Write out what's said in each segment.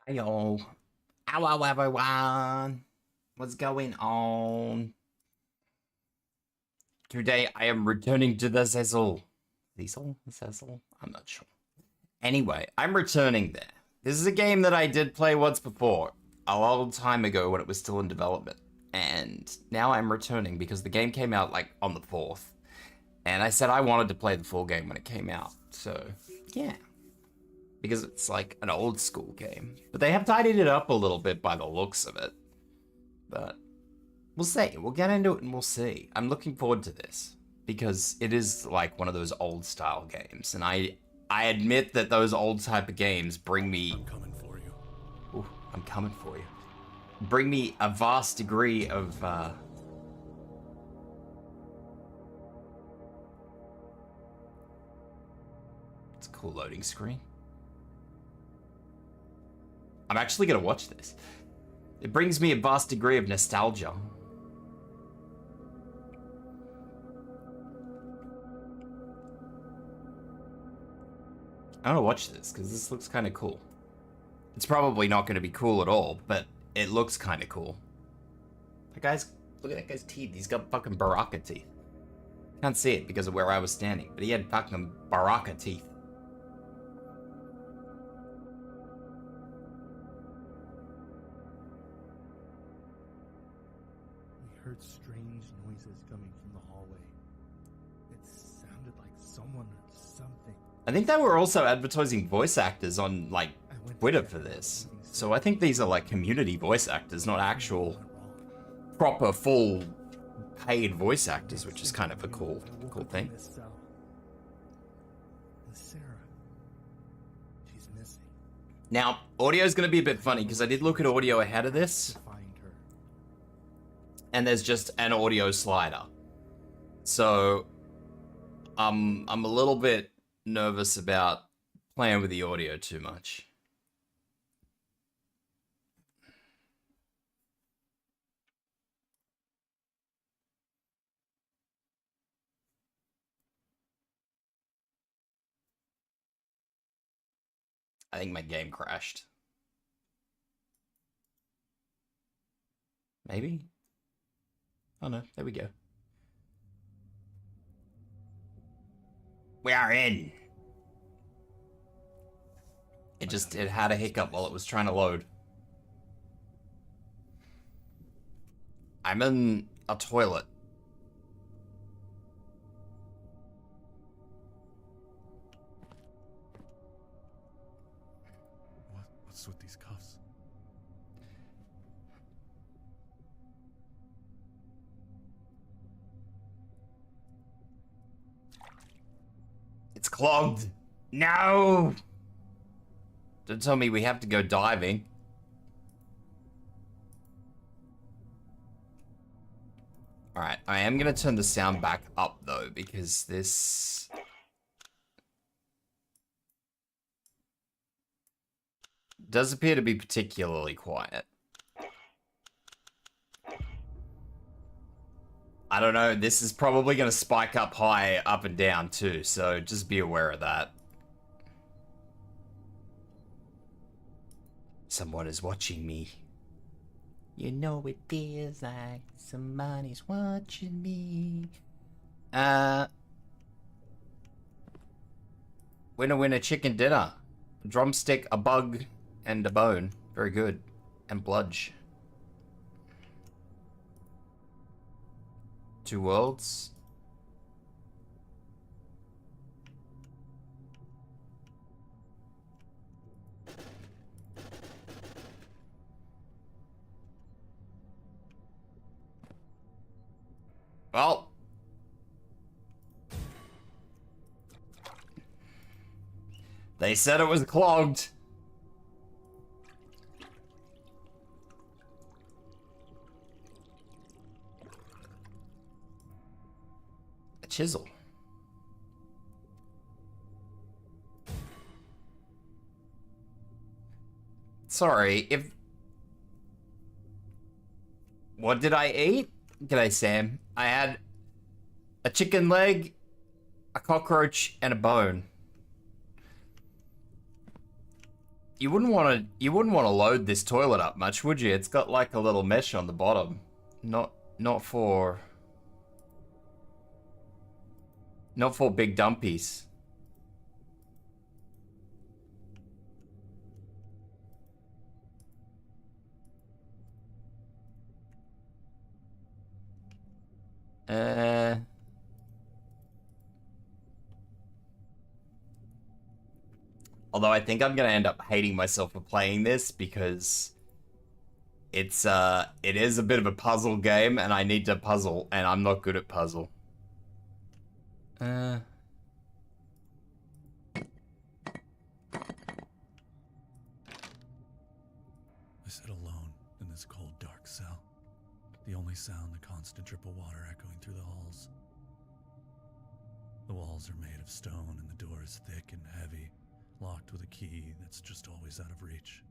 Hello. Hello, everyone. What's going on? Today, I am returning to the Cecil. Cecil? I'm not sure. Anyway, I'm returning there. This is a game that I did play once before, a long time ago when it was still in development. And now I'm returning because the game came out, like, on the 4th. And I said I wanted to play the full game when it came out. So, yeah. Because it's like an old school game. But they have tidied it up a little bit by the looks of it. But we'll see. We'll get into it and we'll see. I'm looking forward to this because it is like one of those old style games. And I admit that those old type of games bring me... I'm coming for you. Ooh, I'm coming for you. Bring me a vast degree of... It's a cool loading screen. I'm actually going to watch this. It brings me a vast degree of nostalgia. I want to watch this because this looks kind of cool. It's probably not going to be cool at all, but it looks kind of cool. That guy's... Look at that guy's teeth. He's got fucking Baraka teeth. Can't see it because of where I was standing, but he had fucking Baraka teeth. Heard strange noises coming from the hallway. It sounded like someone or something. I think they were also advertising voice actors on, like, Twitter for this. So I think these are, like, community voice actors, not actual proper, full, paid voice actors, which is kind of a cool thing. She's missing. Now, audio is going to be a bit funny, because I did look at audio ahead of this. And there's just an audio slider. So I'm a little bit nervous about playing with the audio too much. I think my game crashed. Maybe? Oh no, there we go. We are in. It had a hiccup while it was trying to load. I'm in a toilet. What's with these cuffs? It's clogged. No! Don't tell me we have to go diving. Alright, I am going to turn the sound back up, though, because this... does appear to be particularly quiet. I don't know, this is probably going to spike up high, up and down, too, so just be aware of that. Someone is watching me. You know it feels like somebody's watching me. Winner, chicken dinner. A drumstick, a bug, and a bone. Very good. And bludge. 2 worlds. Well. They said it was clogged. A chisel. Sorry, if... What did I eat? G'day, Sam. I had a chicken leg, a cockroach, and a bone. You wouldn't want to load this toilet up much, would you? It's got like a little mesh on the bottom. Not for big dumpies. Although I think I'm gonna end up hating myself for playing this because it is a bit of a puzzle game and I need to puzzle and I'm not good at puzzle. I sit alone in this cold, dark cell. The only sound, the constant drip of water echoing through the halls. The walls are made of stone and the door is thick and heavy, locked with a key that's just always out of reach.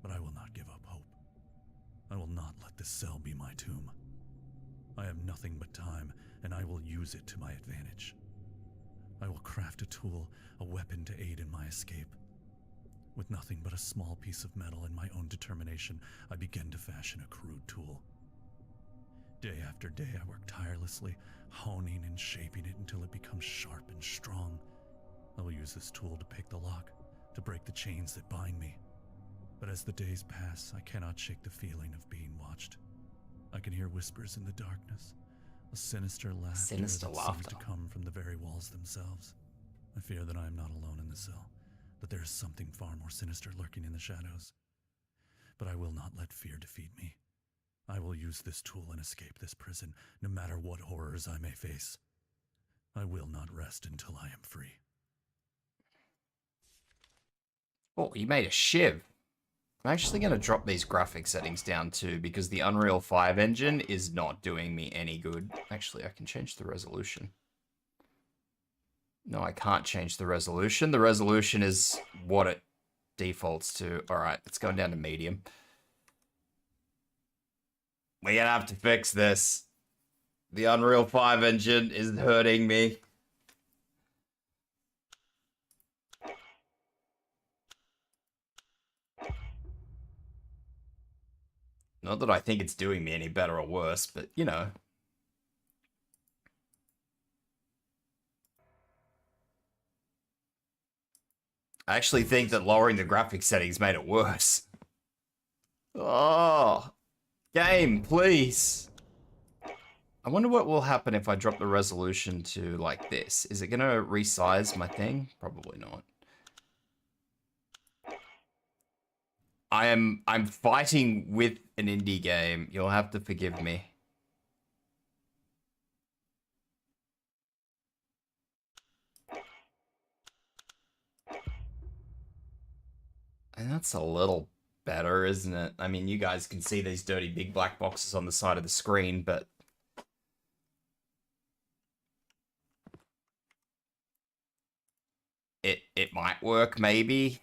But I will not give up hope. I will not let this cell be my tomb. I have nothing but time, and I will use it to my advantage. I will craft a tool, a weapon to aid in my escape. With nothing but a small piece of metal and my own determination, I begin to fashion a crude tool. Day after day, I work tirelessly, honing and shaping it until it becomes sharp and strong. I will use this tool to pick the lock, to break the chains that bind me. But as the days pass, I cannot shake the feeling of being watched. I can hear whispers in the darkness, a sinister laughter that seems to come from the very walls themselves. I fear that I am not alone in the cell, that there is something far more sinister lurking in the shadows. But I will not let fear defeat me. I will use this tool and escape this prison, no matter what horrors I may face. I will not rest until I am free. Oh, you made a shiv. I'm actually going to drop these graphic settings down too, because the Unreal 5 engine is not doing me any good. Actually, I can change the resolution. No, I can't change the resolution. The resolution is what it defaults to. Alright, it's going down to medium. We're going to have to fix this. The Unreal 5 engine is hurting me. Not that I think it's doing me any better or worse, but, you know. I actually think that lowering the graphic settings made it worse. Oh, game, please. I wonder what will happen if I drop the resolution to, like, this. Is it going to resize my thing? Probably not. I'm fighting with an indie game. You'll have to forgive me. And that's a little better, isn't it? I mean, you guys can see these dirty big black boxes on the side of the screen, but it might work, maybe.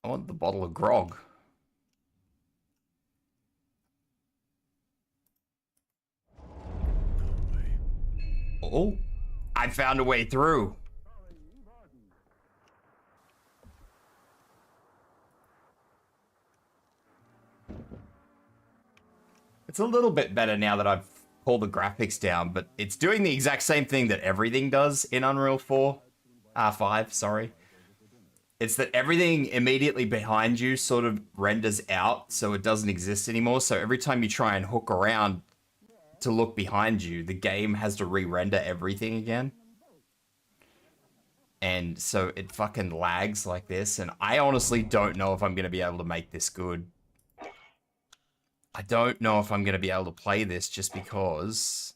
I want the bottle of grog. Oh, I found a way through. It's a little bit better now that I've pulled the graphics down, but it's doing the exact same thing that everything does in Unreal 5, sorry. It's that everything immediately behind you sort of renders out, so it doesn't exist anymore. So every time you try and hook around to look behind you, the game has to re-render everything again. And so it fucking lags like this, and I honestly don't know if I'm going to be able to make this good. I don't know if I'm going to be able to play this just because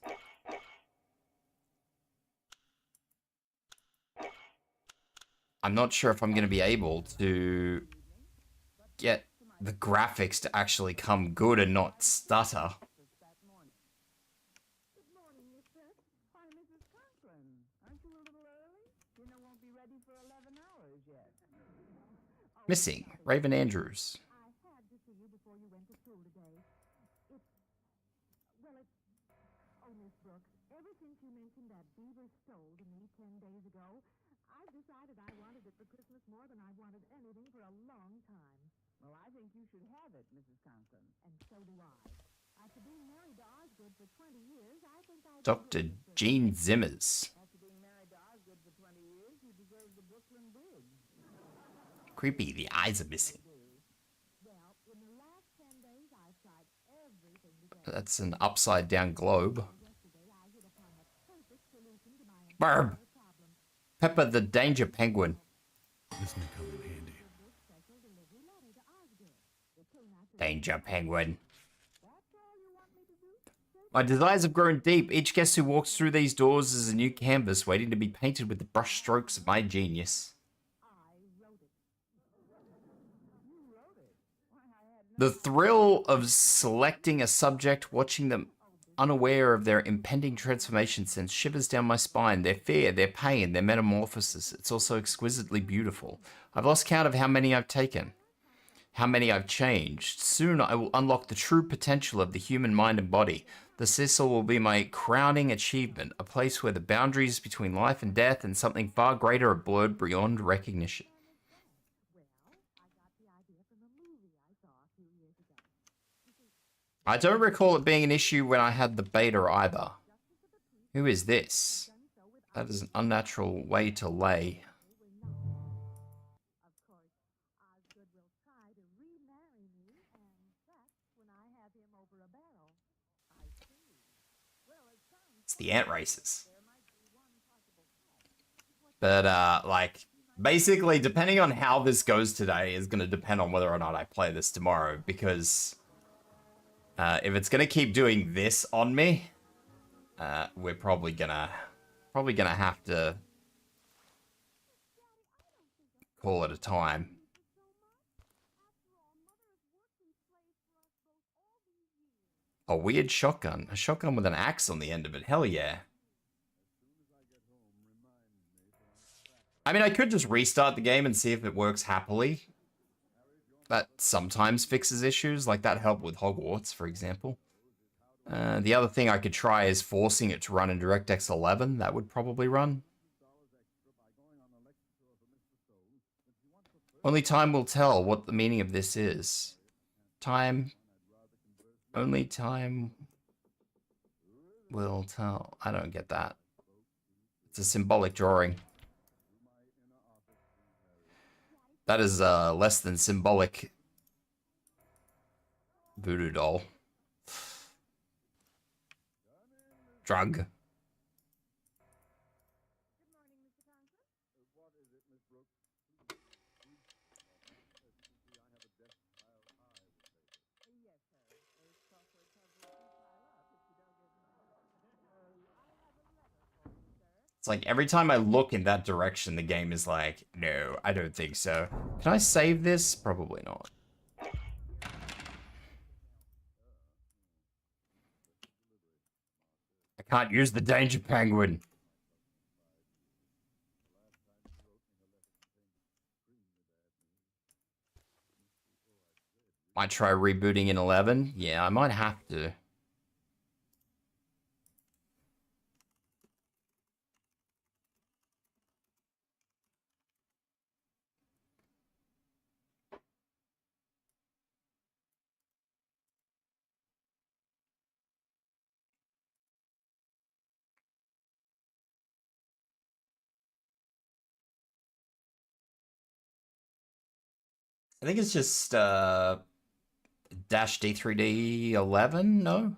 I'm not sure if I'm going to be able to get the graphics to actually come good and not stutter. Missing, Raven Andrews. should have it, Mrs. Conklin. And so do I. After being married to Osgood for 20 years, I think I Dr. Gene Zimmers. After being married to Osgood for 20 years, you deserve the Brooklyn Bridge. Creepy, the eyes are missing. Well, in the last 10 days, I've tried everything to get That's an upside down globe. yesterday. I hit upon the perfect solution to my Barb. problem. Pepper the danger penguin. This may come in handy. This special delivery letter to Osgood. It came after Danger penguin. That's all you want me to do? My desires have grown deep. Each guest who walks through these doors is a new canvas waiting to be painted with the brush strokes of my genius. I wrote it. You wrote it? Why, I had The thrill of selecting a subject, watching them unaware of their impending transformation sends shivers down my spine. Their fear, their pain, their metamorphosis. It's also exquisitely beautiful. I've lost count of how many I've taken, how many I've changed. Soon I will unlock the true potential of the human mind and body. The Cecil will be my crowning achievement, a place where the boundaries between life and death and something far greater are blurred beyond recognition. Well, I got the idea from a movie I saw a few years ago. I don't recall it being an issue when I had the beta either. Who is this? That is an unnatural way to lay. Of course, Osgood will try to remarry me, and that's when I have him over a barrel. I see. Well, it sounds It's the ant races. there might be one possible catch. But, like, basically, depending on how this goes today is going to depend on whether or not I play this tomorrow, because if it's going to keep doing this on me, we're probably gonna have to call it a time. A weird shotgun. A shotgun with an axe on the end of it. Hell yeah. I mean, I could just restart the game and see if it works happily. That sometimes fixes issues, like that helped with Hogwarts, for example. The other thing I could try is forcing it to run in DirectX 11. That would probably run. Only time will tell what the meaning of this is. Time. Only time will tell. I don't get that. It's a symbolic drawing. That is less than symbolic voodoo doll. Drug. It's like every time I look in that direction, the game is like, no, I don't think so. Can I save this? Probably not. I can't use the danger penguin. Might try rebooting in 11. Yeah, I might have to. I think it's just dash D3D 11, no?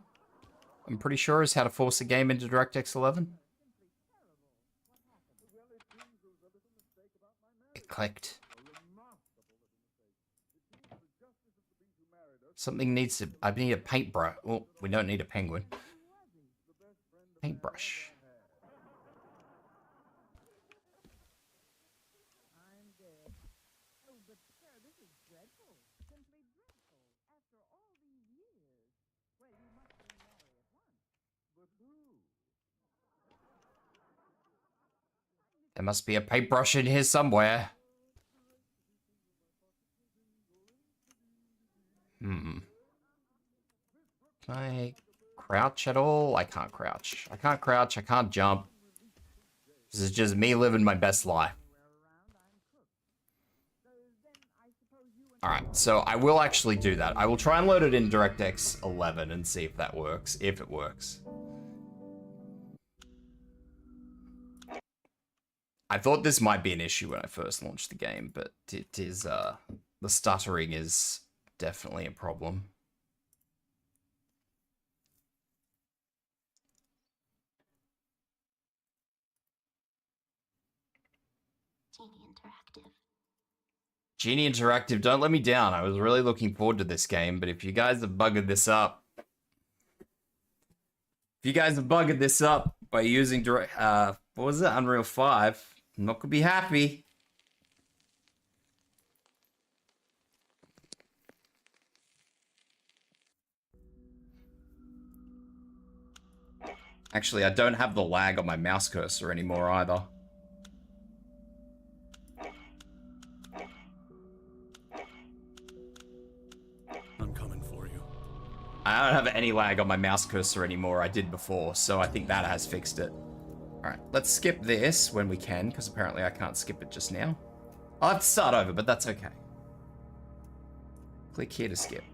I'm pretty sure is how to force a game into DirectX 11. It clicked. Something needs to... I need a paintbrush. Well, we don't need a penguin. Paintbrush. I'm dead. Oh, but sir, this is dreadful. Simply dreadful. After all these years. Well, you must remarry at once. But who? There must be a paintbrush in here somewhere. Can I crouch at all? I can't crouch. I can't crouch. I can't jump. This is just me living my best life. Around, I'm cooked. So then I suppose you and Alright, so I will actually do that. I will try and load it in DirectX 11 and see if that works. If it works. I thought this might be an issue when I first launched the game, but it is, the stuttering is definitely a problem. Genie Interactive, don't let me down. I was really looking forward to this game, but if you guys have buggered this up, by using what was it, Unreal 5, I'm not gonna be happy. Actually, I don't have the lag on my mouse cursor anymore either. I'm coming for you. I don't have any lag on my mouse cursor anymore. I did before, so I think that has fixed it. Alright, let's skip this when we can, because apparently I can't skip it just now. I'll have to start over, but that's okay. Click here to skip.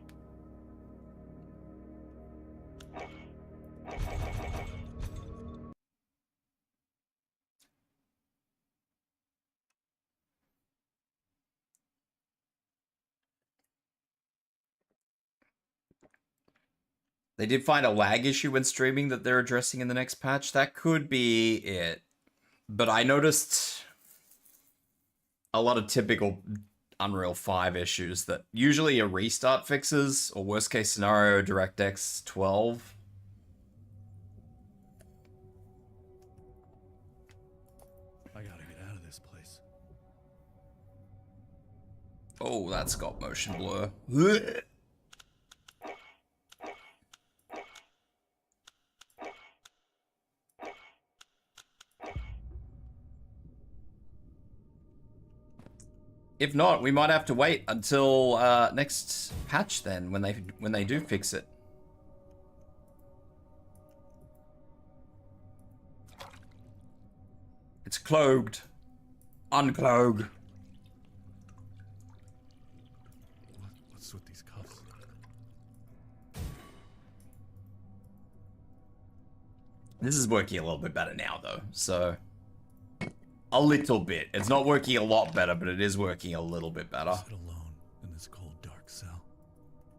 They did find a lag issue when streaming that they're addressing in the next patch. That could be it. But I noticed a lot of typical Unreal 5 issues that usually a restart fixes, or worst case scenario, DirectX 12. I gotta get out of this place. Oh, that's got motion blur. If not, we might have to wait until next patch then, when they do fix it. It's clogged. Unclog. What's with these cuffs? This is working a little bit better now, though, so... A little bit. It's not working a lot better, but it is working a little bit better. Sit alone in this cold, dark cell.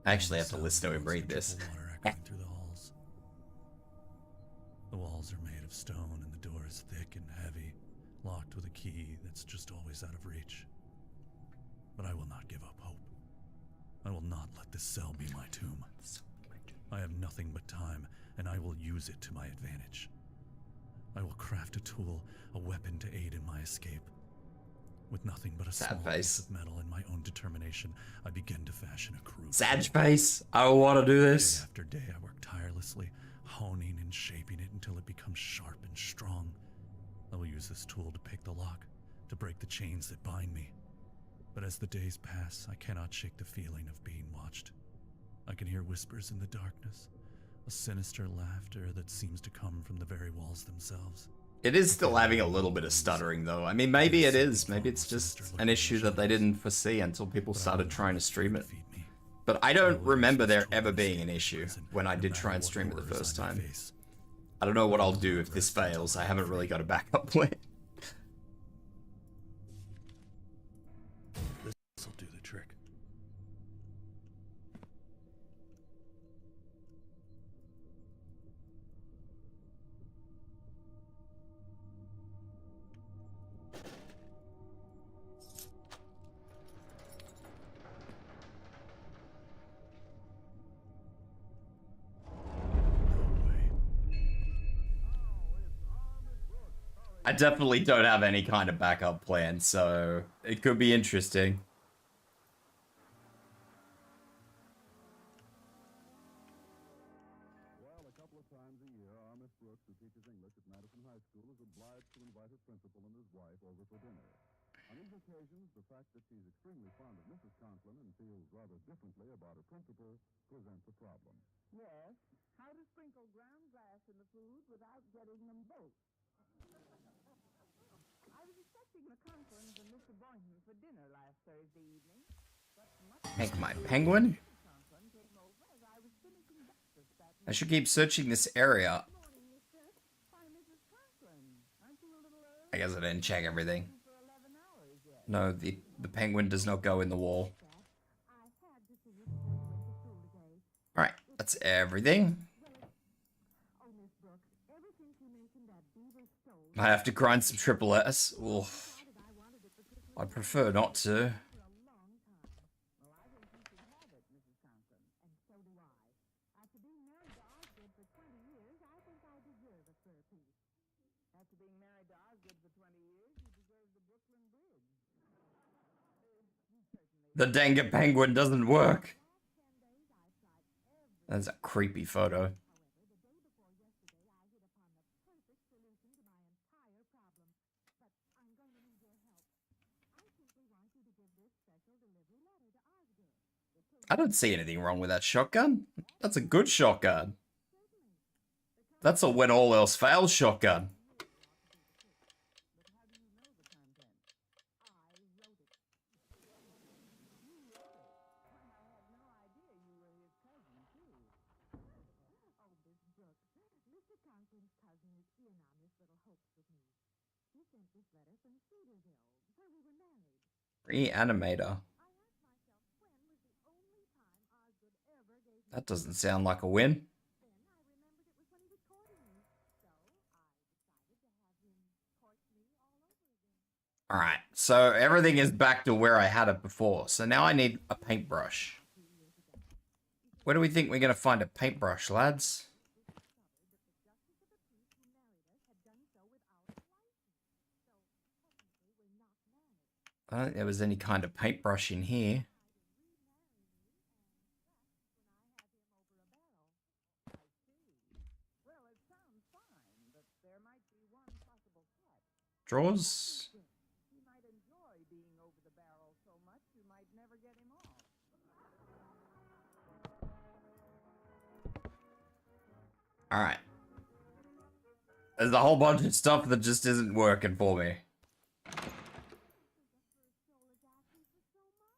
I actually have to listen to him read this. Water echoing through the halls. The walls are made of stone, and the door is thick and heavy, locked with a key that's just always out of reach. But I will not give up hope. I will not let this cell be my tomb. I have nothing but time, and I will use it to my advantage. I will craft a tool, a weapon to aid in my escape. With nothing but a small piece of metal and my own determination, I begin to fashion a crude. Sad face. I want to do this. Day after day, I work tirelessly, honing and shaping it until it becomes sharp and strong. I will use this tool to pick the lock, to break the chains that bind me. But as the days pass, I cannot shake the feeling of being watched. I can hear whispers in the darkness, a sinister laughter that seems to come from the very walls themselves. It is still having a little bit of stuttering, though. I mean, maybe it is. Maybe it's just an issue that they didn't foresee until people started trying to stream it. But I don't remember there ever being an issue when I did try and stream it the first time. I don't know what I'll do if this fails. I haven't really got a backup plan. This'll do the trick. I definitely don't have any kind of backup plan, so it could be interesting. Well, a couple of times a year, Miss Brooks, who teaches English at Madison High School, is obliged to invite her principal and his wife over for dinner. On these occasions, the fact that she's extremely fond of Mrs. Conklin and feels rather differently about her principal presents a problem. Yes. How to sprinkle ground glass in the food without getting them both. I was expecting the Conklins and Mr. Boynton for dinner last Thursday evening. Make my penguin? I should keep searching this area. I guess I didn't check everything. No, the penguin does not go in the wall. Alright, that's everything. I have to grind some triple S. Oof. I'd prefer not to. The dang penguin doesn't work. That's a creepy photo. I don't see anything wrong with that shotgun. That's a good shotgun. That's a when all else fails shotgun. Reanimator. That doesn't sound like a win. Alright, so everything is back to where I had it before. So now I need a paintbrush. Where do we think we're going to find a paintbrush, lads? I don't think there was any kind of paintbrush in here. Drawers? Alright. There's a whole bunch of stuff that just isn't working for me.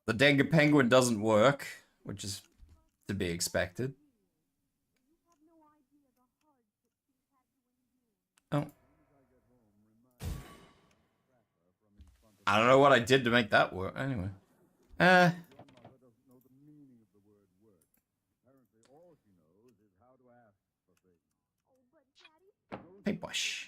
The dang penguin doesn't work, which is to be expected. Oh. I don't know what I did to make that work. Anyway. Paintbrush.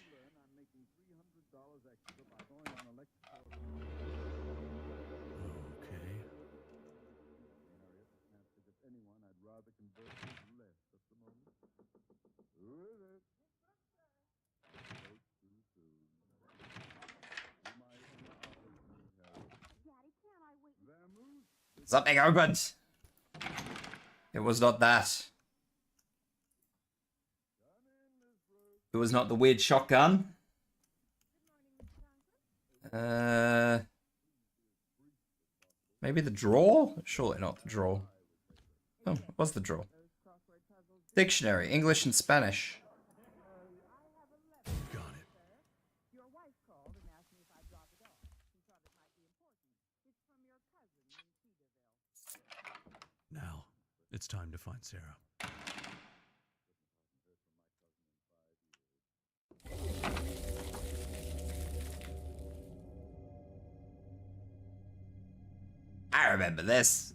Something opened. It was not that. It was not the weird shotgun. Maybe the drawer? Surely not the drawer. Oh, it was the drawer. Dictionary, English and Spanish. Got it. Now, it's time to find Sarah. I remember this.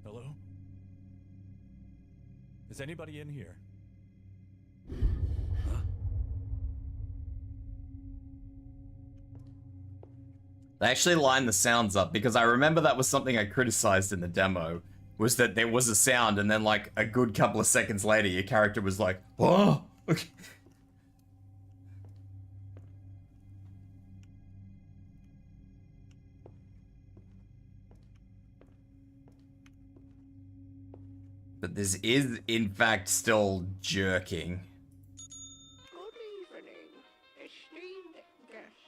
Hello? Is anybody in here? They actually lined the sounds up because I remember that was something I criticized in the demo, was that there was a sound and then like a good couple of seconds later your character was like, oh! But this is in fact still jerking. Good evening, esteemed guests.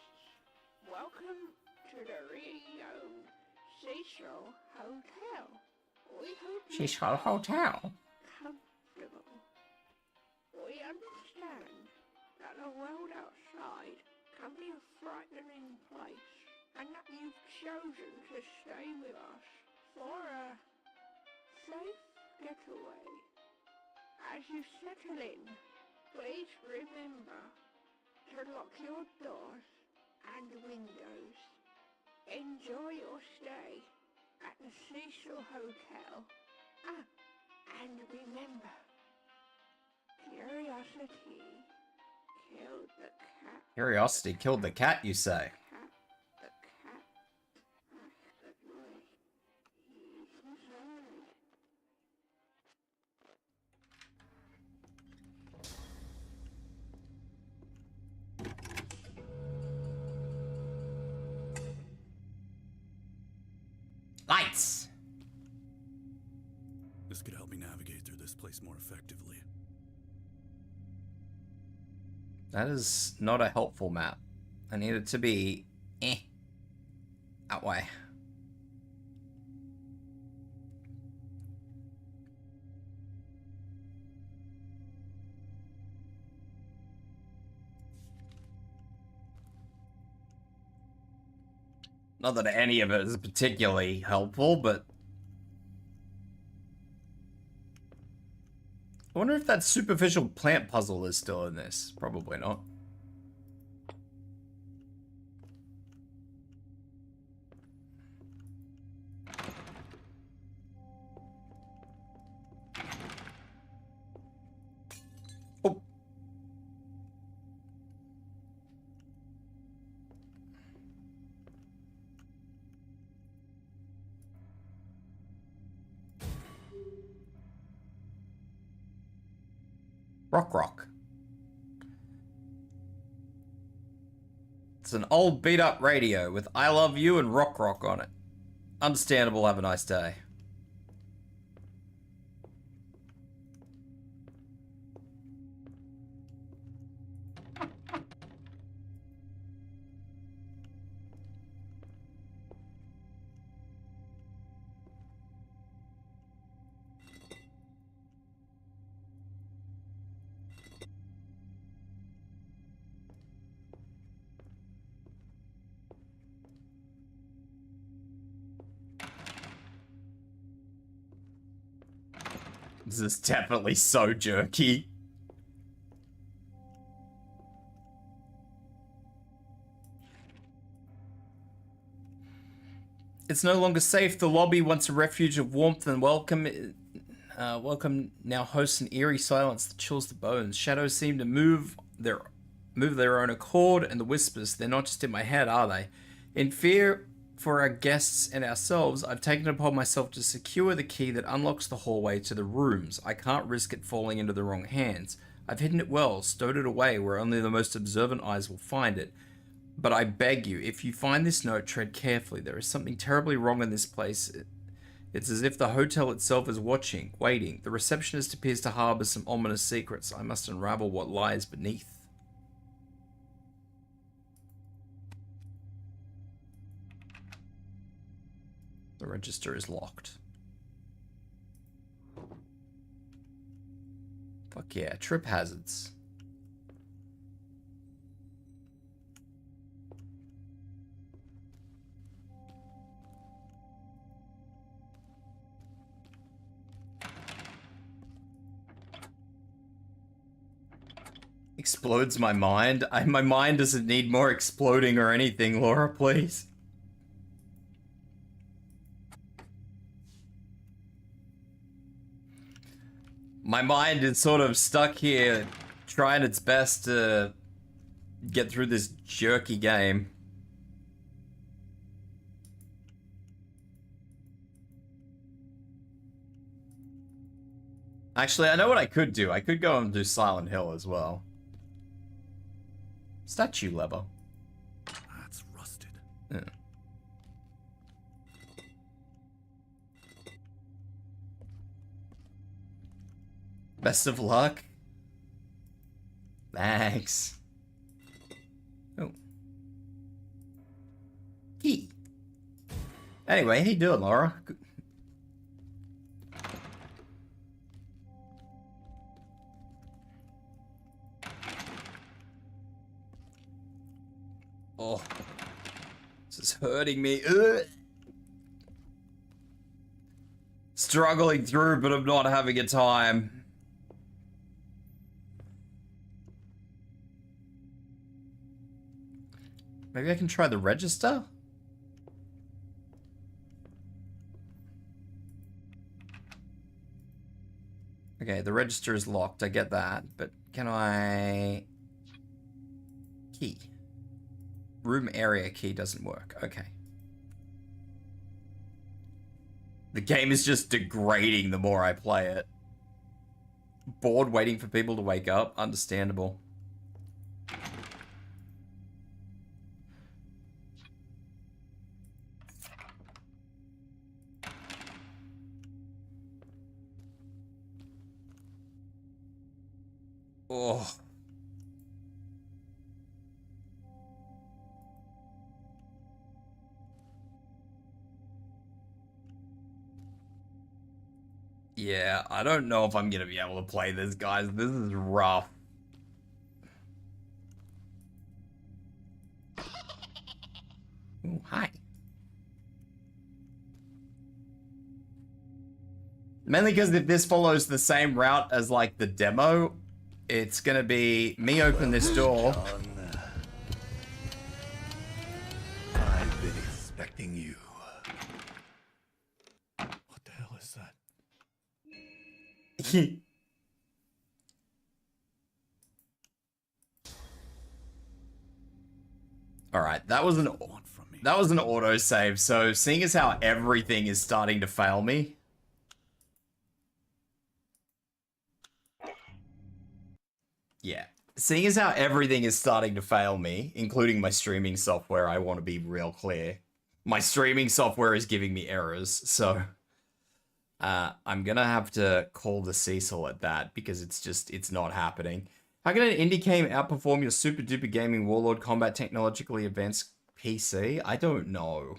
Welcome to the Rio Cecil Hotel. We hope you She's her hotel. comfortable. the world outside can be a frightening place, and that you've chosen to stay with us for a safe getaway. As you settle in, please remember to lock your doors and windows. Enjoy your stay at the Cecil Hotel. And remember, curiosity killed the cat. Curiosity killed the cat, you say? The cat. Good boy. He's inside. Lights! This could help me navigate through this place more effectively. That is not a helpful map. I need it to be that way. Not that any of it is particularly helpful, but I wonder if that superficial plant puzzle is still in this. Probably not. Oh. Rock. It's an old beat up radio with I love you and rock on it. Understandable, have a nice day. This is definitely so jerky. It's no longer safe. The lobby, once a refuge of warmth and welcome, now hosts an eerie silence that chills the bones. Shadows seem to move their own accord, and the whispers, they're not just in my head, are they? In fear for our guests and ourselves, I've taken it upon myself to secure the key that unlocks the hallway to the rooms. I can't risk it falling into the wrong hands. I've hidden it well, stowed it away where only the most observant eyes will find it. But I beg you, if you find this note, tread carefully. There is something terribly wrong in this place. It's as if the hotel itself is watching, waiting. The receptionist appears to harbor some ominous secrets. I must unravel what lies beneath. The register is locked. Fuck yeah, trip hazards. Explodes my mind? My mind doesn't need more exploding or anything, Laura, please. My mind is sort of stuck here, trying its best to get through this jerky game. Actually, I know what I could do. I could go and do Silent Hill as well. Statue lever. That's rusted. Yeah. Best of luck. Thanks. Oh. Key. Anyway, how you doing, Laura? Oh, this is hurting me. Ugh. Struggling through, but I'm not having a time. Maybe I can try the register? Okay, the register is locked, I get that, but can I... Key. Room area key doesn't work, okay. The game is just degrading the more I play it. Bored waiting for people to wake up? Understandable. Oh. Yeah, I don't know if I'm gonna be able to play this, guys. This is rough. Ooh, hi. Mainly because if this follows the same route as, like, the demo, it's gonna be me open this door. I've been expecting you. What the hell is that? All right, that was an autosave. So seeing as how everything is starting to fail me, yeah, seeing as how everything is starting to fail me, including my streaming software, I want to be real clear. My streaming software is giving me errors, so I'm gonna have to call the Cecil at that because it's not happening. How can an indie game outperform your super duper gaming warlord combat technologically advanced PC? I don't know.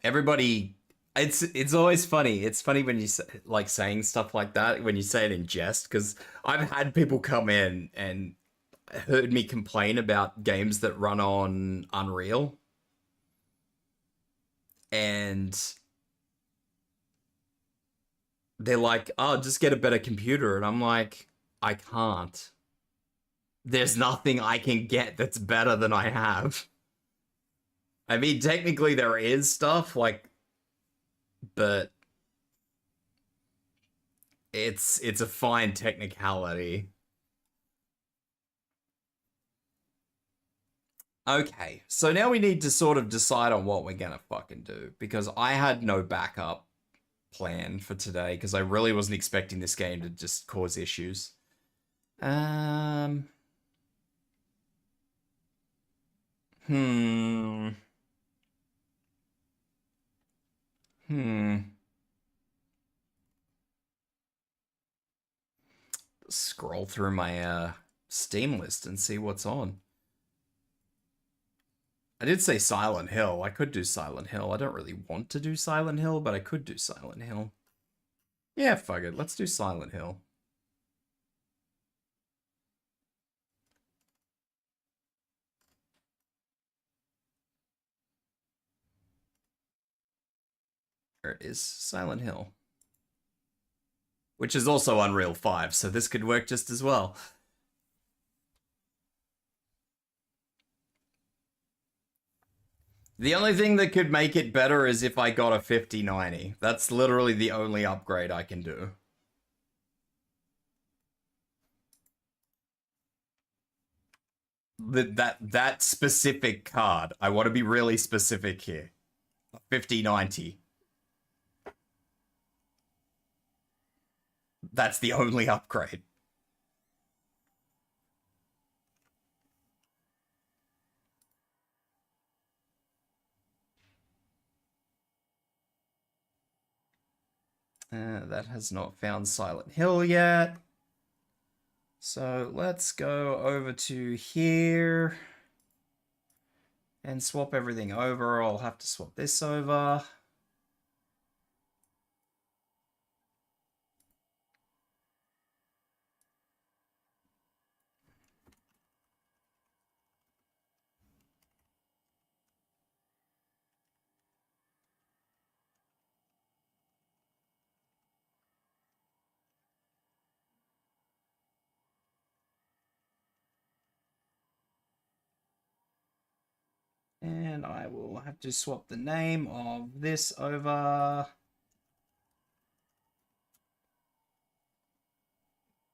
Everybody, it's always funny. It's funny when you say, like saying stuff like that when you say it in jest, because I've had people come in and heard me complain about games that run on Unreal, and they're like, "Oh, just get a better computer," and I'm like, I can't. There's nothing I can get that's better than I have. I mean, technically there is stuff, like, but it's a fine technicality. Okay, so now we need to sort of decide on what we're gonna fucking do, because I had no backup plan for today, because I really wasn't expecting this game to just cause issues. Hmm. Scroll through my Steam list and see what's on. I did say Silent Hill. I could do Silent Hill. I don't really want to do Silent Hill, but I could do Silent Hill. Yeah, fuck it. Let's do Silent Hill. There it is. Silent Hill. Which is also Unreal 5, so this could work just as well. The only thing that could make it better is if I got a 5090. That's literally the only upgrade I can do. That specific card. I want to be really specific here. 5090. That's the only upgrade. That has not found Silent Hill yet. So let's go over to here and swap everything over. I'll have to swap this over. And I will have to swap the name of this over.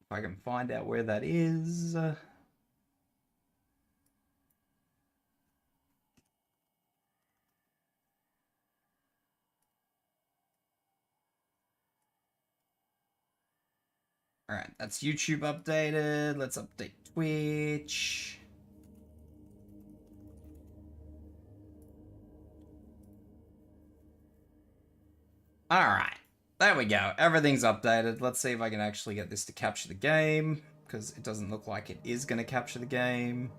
If I can find out where that is. Alright, that's YouTube updated. Let's update Twitch. Alright, there we go. Everything's updated. Let's see if I can actually get this to capture the game, because it doesn't look like it is going to capture the game.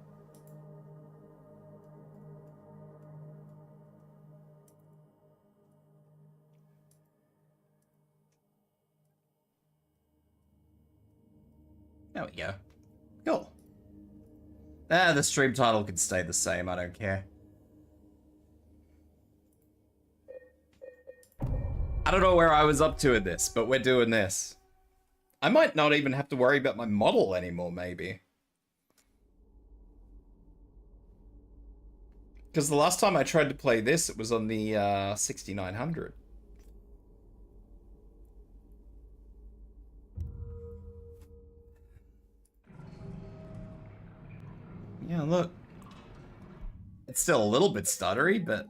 There we go. Cool. The stream title can stay the same, I don't care. I don't know where I was up to in this, but we're doing this. I might not even have to worry about my model anymore, maybe. Because the last time I tried to play this, it was on the 6900. Yeah, look. It's still a little bit stuttery, but...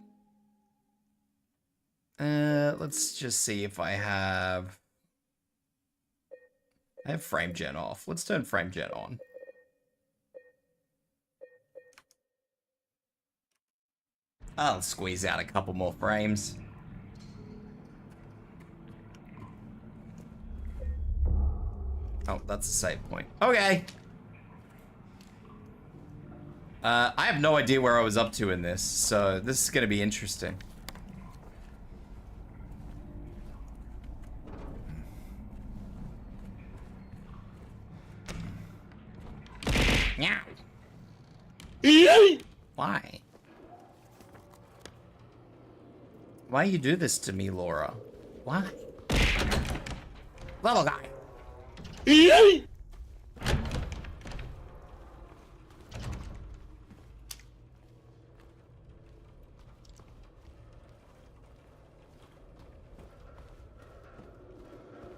let's just see if I have frame gen off. Let's turn frame gen on. I'll squeeze out a couple more frames. Oh, that's a save point. Okay. I have no idea where I was up to in this, so this is going to be interesting. Why? Why you do this to me, Laura? Why? Little guy.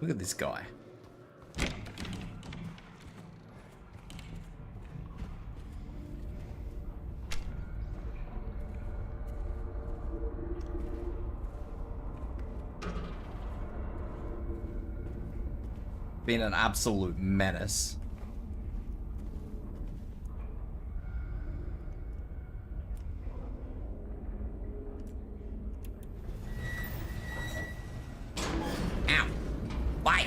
Look at this guy. Been an absolute menace. Ow. Why?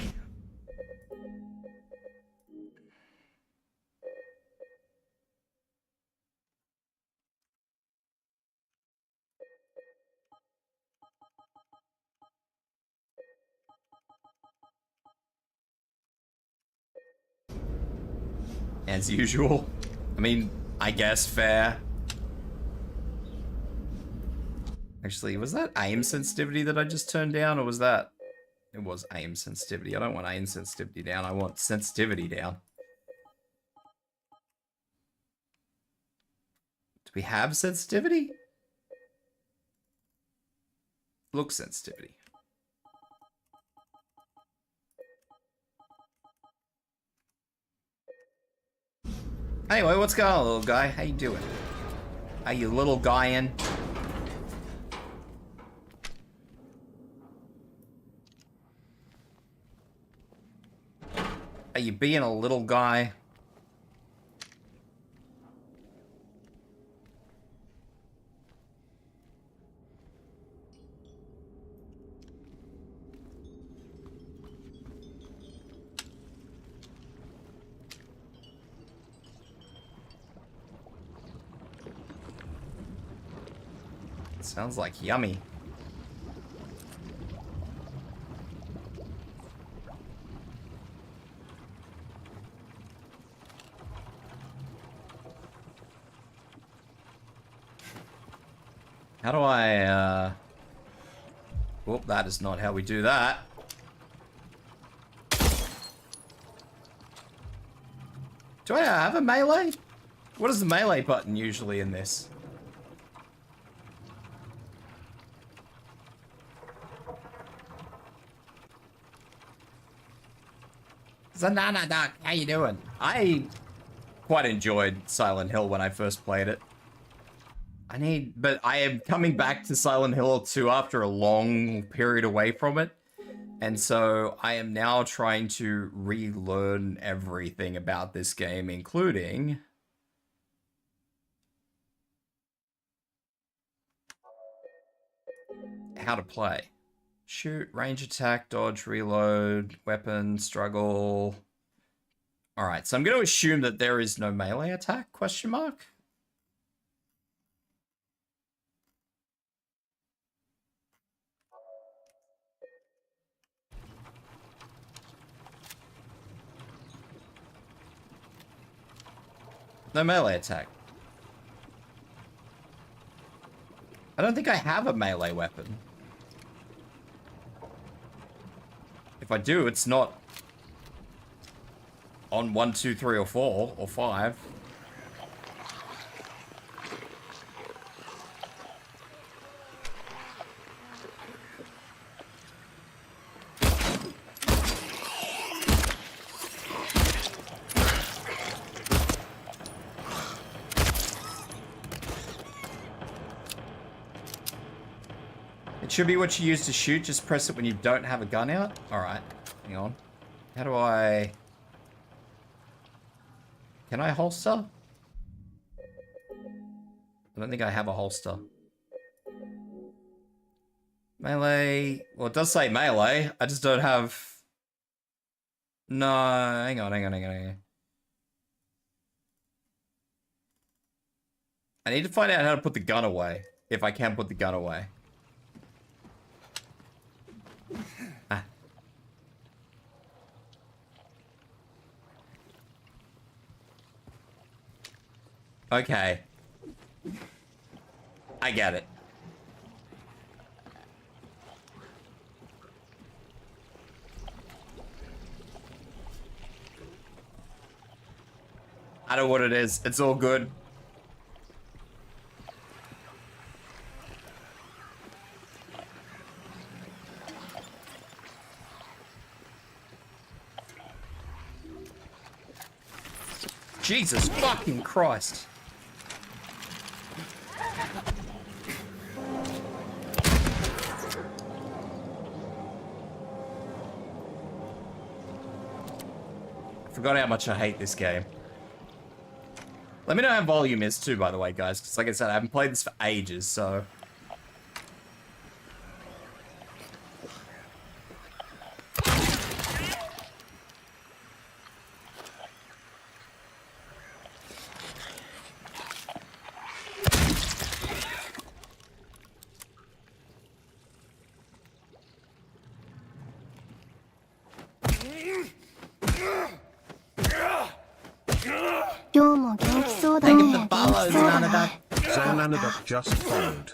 As usual. I mean, I guess fair. Actually, was that aim sensitivity that I just turned down, or was that... It was aim sensitivity. I don't want aim sensitivity down, I want sensitivity down. Do we have sensitivity? Look sensitivity. Anyway, what's going on, little guy? How you doing? How you little guy-in? Are you being a little guy? Sounds like yummy. How do I, Whoop, that is not how we do that. Do I have a melee? What is the melee button usually in this? Zanana Duck, how you doing? I quite enjoyed Silent Hill when I first played it. But I am coming back to Silent Hill 2 after a long period away from it. And so I am now trying to relearn everything about this game, including how to play. Shoot, range attack, dodge, reload, weapon, struggle. All right, so I'm going to assume that there is no melee attack, question mark? No melee attack. I don't think I have a melee weapon. If I do, it's not on 1, 2, 3, or 4, or 5. It should be what you use to shoot. Just press it when you don't have a gun out. All right, hang on. How do I... Can I holster? I don't think I have a holster. Melee. Well, it does say melee. I just don't have... No, hang on. I need to find out how to put the gun away. If I can put the gun away. Ah. Okay. I get it. I know what it is. It's all good. Jesus fucking Christ. I forgot how much I hate this game. Let me know how volume is too, by the way, guys, because like I said, I haven't played this for ages, so... Thank you for the follow, Zanana. Zanana just followed.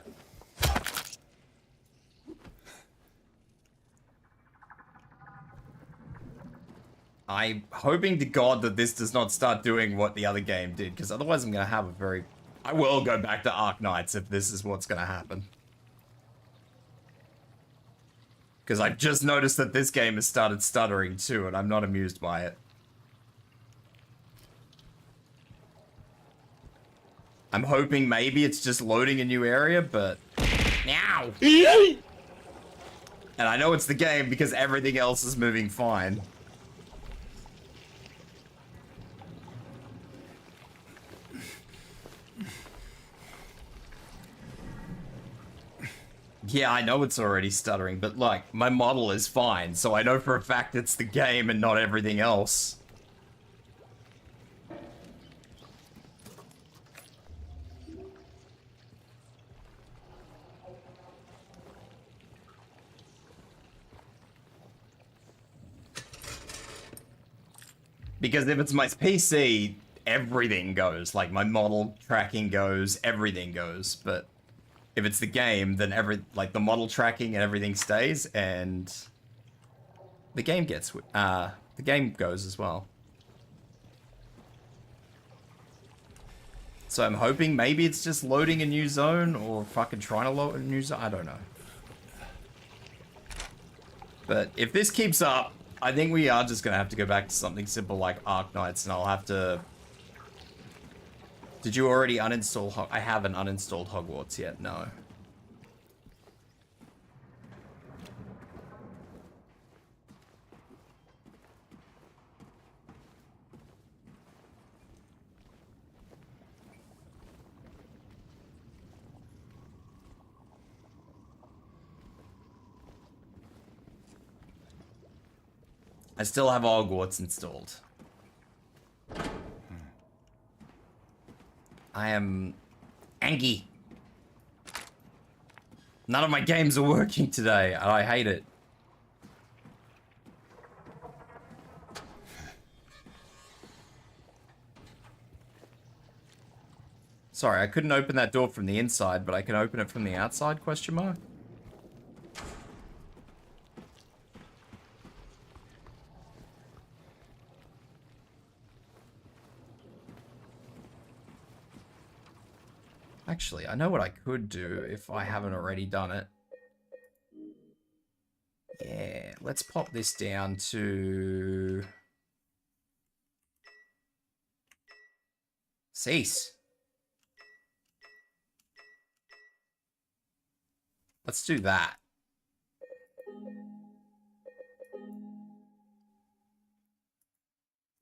I'm hoping to God that this does not start doing what the other game did, because otherwise I'm going to have a very... I will go back to Arknights if this is what's going to happen. Because I've just noticed that this game has started stuttering too, and I'm not amused by it. I'm hoping maybe it's just loading a new area, but... Meow! And I know it's the game because everything else is moving fine. Yeah, I know it's already stuttering, but like, my model is fine, so I know for a fact it's the game and not everything else. Because if it's my PC, everything goes. Like, my model tracking goes, everything goes. But if it's the game, then the model tracking and everything stays, and the game goes as well. So I'm hoping maybe it's just loading a new zone, or fucking trying to load a new zone. I don't know. But if this keeps up, I think we are just gonna have to go back to something simple like Arknights, and I'll have to... Did you already uninstall I haven't uninstalled Hogwarts yet, no. I still have Hogwarts installed. I am angry. None of my games are working today, and I hate it. Sorry, I couldn't open that door from the inside, but I can open it from the outside, question mark? Actually, I know what I could do if I haven't already done it. Yeah, let's pop this down to... Cease. Let's do that.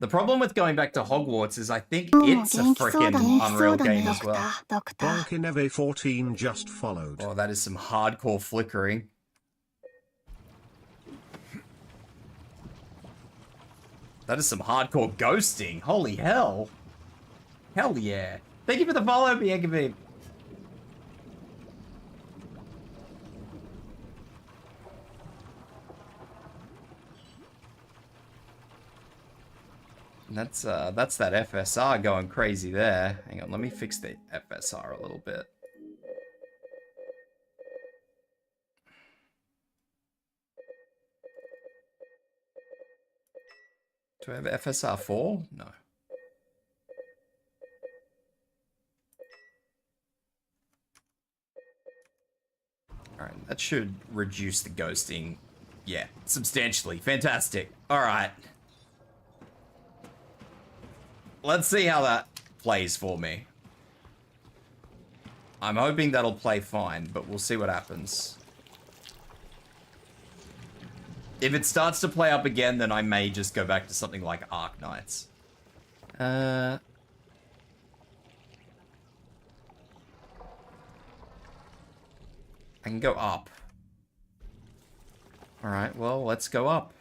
The problem with going back to Hogwarts is I think it's a freaking Unreal game as well. Bonkin Eve 14 just followed. Oh, that is some hardcore flickering. That is some hardcore ghosting. Holy hell. Hell yeah. Thank you for the follow, Bianca. That's that FSR going crazy there. Hang on, let me fix the FSR a little bit. Do I have FSR 4? No. Alright, that should reduce the ghosting. Yeah, substantially. Fantastic. Alright. Let's see how that plays for me. I'm hoping that'll play fine, but we'll see what happens. If it starts to play up again, then I may just go back to something like Arknights. I can go up. Alright, well, let's go up.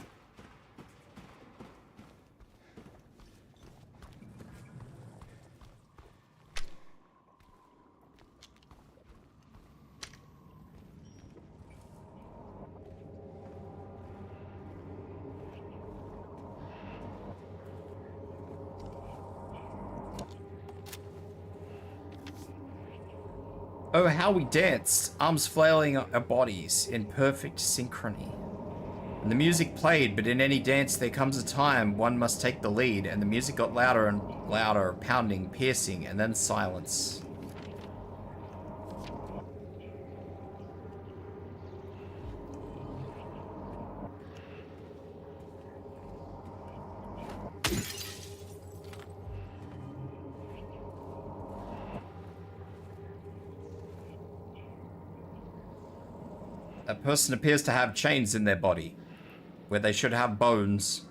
Oh, how we danced, arms flailing our bodies in perfect synchrony. And the music played, but in any dance there comes a time one must take the lead, and the music got louder and louder, pounding, piercing, and then silence. A person appears to have chains in their body, where they should have bones.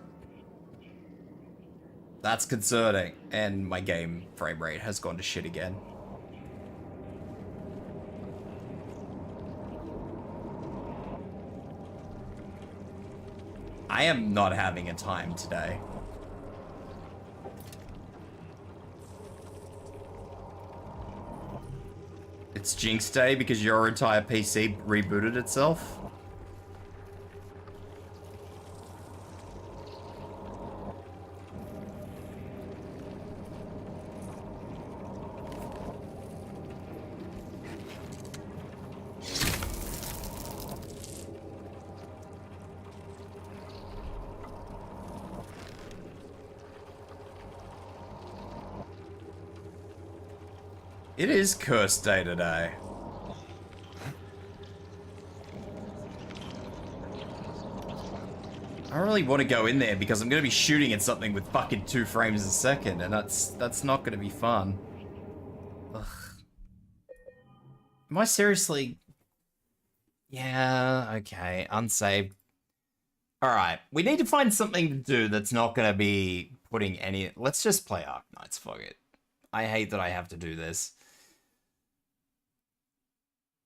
That's concerning, and my game frame rate has gone to shit again. I am not having a time today. It's Jinx Day because your entire PC rebooted itself. It is Curse Day today. I really want to go in there because I'm going to be shooting at something with fucking 2 frames a second, and that's not going to be fun. Ugh. Am I seriously... Yeah, okay, unsaved. Alright, we need to find something to do that's not going to be putting any... Let's just play Arknights, fuck it. I hate that I have to do this.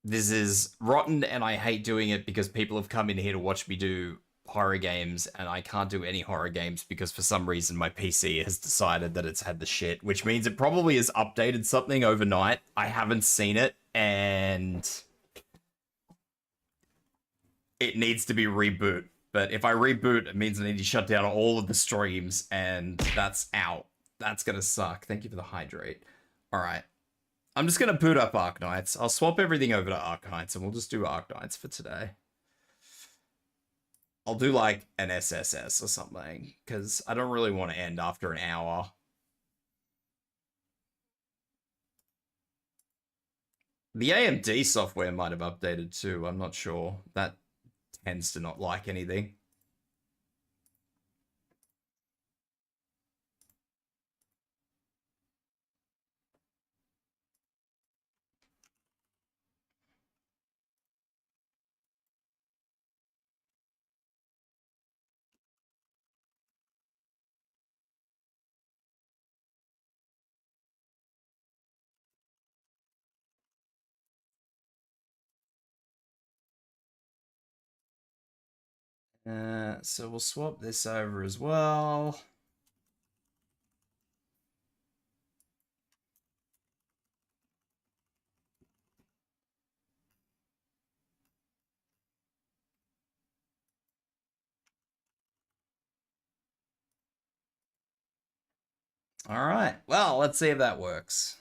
This is rotten, and I hate doing it because people have come in here to watch me do horror games, and I can't do any horror games because for some reason my PC has decided that it's had the shit, which means it probably has updated something overnight. I haven't seen it, and it needs to be reboot. But if I reboot, it means I need to shut down all of the streams, and that's out. That's gonna suck. Thank you for the hydrate. All right. I'm just gonna boot up Arknights. I'll swap everything over to Arknights, and we'll just do Arknights for today. I'll do like an SSS or something, because I don't really want to end after an hour. The AMD software might have updated too, I'm not sure. That tends to not like anything. So we'll swap this over as well. All right, well, let's see if that works.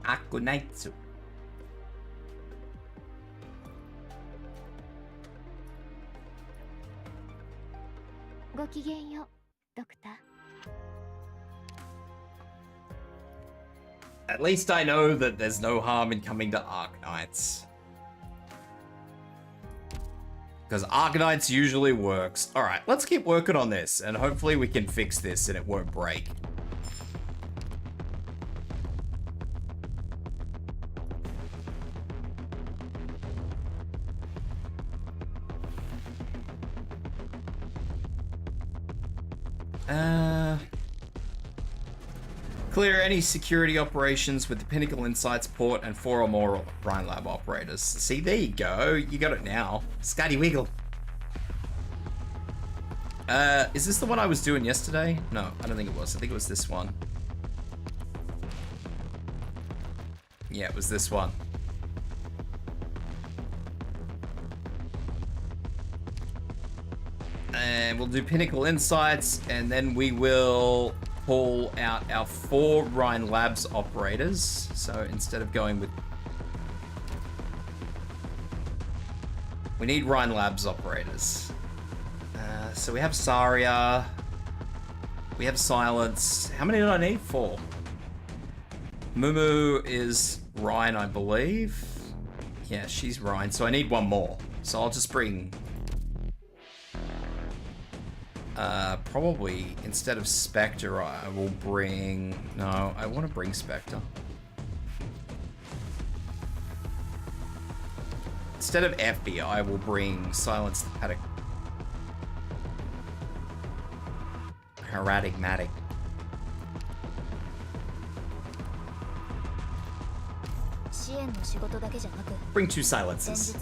Arknights. ごきげんよう、ドクター。 At least I know that there's no harm in coming to Arknights. Because Arknights usually works. Alright, let's keep working on this, and hopefully we can fix this and it won't break. Clear any security operations with the Pinnacle Insights port and 4 or more Rhine Lab operators. See, there you go. You got it now. Scotty Wiggle. Is this the one I was doing yesterday? No, I don't think it was. I think it was this one. Yeah, it was this one. And we'll do Pinnacle Insights, and then we will pull out our 4 Rhine Labs operators. So instead of going with... We need Rhine Labs operators. So we have Saria. We have Silence. How many did I need? 4. Mumu is Rhine, I believe. Yeah, she's Rhine. So I need 1 more. So I'll just bring... probably instead of Spectre, I will bring... No, I want to bring Spectre. Instead of FBI, I will bring Silence the Paradigmatic. Bring 2 silences.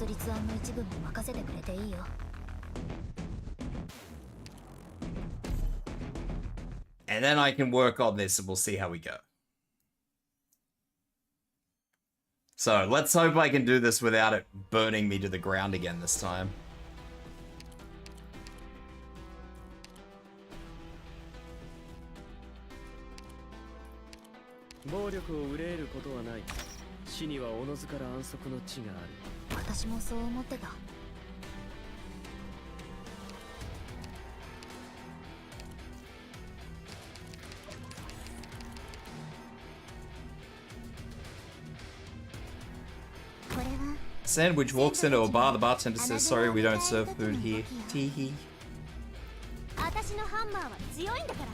And then I can work on this and we'll see how we go. So let's hope I can do this without it burning me to the ground again this time. Sandwich walks into a bar. The bartender says, "Sorry, we don't serve food here." Teehee. 私のハンマーは強いんだから。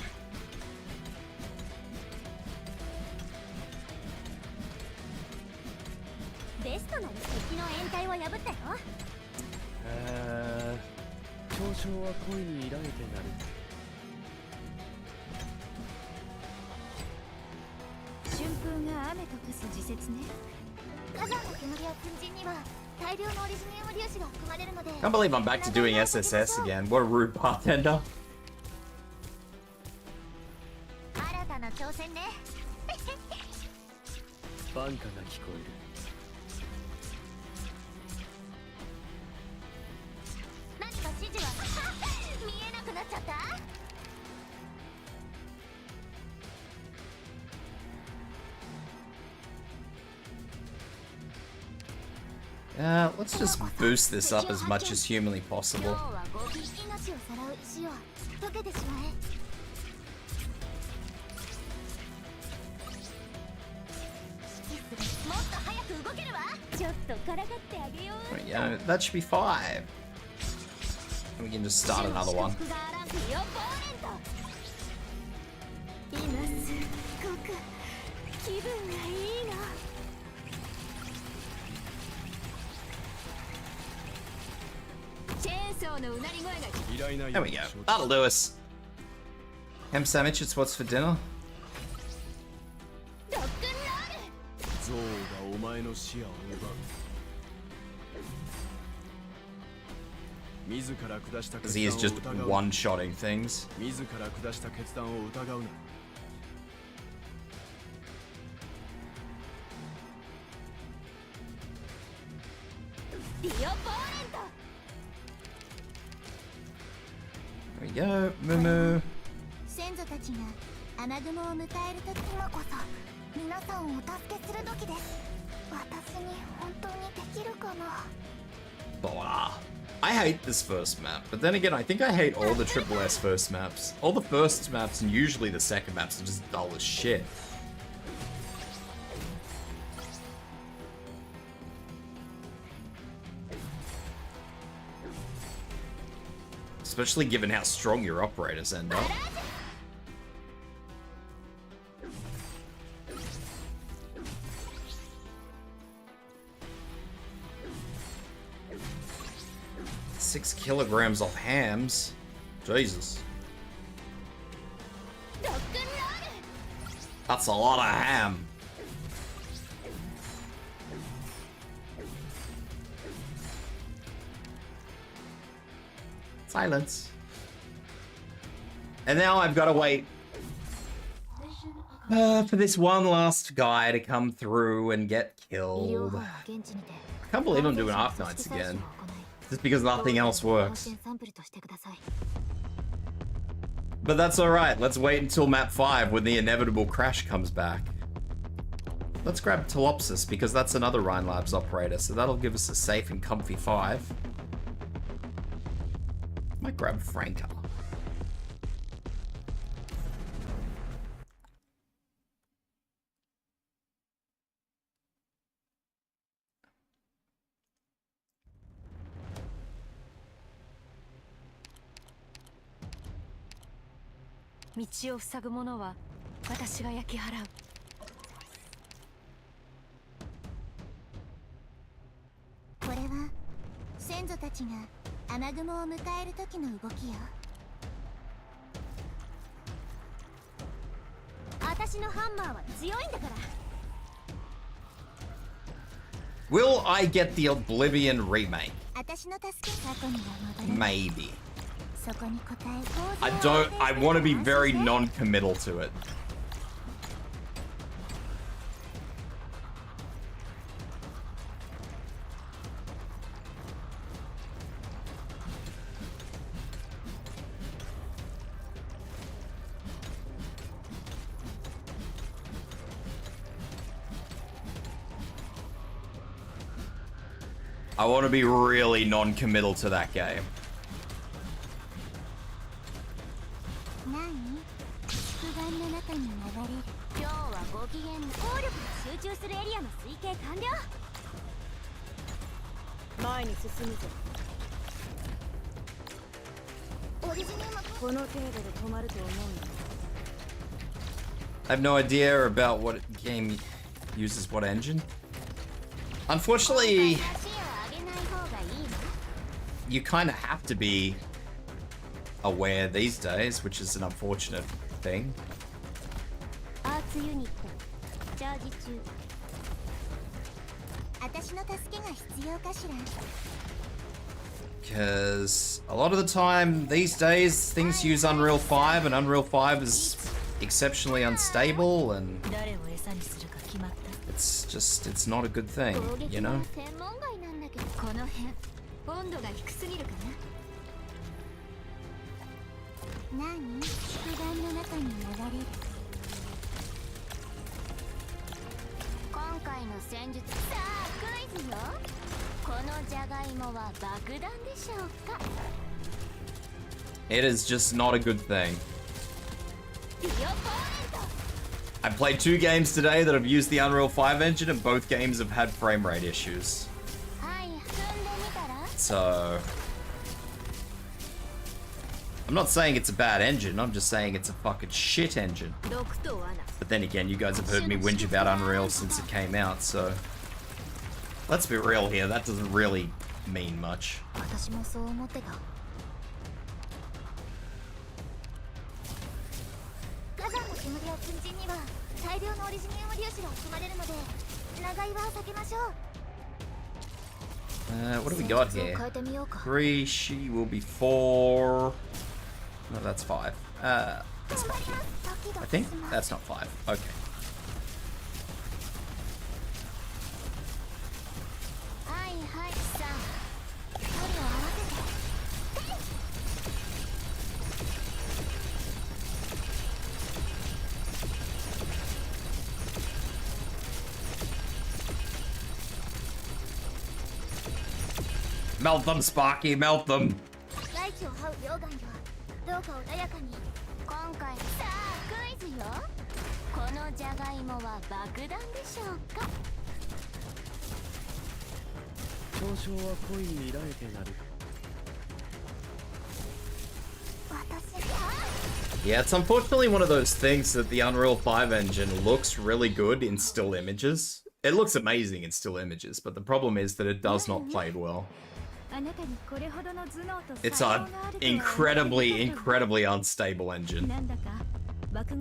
ベストなる敵の掩体を破ったよ。嘲笑は恋に抱いてなる。春風が雨と化す時節ね。火山の煙や粉塵には大量のオリジニウム粒子が含まれるので。 Can't believe I'm back to doing SSS again. What a rude bartender. 新たな挑戦ね。バンカが聞こえる。何か指示は見えなくなっちゃった。 Let's just boost this up as much as humanly possible. 今日はゴキ命をさらう石を溶けてしまえ。もっと早く動けるわ。ちょっとからかってあげよう。 Yeah, that should be 5. We can just start another one. 今すごく気分がいいの。 There we go. That'll do us. Ham sandwich, it's what's for dinner. 象がお前の視野を奪う。自ら下した Because he is just one-shotting things. 自ら下した決断を疑うな。 There we go, Mumu. 先祖たちが雨雲を迎える時今こそ皆さんをお助けする時です。私に本当にできるかな。 Blah. I hate this first map, but then again, I think I hate all the Triple S first maps. All the first maps and usually the second maps are just dull as shit. Especially given how strong your operators end up. Six kilograms of hams. Jesus. That's a lot of ham. Silence. And now I've got to wait for this one last guy to come through and get killed. I can't believe I'm doing Arknights again. Just because nothing else works. But that's alright. Let's wait until map 5 when the inevitable crash comes back. Let's grab Telopsis because that's another Rhine Labs operator, so that'll give us a safe and comfy 5. Might grab Franka. Will I get the Oblivion remake? Maybe. I want to be very non-committal to it. I want to be really non-committal to that game. 前に進むぞ。オリジニウムこの程度で止まると思うよ。 I have no idea about what game uses what engine. Unfortunately, 足を上げない方がいいの？ you kind of have to be aware these days, which is an unfortunate thing. アーツユニットチャージ中。私の助けが必要かしら？ Because a lot of the time these days things use Unreal 5 and Unreal 5 is exceptionally unstable and 誰を餌にするか決まった。 it's not a good thing, you know? 専門外なんだけど、この辺温度が低すぎるかな？何？不安の中に流れる。今回の戦術、さあクイズよ。このジャガイモは爆弾でしょうか？ It is just not a good thing. I played 2 games today that have used the Unreal 5 engine and both games have had frame rate issues. So I'm not saying it's a bad engine, I'm just saying it's a fucking shit engine. But then again, you guys have heard me whinge about Unreal since it came out, so let's be real here, that doesn't really mean much. 私もそう思ってた。火山の煙を積んちには大量のオリジニウム粒子が含まれるので、長居は避けましょう。 What do we got here? 3, she will be 4. No, that's 5. That's 5. I think that's not 5. Okay. はいはいさあ、距離を合わせて。Melt them, Sparky, melt them. 大地を這う溶岩よ。どうか穏やかに。今回さあクイズよ。このジャガイモは爆弾でしょうか？ 交渉は恋に見られてなる。 Yeah, it's unfortunately one of those things that the Unreal 5 engine looks really good in still images. It looks amazing in still images, but the problem is that it does not play well. It's an incredibly, incredibly unstable engine. But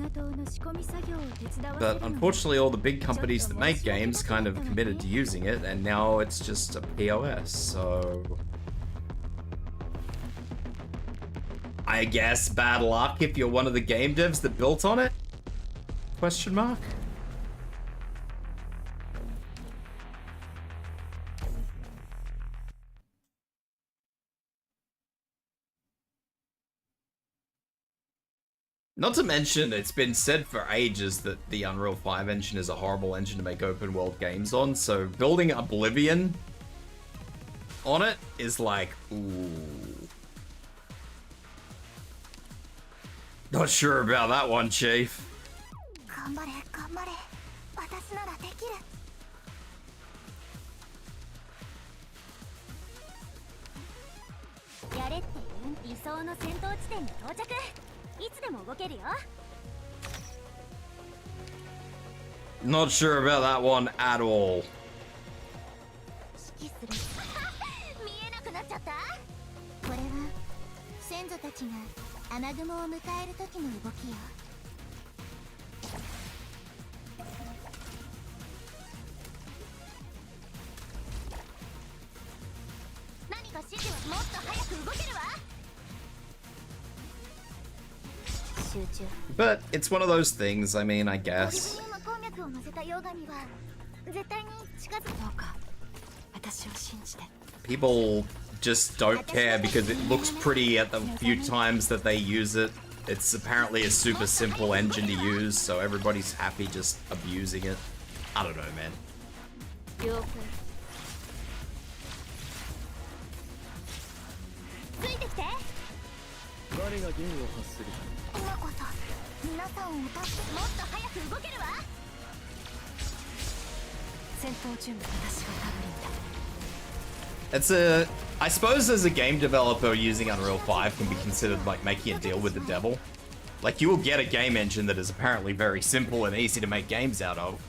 unfortunately all the big companies that make games kind of committed to using it, and now it's just a POS, so... I guess bad luck if you're one of the game devs that built on it? Question mark? Not to mention, it's been said for ages that the Unreal 5 engine is a horrible engine to make open world games on, so building Oblivion on it is like, ooh. Not sure about that one, Chief. 頑張れ頑張れ。私ならできる。やれって理想の戦闘地点に到着。いつでも動けるよ。 Not sure about that one at all. 指揮する。見えなくなっちゃった。これは先祖たちが雨雲を迎える時の動きよ。何か指示はもっと早く動けるわ。 But it's one of those things, I mean, I guess. People just don't care because it looks pretty at the few times that they use it. It's apparently a super simple engine to use, so everybody's happy just abusing it. I don't know, man. 我が弦を発する。 今こそ皆さんを助けもっと早く動けるわ。戦闘準備私が頼るんだ。It's a... I suppose as a game developer using Unreal 5 can be considered like making a deal with the devil. Like, you will get a game engine that is apparently very simple and easy to make games out of.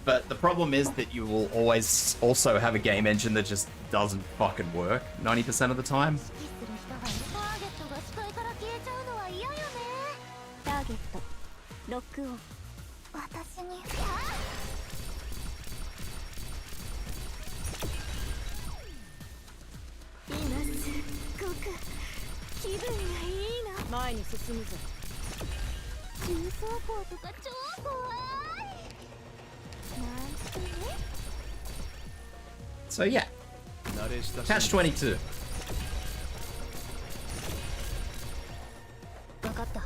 But the problem is that you will always also have a game engine that just doesn't fucking work 90% of the time. ターゲットロックオン私に今すっごく気分がいいの前に進むぞ重装甲とか超怖いなんてね So yeah, Catch 22. 分かった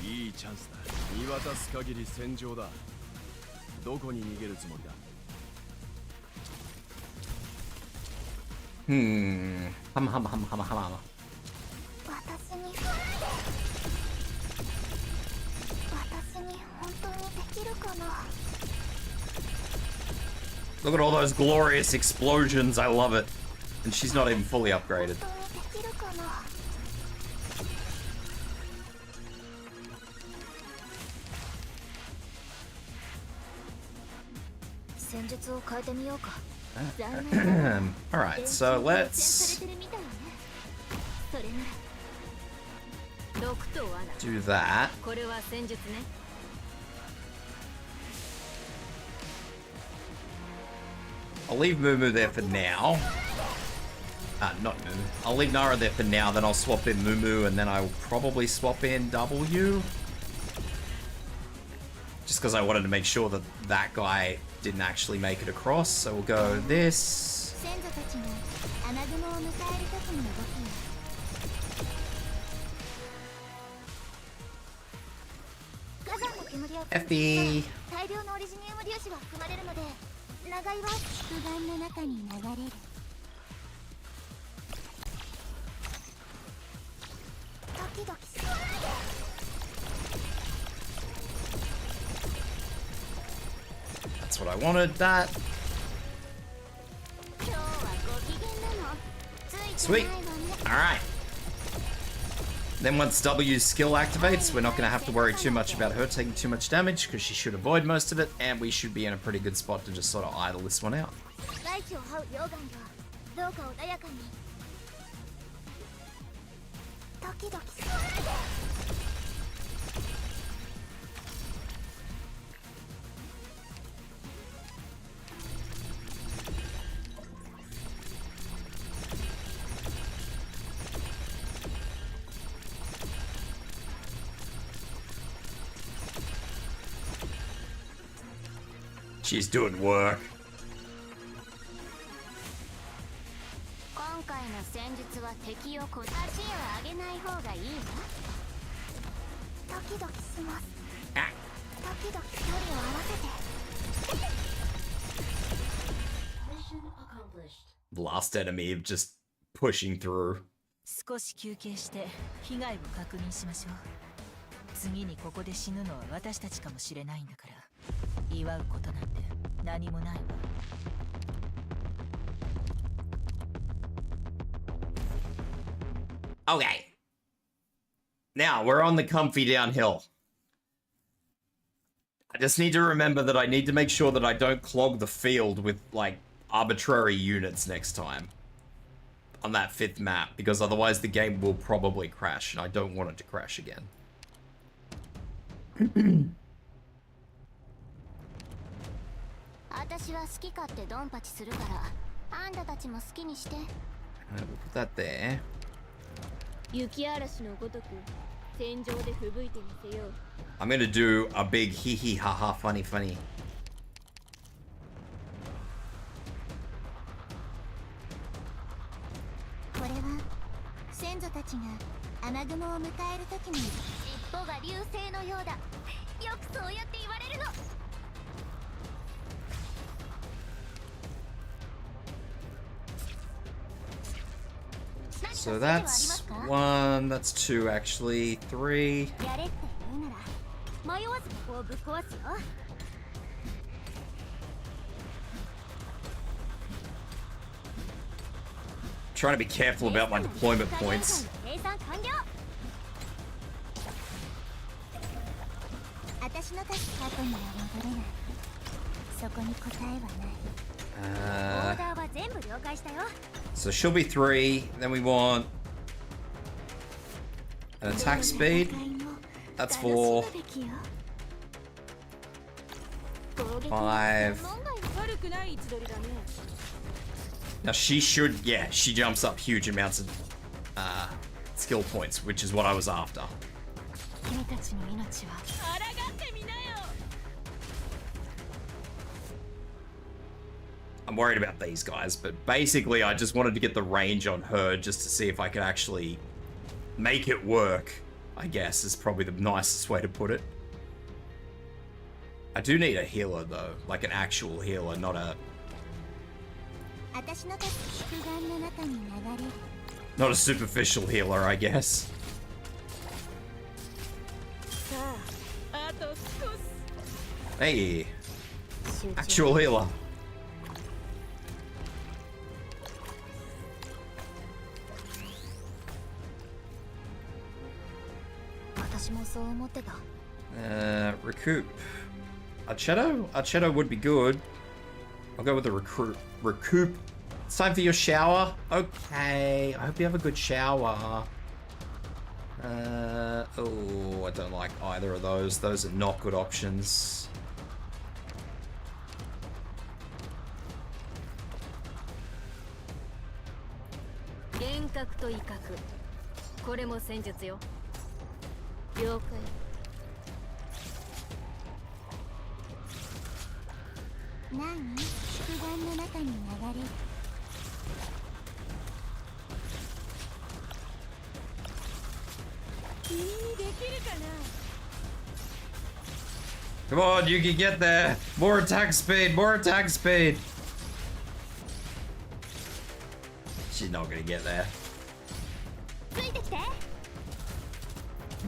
いいチャンスだ。見渡す限り戦場だ。どこに逃げるつもりだ。Hum. 私に本当にできるかな Look at all those glorious explosions, I love it. And she's not even fully upgraded. 本当にできるかな 戦術を変えてみようか Alright, so let's それなら6と罠 do that. これは戦術ね I'll leave Mumu there for now. Not Mumu. I'll leave Nara there for now, then I'll swap in Mumu, and then I'll probably swap in W. Just because I wanted to make sure that that guy didn't actually make it across, so we'll go this. 先祖たちがアナグモを迎える時の動き火山の煙を FB. 大量のオリジニウム粒子が含まれるので長いは躯干の中に流れるドキドキする That's what I wanted, that. 今日はご機嫌なのついて Sweet. ないわね Alright. Then once W's skill activates, we're not going to have to worry too much about her taking too much damage, because she should avoid most of it, and we should be in a pretty good spot to just sort of idle this one out. 大地を這う溶岩よどうか穏やかにドキドキする She's doing work. 今回の戦術は敵を足を上げない方がいいわドキドキします Ah. ドキドキ距離を合わせて Last enemy of just pushing through. 少し休憩して被害を確認しましょう次にここで死ぬのは私たちかもしれないんだから祝うことなんて何もないわ Okay. Now, we're on the comfy downhill. I just need to remember that I need to make sure that I don't clog the field with, like, arbitrary units next time. On that 5th map, because otherwise the game will probably crash, and I don't want it to crash again. 私は好き勝手ドンパチするからあんたたちも好きにして We'll put that there. 雪嵐のごとく戦場で吹雪いてみせよう I'm gonna do a big hee hee ha ha funny funny. これは先祖たちが雨雲を迎える時に尻尾が流星のようだよくそうやって言われるの So that's 1, that's 2 actually, 3. やれって言うなら迷わずここをぶっ壊すよ。 Trying to be careful about my deployment points. 計算完了。私の出す過去には戻れない。そこに答えはない。オーダーは全部了解したよ。 So she'll be 3. Then we want an attack speed. That's 4. 5. Now she should, yeah, she jumps up huge amounts of skill points, which is what I was after. I'm worried about these guys, but basically I just wanted to get the range on her just to see if I could actually make it work, I guess is probably the nicest way to put it. I do need a healer though, like an actual healer, not a superficial healer, I guess. Hey, actual healer. Recoup. Archetto would be good. I'll go with the recoup. It's time for your shower. Okay. I hope you have a good shower. Oh, I don't like either of those. Those are not good options. Come on, you can get there. More attack speed, more attack speed. She's not gonna get there.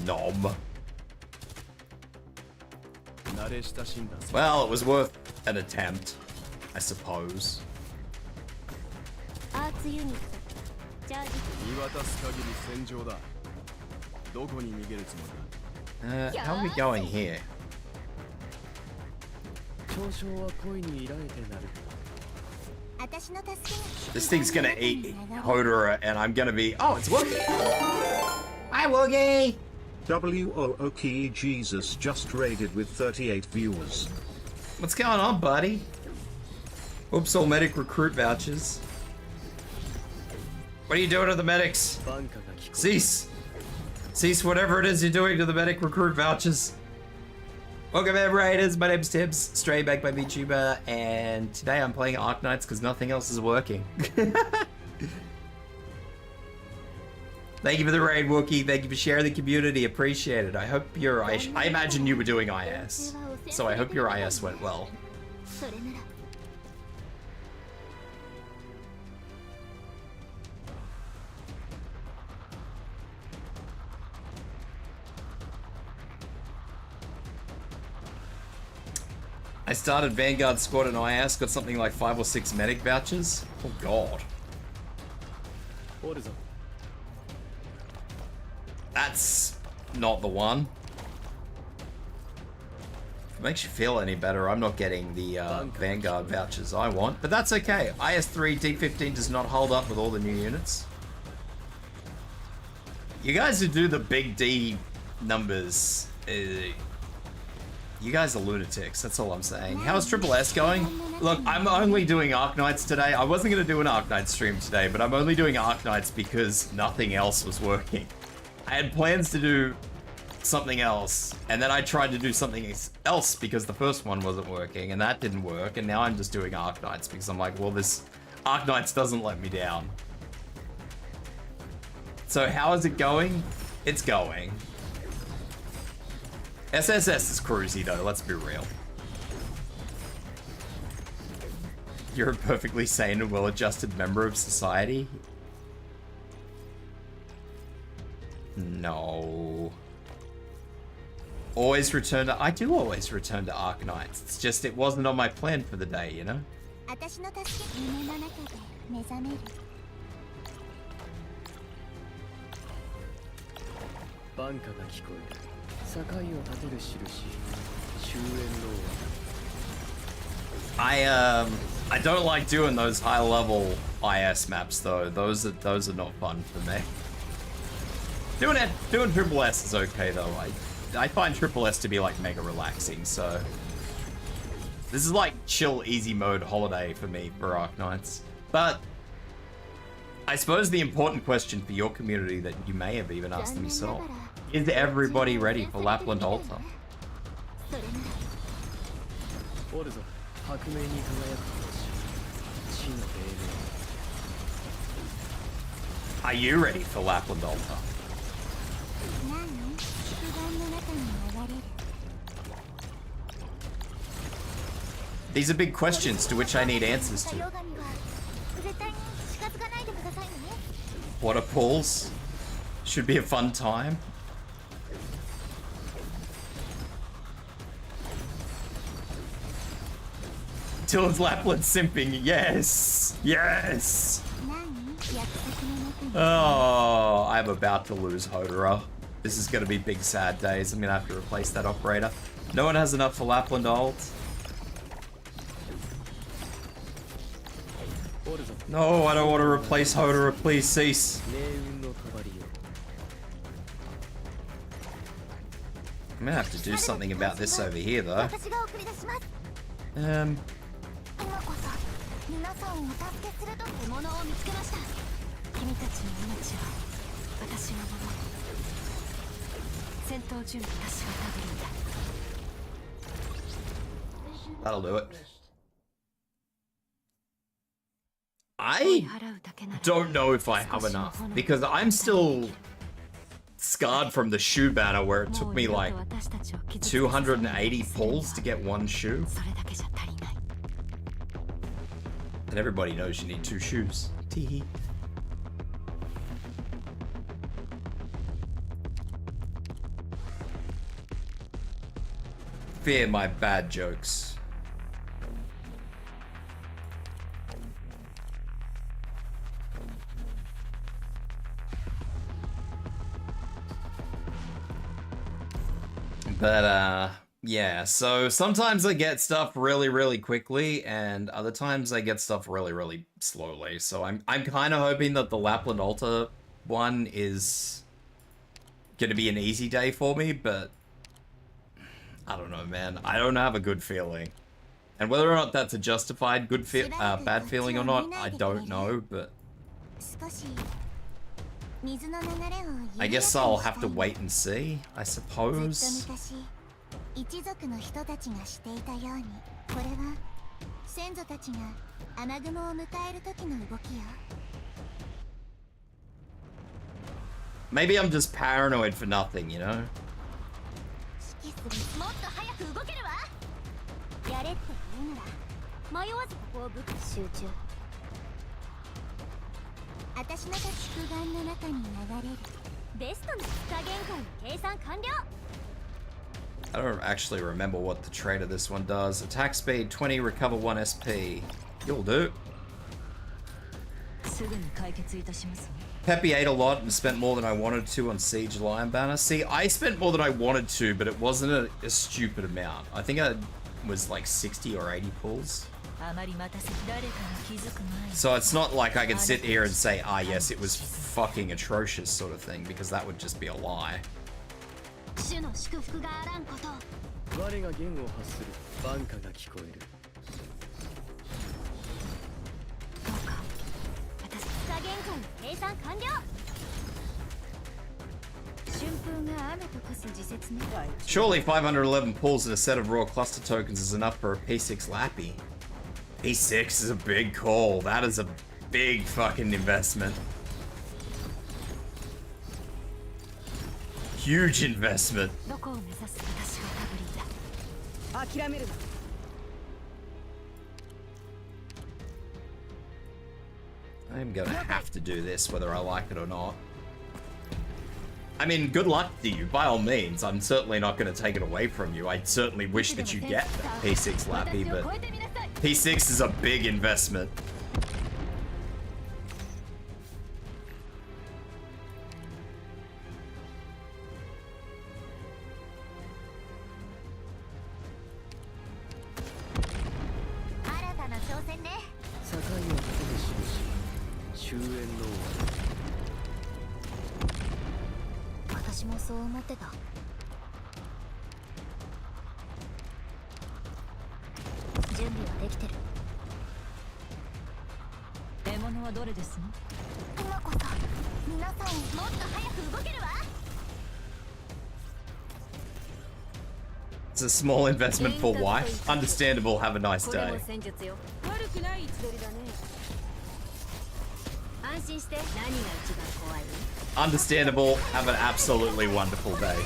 Nom. Well, it was worth an attempt, I suppose. How are we going here? This thing's gonna eat Hodora and I'm gonna be... Oh, it's Woogie! Hi, Woogie! WOOKE Jesus just raided with 38 viewers. What's going on, buddy? Oops, all medic recruit vouchers. What are you doing to the medics? Cease! Cease whatever it is you're doing to the medic recruit vouchers. Welcome in, Raiders. My name's Tibs, straight back by vtuber, and today I'm playing Arknights because nothing else is working. Thank you for the raid, Wookie. Thank you for sharing the community. Appreciate it. I hope your I imagine you were doing IS, so I hope your IS went well. I started Vanguard Squad and IS, got something like 5 or 6 medic vouchers. Oh god. That's not the one. If it makes you feel any better, I'm not getting the Vanguard vouchers I want, but that's okay. IS-3 D15 does not hold up with all the new units. You guys who do the big D numbers, you guys are lunatics, that's all I'm saying. How's Triple S going? Look, I'm only doing Arknights today. I wasn't going to do an Arknights stream today, but I'm only doing Arknights because nothing else was working. I had plans to do something else, and then I tried to do something else because the first one wasn't working, and that didn't work, and now I'm just doing Arknights because I'm like, well, this Arknights doesn't let me down. So how is it going? It's going. SSS is cruisy though, let's be real. You're a perfectly sane and well-adjusted member of society? No. always return to... I do always return to Arknights. It's just it wasn't on my plan for the day, you know? 私の助け夢の中で目覚める バンカが聞こえる。境を立てる印。終焉の I don't like doing those high level IS maps though. Those are not fun for me. Doing triple S is okay though. I find triple S to be like mega relaxing, so this is like chill easy mode holiday for me for Arknights. But I suppose the important question for your community that you may have even asked them yourself, is everybody ready for Lapland Altar? それならおるぞ。白明に輝く星。地の黎明。 Are you ready for Lapland Altar? 何祝願の中に流れる These are big questions to which I need answers 太 to. 陽神は絶対に近づかないでくださいね Water pools should be a fun time. Dylan's Lapland simping, yes! Yes! 何約束の中に Oh, I'm about to lose Hodera. This is gonna be big sad days. I'm gonna have to replace that operator. No one has enough for Lapland ult. No, I don't want to replace Hodera. Please cease. 命運の帳よ。 I'm gonna have to do something about this over here, though. 私が送り出します Um, 今こそ皆さんをお助けすると獲物を見つけました君たちの命は私のもの戦闘準備私がたどるんだ that'll do it. I 払うだけなら don't know if I have enough because I'm still scarred from the shoe banner where it took me like 280 pulls to get one shoe. それだけじゃ足りない And everybody knows you need 2 shoes. Teehee. Fear my bad jokes. But yeah, so sometimes I get stuff really, really quickly, and other times I get stuff really, really slowly. So I'm kind of hoping that the Lapland Altar one is gonna be an easy day for me, but I don't know, man. I don't have a good feeling, and whether or not that's a justified bad feeling or not, I don't know. But 少し水の流れを I guess I'll have to wait and see, I ずっと suppose. 昔一族の人たちがしていたようにこれは先祖たちが雨雲を迎える時の動きよ Maybe I'm just paranoid for nothing, you know? 指揮するもっと早く動けるわやれって言うなら迷わずここをぶっ集中私の祝願の中に流れるベストの加減感計算完了 I don't actually remember what the trait of this one does. Attack speed 20, recover 1 SP. You'll do. すぐに解決いたします Peppy ate a lot and spent more than I wanted to on Siege Lion Banner. See, I spent more than I wanted to, but it wasn't a stupid amount. I think I was like 60 or 80 pulls. あまり待たせ誰かが気づく前に So it's not like I can sit here and say, ah, yes, it was fucking atrocious sort of thing, because that would just be a lie. 主の祝福があらんことを我が弦を発するバンカが聞こえる。どうか私加減感計算完了春風が雨と化す時節ね Surely 511 pulls in a set of raw cluster tokens is enough for a P6 Lappy. P6 is a big call. That is a big fucking investment. Huge investment. どこを目指す私がたぶりだ諦めるな I'm gonna have to do this whether I like it or not. I mean, good luck to you, by all means. I'm certainly not going to take it away from you. I certainly wish that you get that P6 Lappy, but P6 is a big investment. It's a small investment for wife. Understandable, have a nice day. Understandable, have an absolutely wonderful day.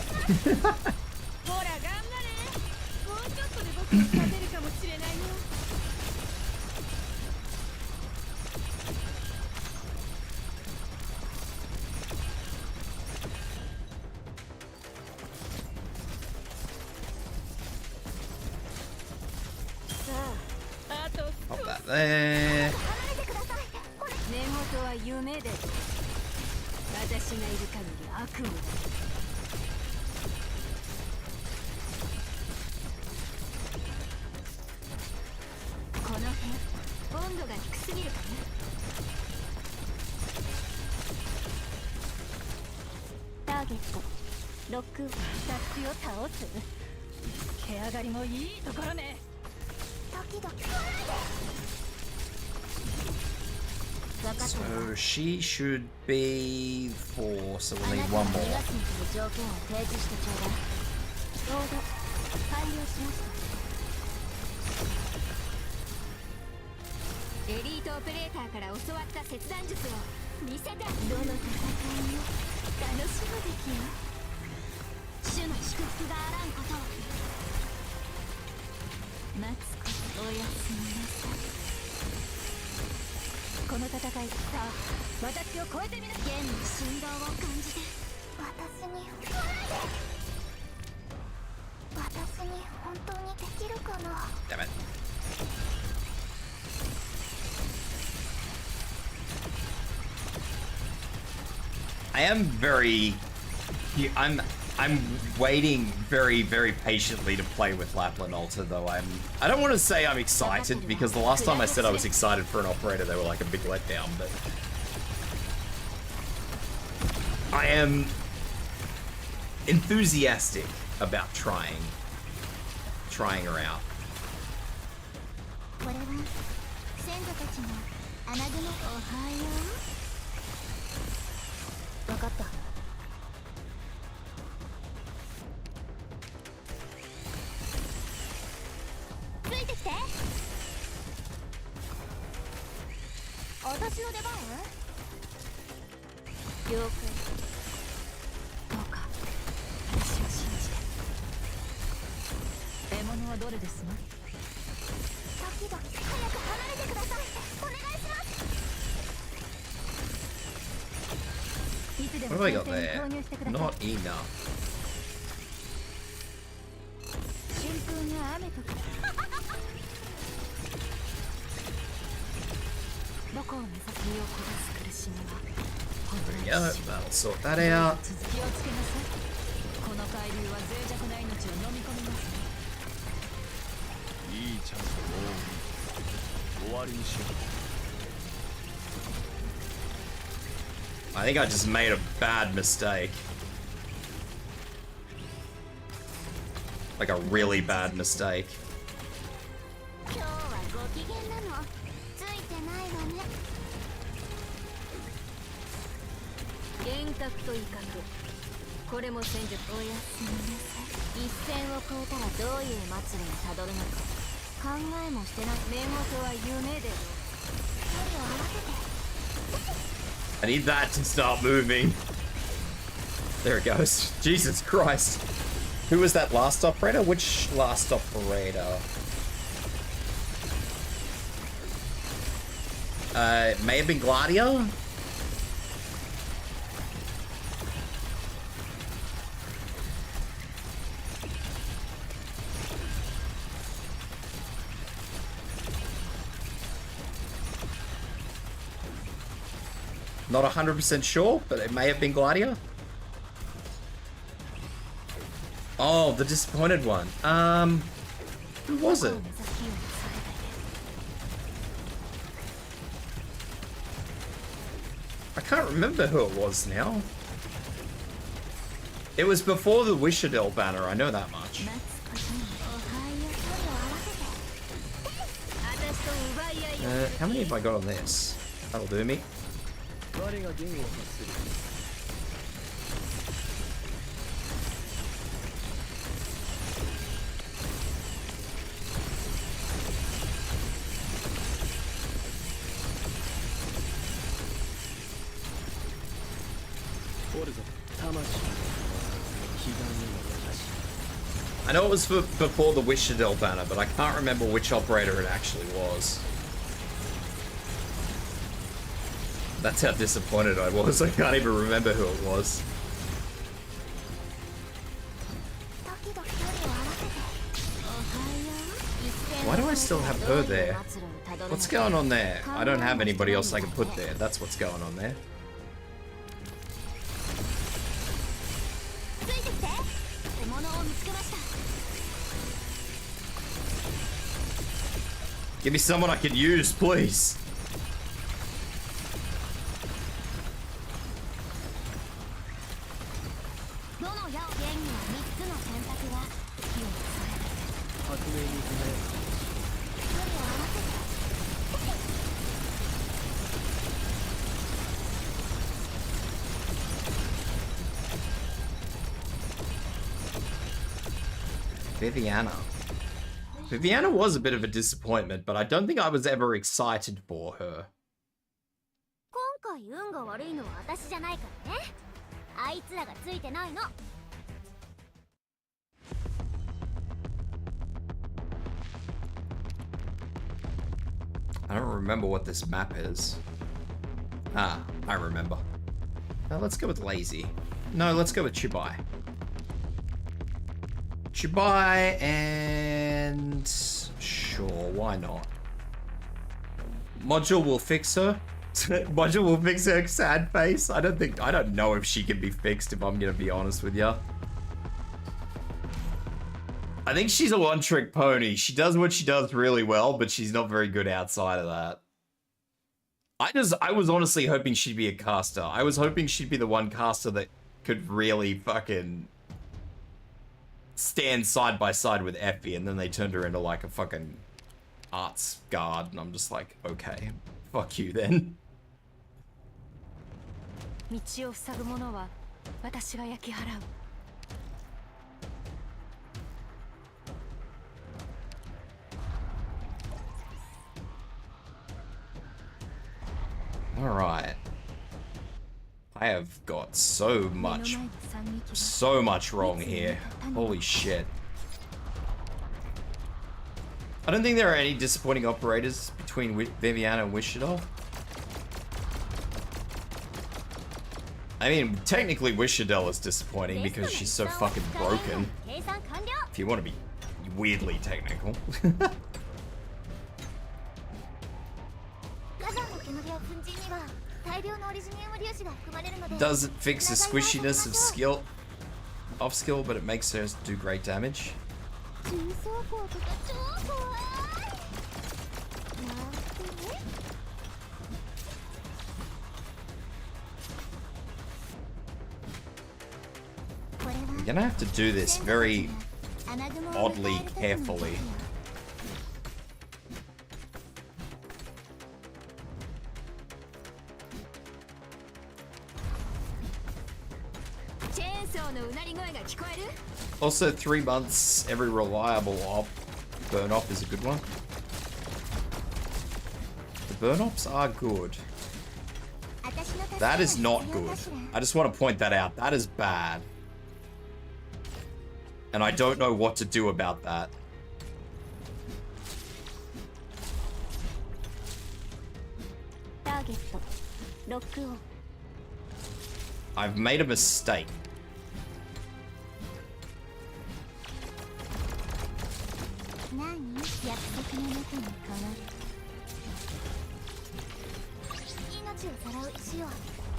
Pop that there. So she should be 4, so we'll need one more. Damn it. I am very... I'm waiting very, very patiently to play with Lapland Alta, though. I don't want to say I'm excited, because the last time I said I was excited for an operator, they were like a big letdown, but... I am enthusiastic about trying her out. What have I got there? Not enough. There we go, that'll sort that out. I think I just made a bad mistake. Like a really bad mistake. I need that to start moving. There it goes. Jesus Christ. Who was that last operator? Which last operator? It may have been Gladia? Not 100% sure, but it may have been Gladia. Oh, the disappointed one. Who was it? I can't remember who it was now. It was before the Wishadel banner, I know that much. How many have I got on this? That'll do me. I know it was before the Wishadel banner, but I can't remember which operator it actually was. That's how disappointed I was. I can't even remember who it was. Why do I still have her there? What's going on there? I don't have anybody else I can put there. That's what's going on there. Give me someone I can use, please. Viviana. Viviana was a bit of a disappointment, but I don't think I was ever excited for her. I don't remember what this map is. Ah, I remember. Now let's go with Lazy. No, let's go with Chibi. Chibi and... sure, why not? Module will fix her. Module will fix her sad face. I don't know if she can be fixed, if I'm gonna be honest with you. I think she's a one-trick pony. She does what she does really well, but she's not very good outside of that. I was honestly hoping she'd be a caster. I was hoping she'd be the one caster that could really fucking stand side by side with Effie, and then they turned her into like a fucking arts guard, and I'm just like, okay, fuck you then. Alright. I have got so much wrong here. Holy shit. I don't think there are any disappointing operators between Viviana and Wishadel. I mean, technically Wishadel is disappointing because she's so fucking broken. If you want to be weirdly technical. Doesn't fix the squishiness of skill, off skill, but it makes her do great damage. I'm gonna have to do this very oddly carefully. Also, 3 months, every reliable op. Burn op is a good one. The burn ops are good. That is not good. I just want to point that out. That is bad. And I don't know what to do about that. I've made a mistake.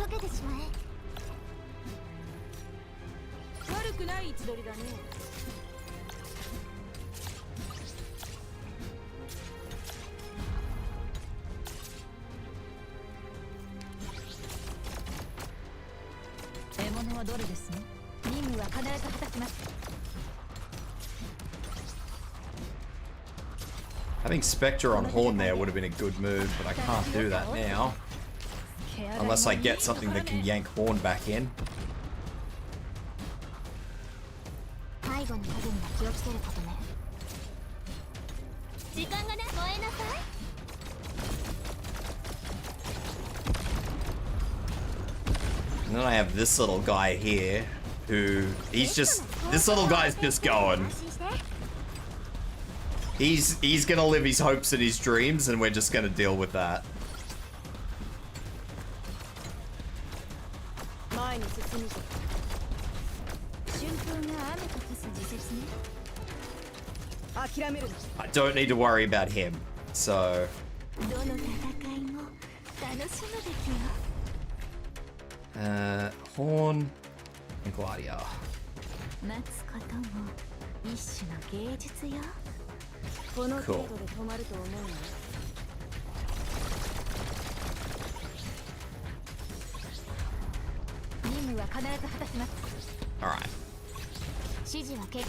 溶けてしまえ。悪くない位置取りだね。獲物はどれですね。任務は必ず果たします。 Having Spectre on Horn there would have been a good move, but I can't do that now. Unless I get something that can yank Horn back in. 背後に影には気をつけることね。時間がね、燃えなさい。 And then I have this little guy here, who this little guy's just going. He's gonna live his hopes and his dreams, and we're just gonna deal with that. 前に進むぞ。春風が雨と化す時節ね。諦めるな。 I don't need to worry about him, so どの戦いも楽しむべきよ。 Horn and Gladiator. 待つことも一種の芸術よ。 この程度で止まると思うの。任務は必ず果たします。 Alright. 指示は一線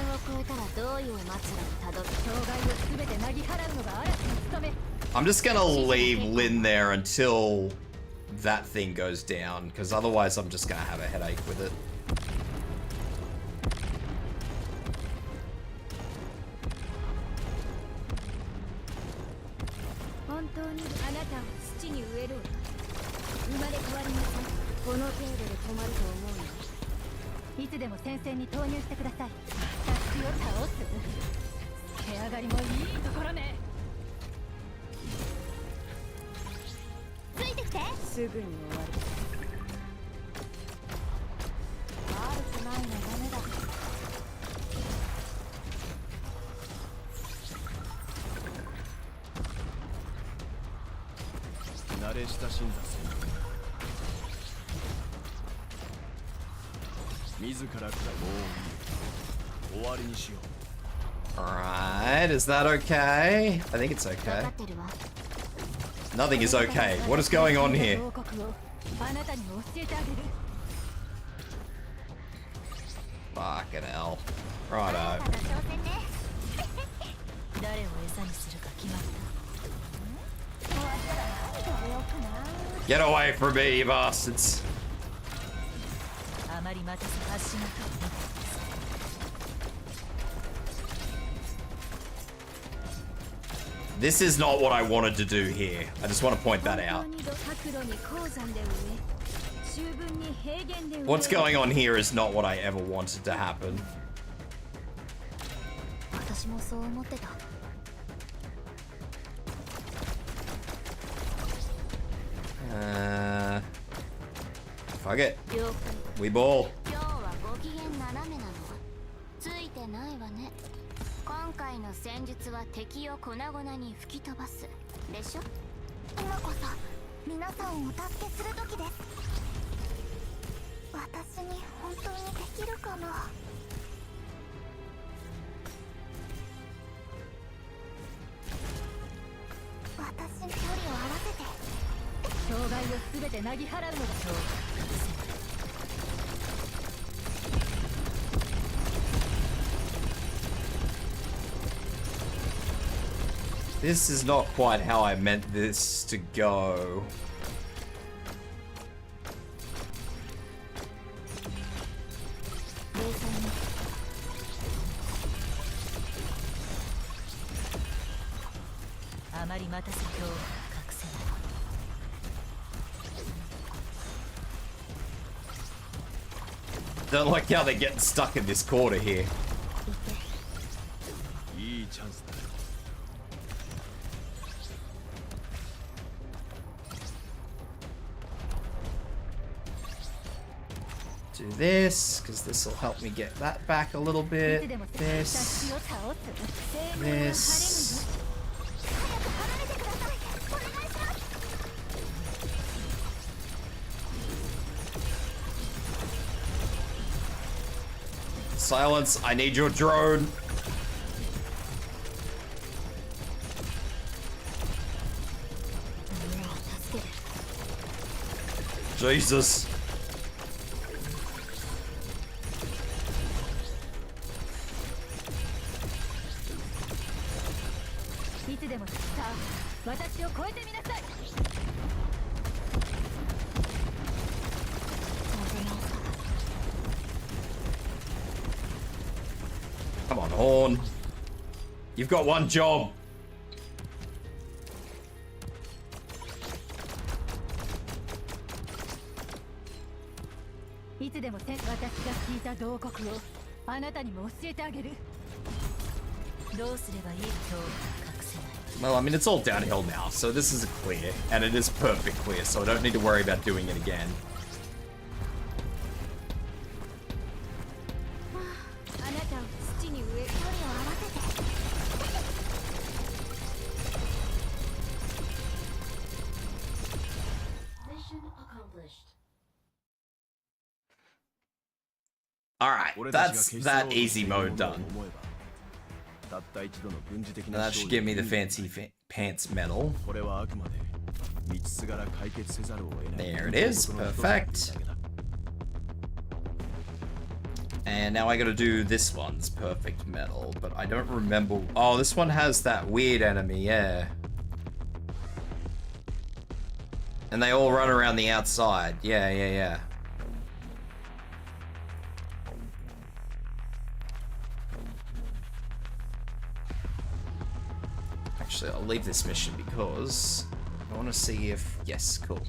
を越えたらどういう末路をたどる。障害を全てなぎ払うのが嵐の務め。 I'm just gonna leave Lin there until that thing goes down, because otherwise I'm just gonna have a headache with it. 本当にあなたを土に植えるわ。生まれ変わりなさい。この程度で止まると思うの。いつでも戦線に投入してください。敵を倒す。手上がりもいいところね。ついてきて。すぐに終わる。悪くないのダメだ。 慣れ親しんだ戦自らからもういい。終わりにしよう。 Alright, is that okay? I think it's 分 okay. かってるわ。 Nothing is okay. What is going on here? 報告をあなたにも教えてあげる。 Fucking hell. あ Righto. なたの挑戦ね。誰を餌にするか決まった。 終わったら何食べようかな。 Get away from me, you bastards. あまり待たせ発しなかった。 This is not what I wanted to do here. I just want to point that out. 本当に角度に鉱山で植え、十分に平原で植え。 What's going on here is not what I ever wanted to happen. 私もそう思ってた。 Fuck it. 了解。 We ball. 今日はご機嫌斜めなの。ついてないわね。今回の戦術は敵を粉々に吹き飛ばす。でしょ？今こそ皆さんをお助けする時です。私に本当にできるかな。私の距離を合わせて。 障害を全てなぎ払うのだ。 This is not quite how I meant this to go. Don't like how they're getting stuck in this corner here. いいチャンスだ。 Do this, because this will help me get that back a little bit. This. This. Silence, I need your drone. Jesus. Come on, Horn. You've got one job. Well, I mean, it's all downhill now, so this is a clear, and it is perfect clear, so I don't need to worry about doing it again. Alright, that's that easy mode done. That should give me the fancy pants medal. There it is, perfect. And now I gotta do this one's perfect medal, but I don't remember. Oh, this one has that weird enemy, yeah. And they all run around the outside. Yeah. Actually, I'll leave this mission because I want to see if... Yes, cool.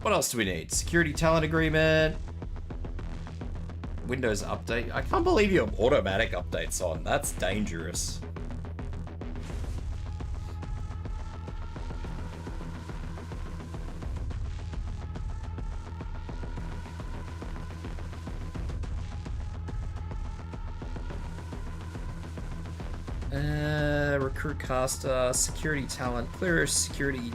What else do we need? Security talent agreement. Windows update. I can't believe you have automatic updates on. That's dangerous. Recruit caster, security talent, clear security.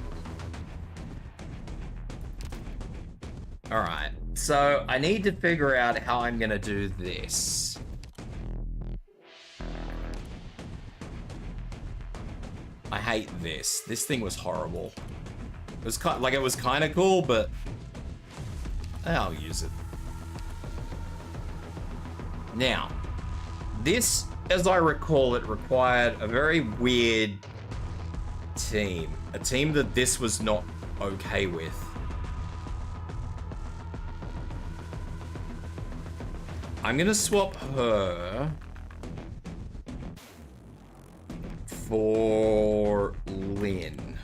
Alright, so I need to figure out how I'm gonna do this. I hate this. This thing was horrible. It was kind like it was kind of cool, but I'll use it. Now, this, as I recall, it required a very weird team. A team that this was not okay with. I'm gonna swap her for Lynn.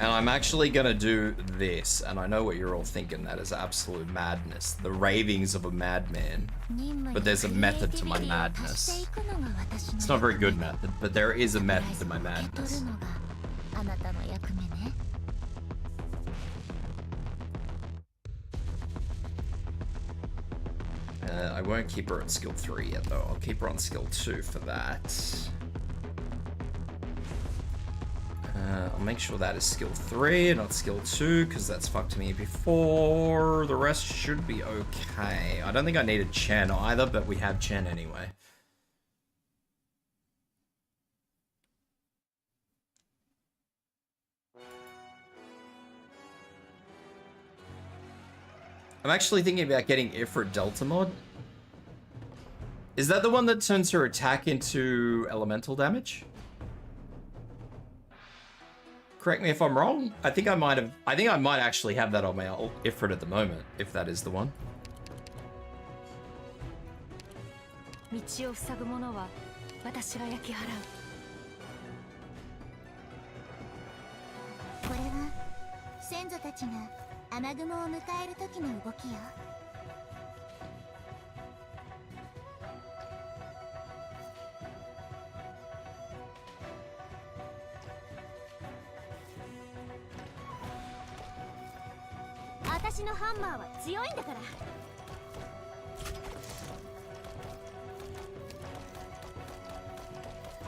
And I'm actually gonna do this, and I know what you're all thinking, that is absolute madness. The ravings of a madman. But there's a method to my madness. It's not a very good method, but there is a method to my madness. I won't keep her at skill 3 yet though, I'll keep her on skill 2 for that. I'll make sure that is skill 3 and not skill 2, because that's fucked me before. The rest should be okay. I don't think I needed Chen either, but we have Chen anyway. I'm actually thinking about getting Ifrit Delta mod. Is that the one that turns her attack into elemental damage? Correct me if I'm wrong. I think I might actually have that on my Ifrit at the moment, if that is the one.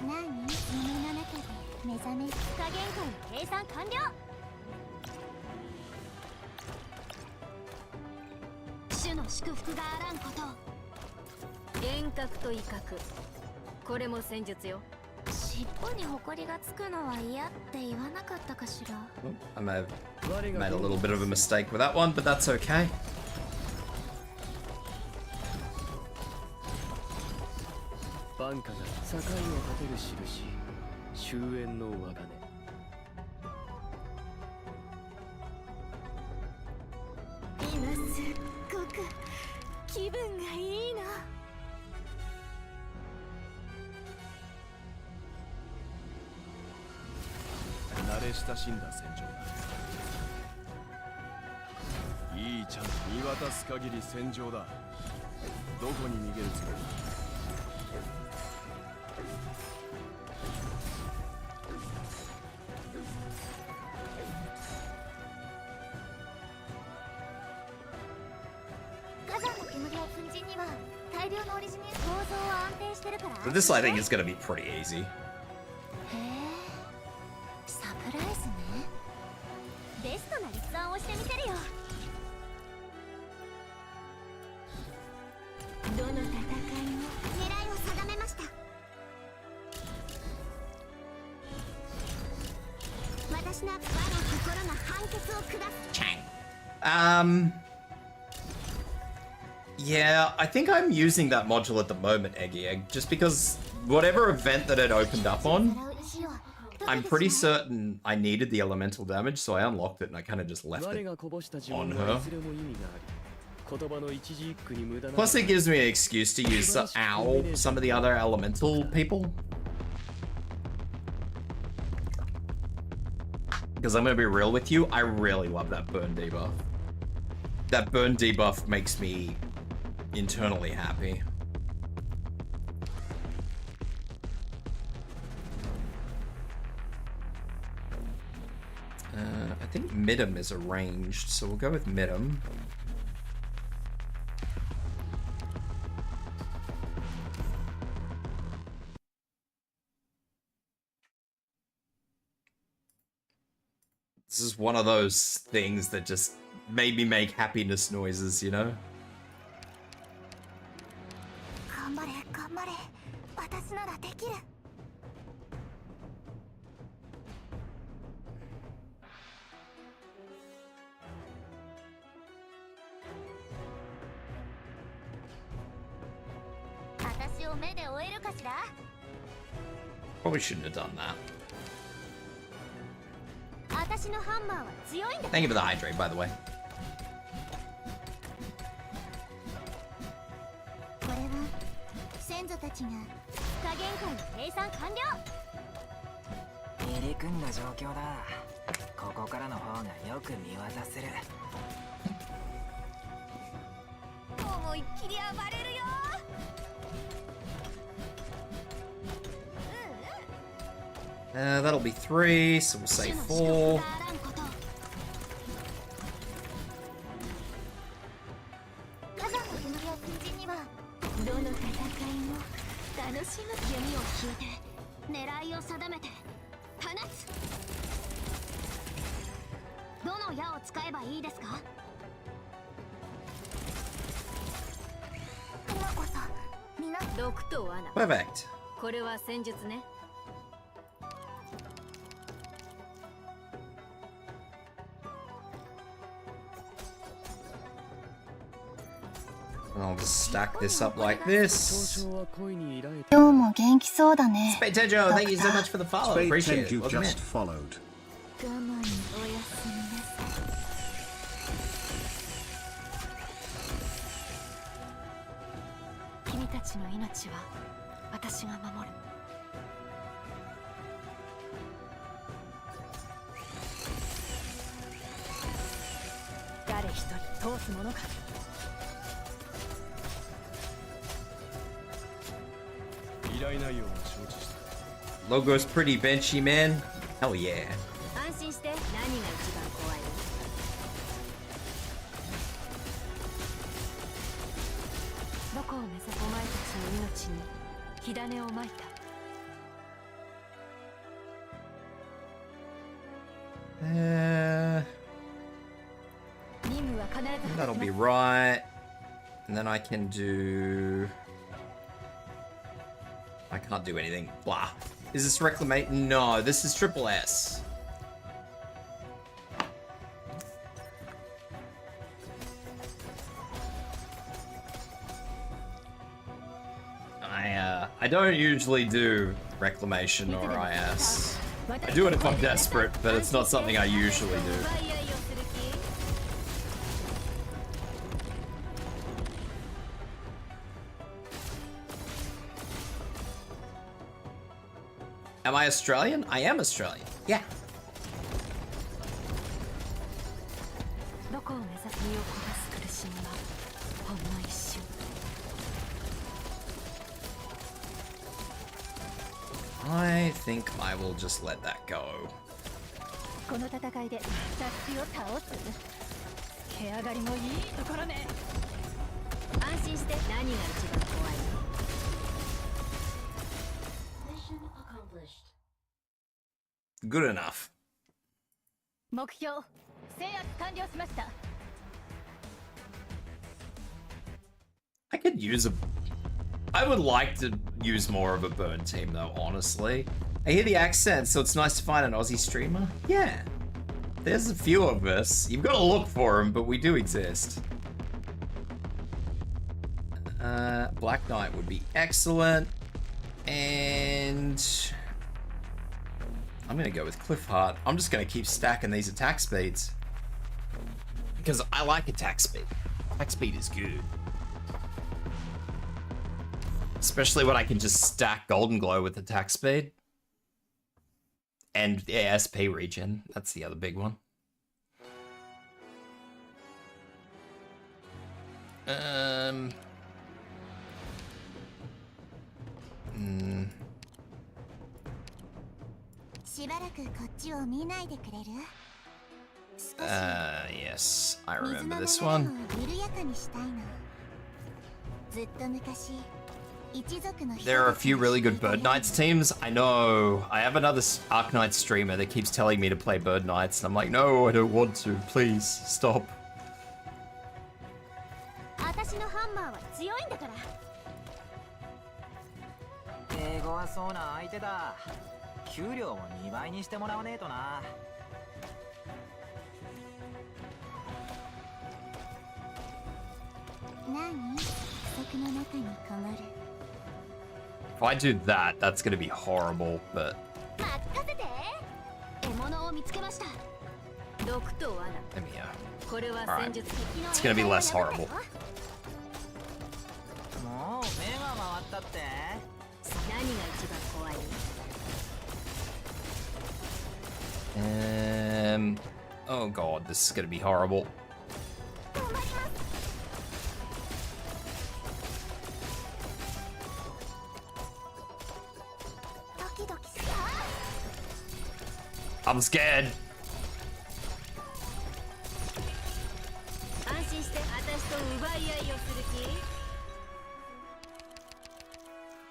何？夢の中で目覚め火加減界の計算完了。主の祝福があらんことを。幻覚と威嚇、これも戦術よ。尻尾に埃がつくのは嫌って言わなかったかしら。 I may have made a little bit of a mistake with that one, but that's okay. バンカが境を立てる印、終焉の鋼。今すっごく気分がいいな。慣れ親しんだ戦場だ。いいチャンス、見渡す限り戦場だ。どこに逃げるつもり？火山の煙を粉塵には大量のオリジネ構造は安定してるから。 But this I think is gonna be pretty easy. へえ、サプライズね。ベストな立案をしてみせるよ。どの戦いも狙いを定めました。私の我が心の判決を下す。Yeah, I think I'm using that module at the moment, Eggy Egg, just because whatever event that it opened up on, I'm pretty certain I needed the elemental damage, so I unlocked it and I kind of just left it on her. Plus it gives me an excuse to use some of the other elemental people. Because I'm going to be real with you, I really love that burn debuff. That burn debuff makes me internally happy. I think Midam is arranged, so we'll go with Midam. This is one of those things that just made me make happiness noises, you know? 頑張れ頑張れ、私ならできる。私を目で追えるかしら。 Probably shouldn't have done that. 私のハンマーは強いんだ。 Thank you for the hydrate, by the way. これは先祖たちが火加減界の計算完了。入り組んだ状況だ。ここからの方がよく見渡せる。思いっきり暴れるよ。 That'll be 3, so we'll say 4. 火山の煙を粉塵にはどの戦いも楽しむ弓を引いて狙いを定めて放つ。どの矢を使えばいいですか。今こそみんな毒と罠。 Perfect. これは戦術ね。 And I'll just stack this up like this. 今日も元気そうだね。 Spade Tenjo, thank you so much for the follow. Spade Appreciate Tenjo it. Welcome in. just followed. 我慢におやすみなさい。君たちの命は私が守る。誰一人通すものか。 Logo's pretty benchy, man. Hell yeah. 安心して何が一番怖い？どこを目指すお前たちの命に火種をまいた。That'll be right. And then I can do... I can't do anything. Blah. Is this reclamate? No, this is triple S. I don't usually do reclamation or IS. I do it if I'm desperate, but it's not something I usually do. Am I Australian? I am Australian. Yeah. I think I will just let that go. Good enough. I could use a... I would like to use more of a burn team though, honestly. I hear the accent, so it's nice to find an Aussie streamer. Yeah. There's a few of us. You've got to look for them, but we do exist. Black Knight would be excellent. And... I'm gonna go with Cliffheart. I'm just gonna keep stacking these attack speeds. Because I like attack speed. Attack speed is good. Especially when I can just stack Golden Glow with attack speed. And yeah, SP regen. That's the other big one. Yes, I remember this one. There are a few really good Bird Knights teams. I know. I have another Arknights streamer that keeps telling me to play Bird Knights, and I'm like, no, I don't want to. Please, stop. If I do that, that's gonna be horrible, but... Let me, alright. It's gonna be less horrible. Oh god, this is gonna be horrible. I'm scared.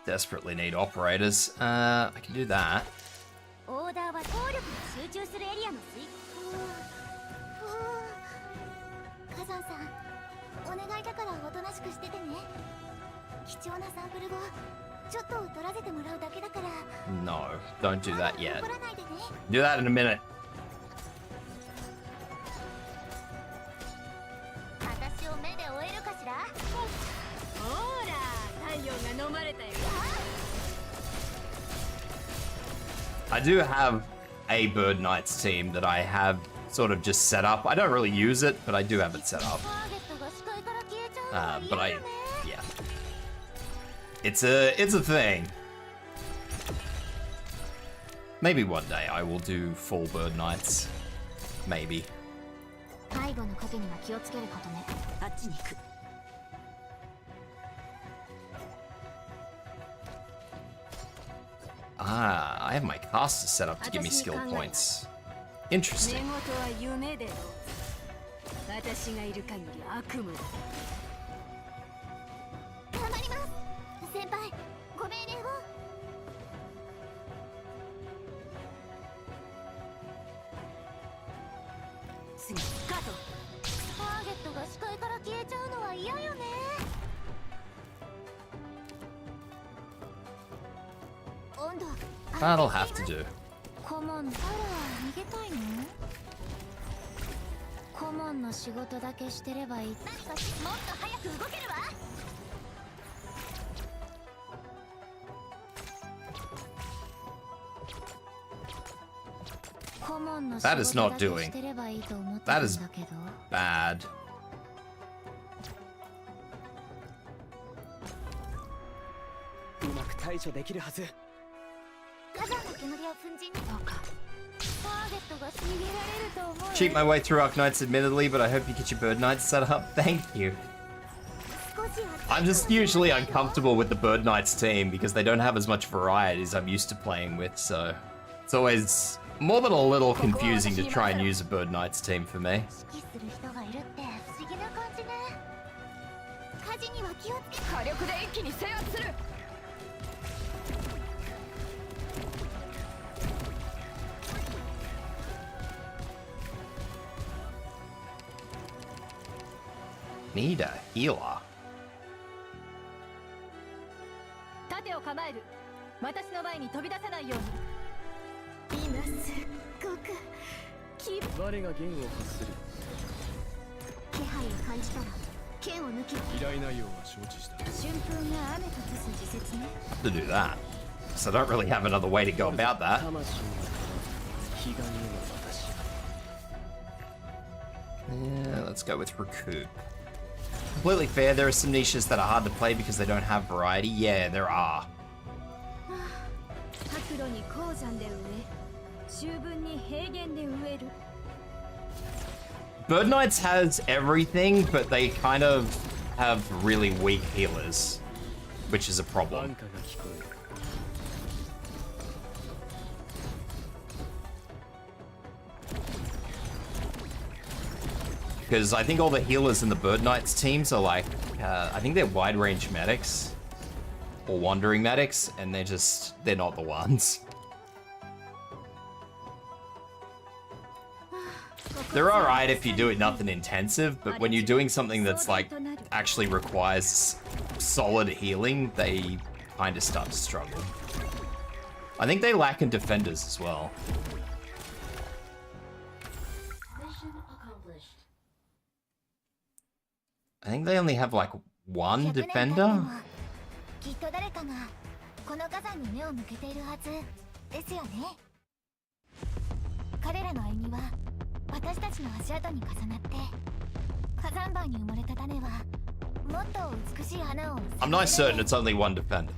Desperately need operators. I can do that. No, don't do that yet. Do that in a minute. I do have a Bird Knights team that I have sort of just set up. I don't really use it, but I do have it set up. Yeah. It's a thing. Maybe one day I will do full Bird Knights. Maybe. Ah, I have my caster set up to give me skill points. Interesting. スにスカート。ターゲットが視界から消えちゃうのは嫌よね。温度 That'll have to do. 顧問あら逃げたいの？顧問の仕事だけしてればいい。何かもっと早く動けるわ。顧問の仕 That is 事 not だけ doing. してればいいと思って That る is んだけど。 bad. うまく対処できるはず。火山の煙を粉塵にどうか。ターゲットが逃げられると思う。 Cheat my way through Arknights admittedly, but I hope you get your Bird Knights set up. Thank you. I'm just usually uncomfortable with the Bird Knights team because they don't have as much variety as I'm used to playing with, so it's always more than a little confusing to try and use a Bird Knights team for me. 指揮する人がいるって不思議な感じね。火事には気をつけ。火力で一気に制圧する。 Need a healer. 盾を構える。私の前に飛び出さないように。今すっごく我が弦を発する。気配を感じたら剣を抜き。依頼内容は承知した。春風が雨と化す時節ね。 To do that. So I don't really have another way to go about that. 魂の気が見えの私。 Yeah, let's go with Recoup. Completely fair, there are some niches that are hard to play because they don't have variety. Yeah, there are. 白露に鉱山で植え、秋分に平原で植える。 Bird Knights has everything, but they kind of have really weak healers, which is a problem. 安価が聞こえる。 Because I think all the healers in the Bird Knights teams are like, I think they're wide range medics or wandering medics, and they're not the ones. They're alright if you do it nothing intensive, but when you're doing something that's like actually requires solid healing, they kind of start to struggle. I think they lack in defenders as well. I think they only have like one defender. きっと誰かがこの火山に目を向けているはずですよね。彼らの歩みは私たちの足跡に重なって火山灰に埋もれた種はもっと美しい花を。 I'm not certain it's only one defender.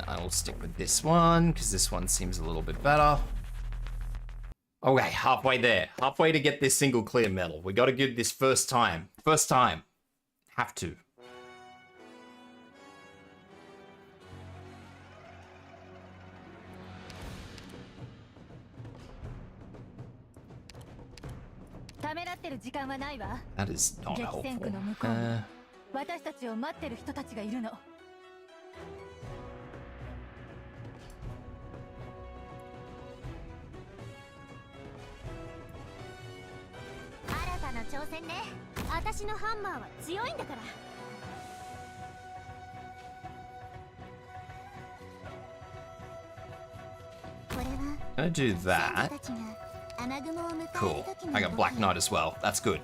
I will stick with this one because this one seems a little bit better. Okay, halfway there. Halfway to get this single clear medal. We got to give this first time. First time. Have to. That is not helpful. 私たちを待ってる人たちがいるの。 新たな挑戦ね。私のハンマーは強いんだから。これは I'm gonna do that. たちが雨雲を迎える Cool. 時の I got Black Knight as well. That's good.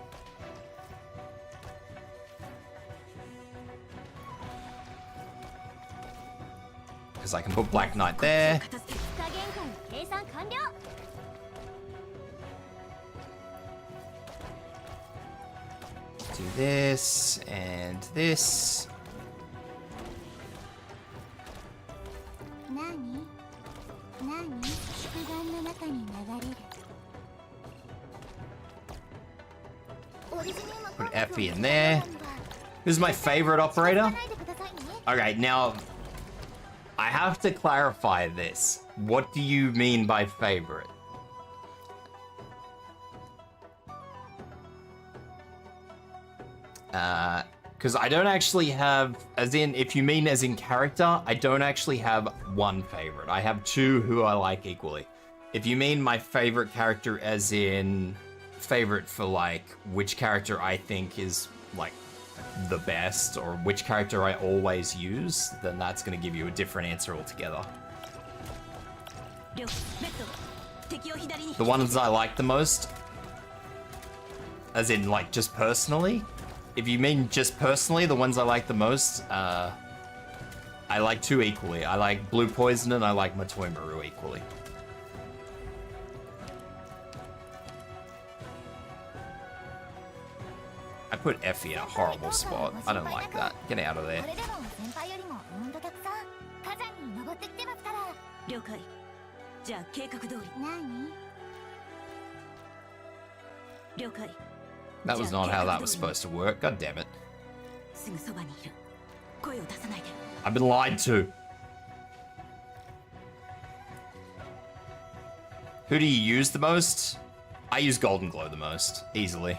Because I can put Black Knight there. 加減間計算完了。 Do this and this. 何祝願の中に流れる。 Put Effie in there. This is my favorite operator. Okay, now I have to clarify this. What do you mean by favorite? Because I don't actually have, as in, if you mean as in character, I don't actually have one favorite. I have two who I like equally. If you mean my favorite character as in favorite for like which character I think is like the best or which character I always use, then that's going to give you a different answer altogether. The ones I like the most, as in like just personally, if you mean just personally, the ones I like the most, I like two equally. I like Blue Poison and I like Matoi Maru equally. I put Effie in a horrible spot. I don't like that. Get out of there. That was not how that was supposed to work. God damn it. I've been lied to. Who do you use the most? I use Golden Glow the most, easily.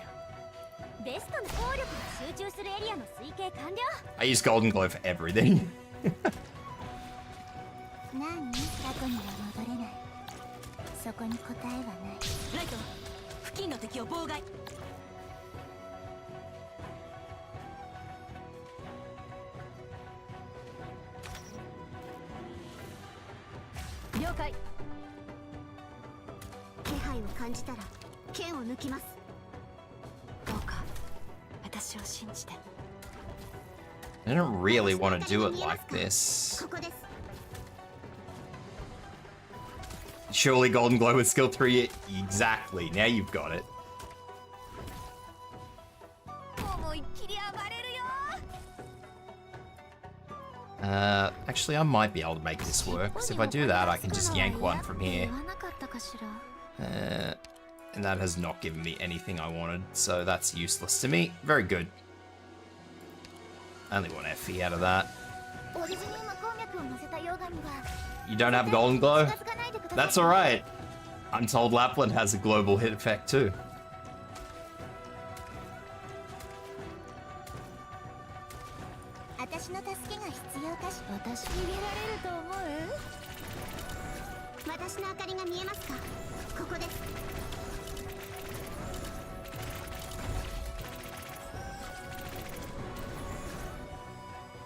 I use Golden Glow for everything. I don't really want to do it like this. Surely Golden Glow with skill 3, exactly. Now you've got it. Actually, I might be able to make this work, because if I do that, I can just yank one from here. And that has not given me anything I wanted, so that's useless to me. Very good. I only want Effie out of that. You don't have Golden Glow? That's alright. I'm told Lapland has a global hit effect too.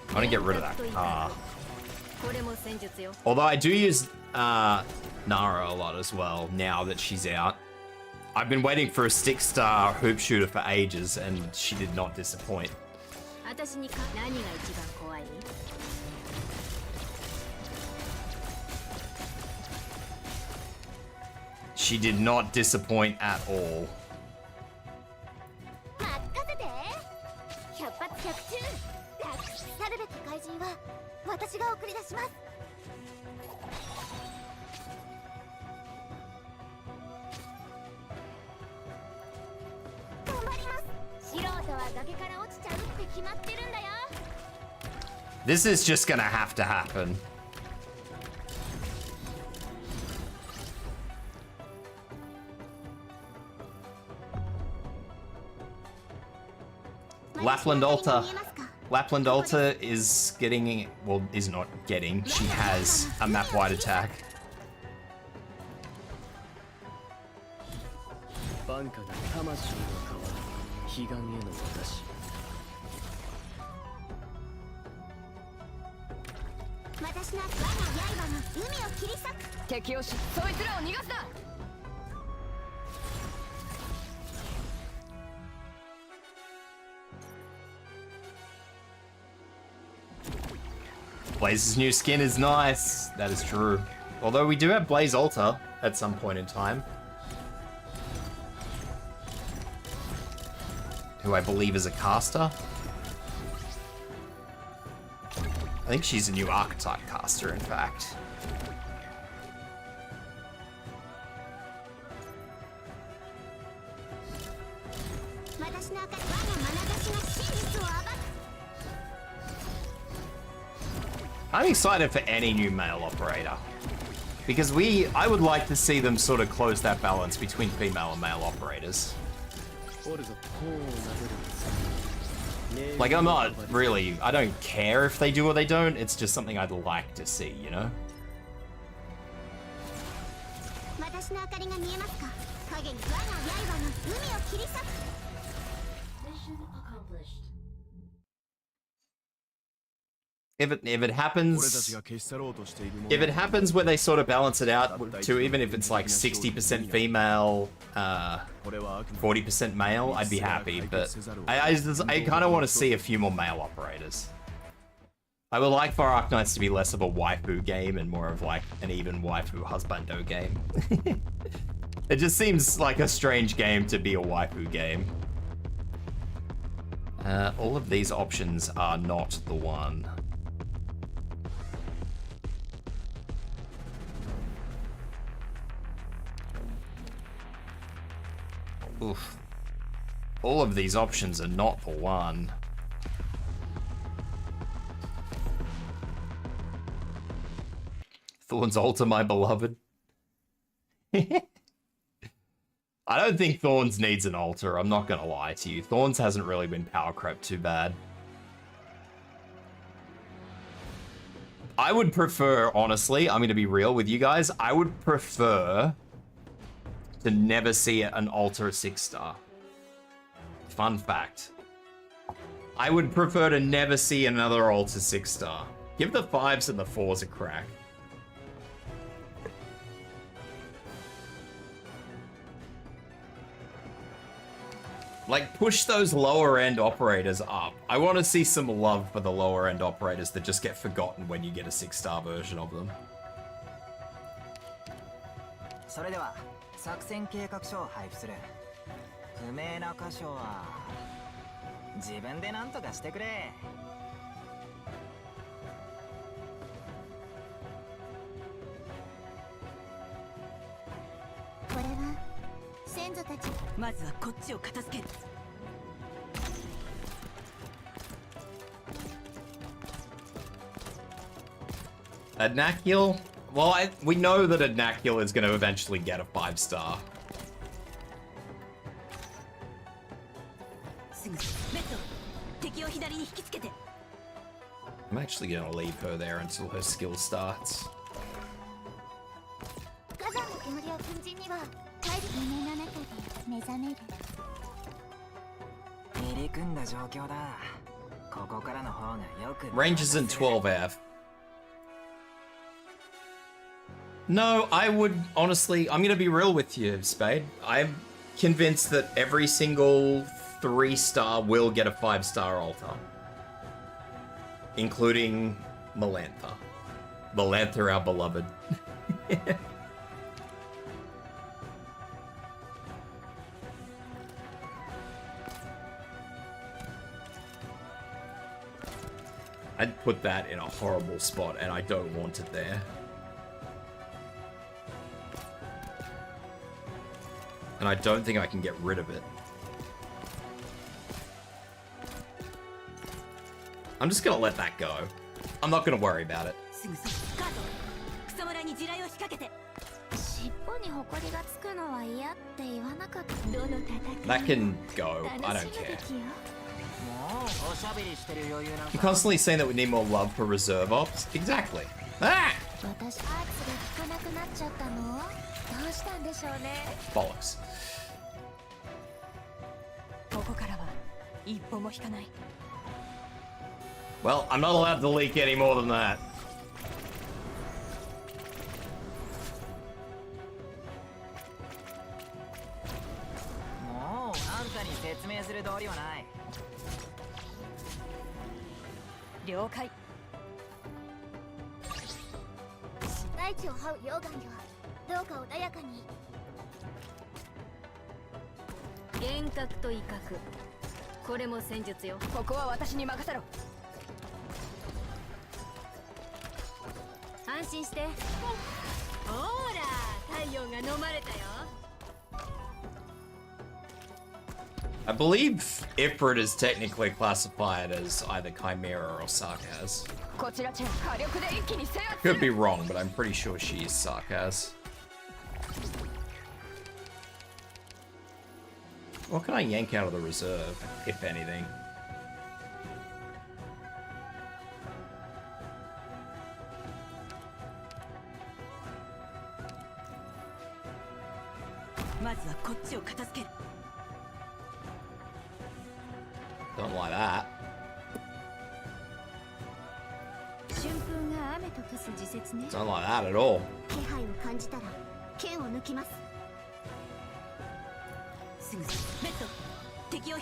I want to get rid of that car. Although I do use Nara a lot as well now that she's out. I've been waiting for a stick star hoop shooter for ages and she did not disappoint. She did not disappoint at all. This is just gonna have to happen. Lapland Alta. Lapland Alta is getting, well, is not getting. She has a map-wide attack. Blaze's new skin is nice. That is true. Although we do have Blaze Alta at some point in time. Who I believe is a caster. I think she's a new archetype caster, in fact. I'm excited for any new male operator. Because I would like to see them sort of close that balance between female and male operators. Like, I'm not really, I don't care if they do or they don't, it's just something I'd like to see, you know? Mission accomplished. If it happens where they sort of balance it out to even if it's like 60% female, 40% male, I'd be happy. But I kind of want to see a few more male operators. I would like for Arknights to be less of a waifu game and more of like an even waifu husbando game. It just seems like a strange game to be a waifu game. All of these options are not the one. Oof. All of these options are not the one. Thorn's altar, my beloved. I don't think Thorns needs an altar, I'm not gonna lie to you. Thorns hasn't really been power crept too bad. I would prefer, honestly, I'm gonna be real with you guys, I would prefer to never see an altar 6-star. Fun fact. I would prefer to never see another altar 6-star. Give the 5s and the 4s a crack. Like, push those lower end operators up. I want to see some love for the lower end operators that just get forgotten when you get a 6-star version of them. それでは作戦計画書を配布する。不明な箇所は自分で何とかしてくれ。これは先祖たち。まずはこっちを片付ける。Adnacule? Well, we know that Adnacule is going to eventually get a 5-star. I'm actually going to leave her there until her skill starts. 火山の煙や粉塵には夢の中で目覚める。入り組んだ状況だ。ここからの方がよく。 Ranges in 12F. No, I would, honestly, I'm going to be real with you, Spade. I'm convinced that every single 3-star will get a 5-star altar. Including Melantha. Melantha, our beloved. I'd put that in a horrible spot, and I don't want it there. And I don't think I can get rid of it. I'm just gonna let that go. I'm not gonna worry about it. That can go. I don't care. You're constantly saying that we need more love for reserve ops? Exactly. Ah! Bollocks. Well, I'm not allowed to leak any more than that. I believe Ifrit is technically classified as either Chimera or Sarkaz. Could be wrong, but I'm pretty sure she is Sarkaz. What can I yank out of the reserve, if anything? Don't like that. 春風が雨と化す時節ね。 Don't like that at all. 気配を感じたら剣を抜きます。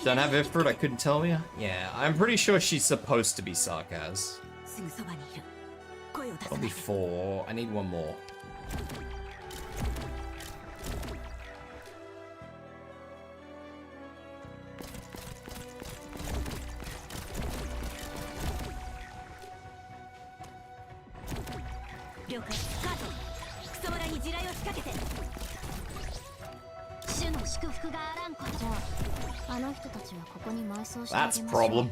Don't have effort, I couldn't tell you. Yeah, I'm pretty sure she's supposed to be Sarkaz. Probably 4. I need one more. That's a problem.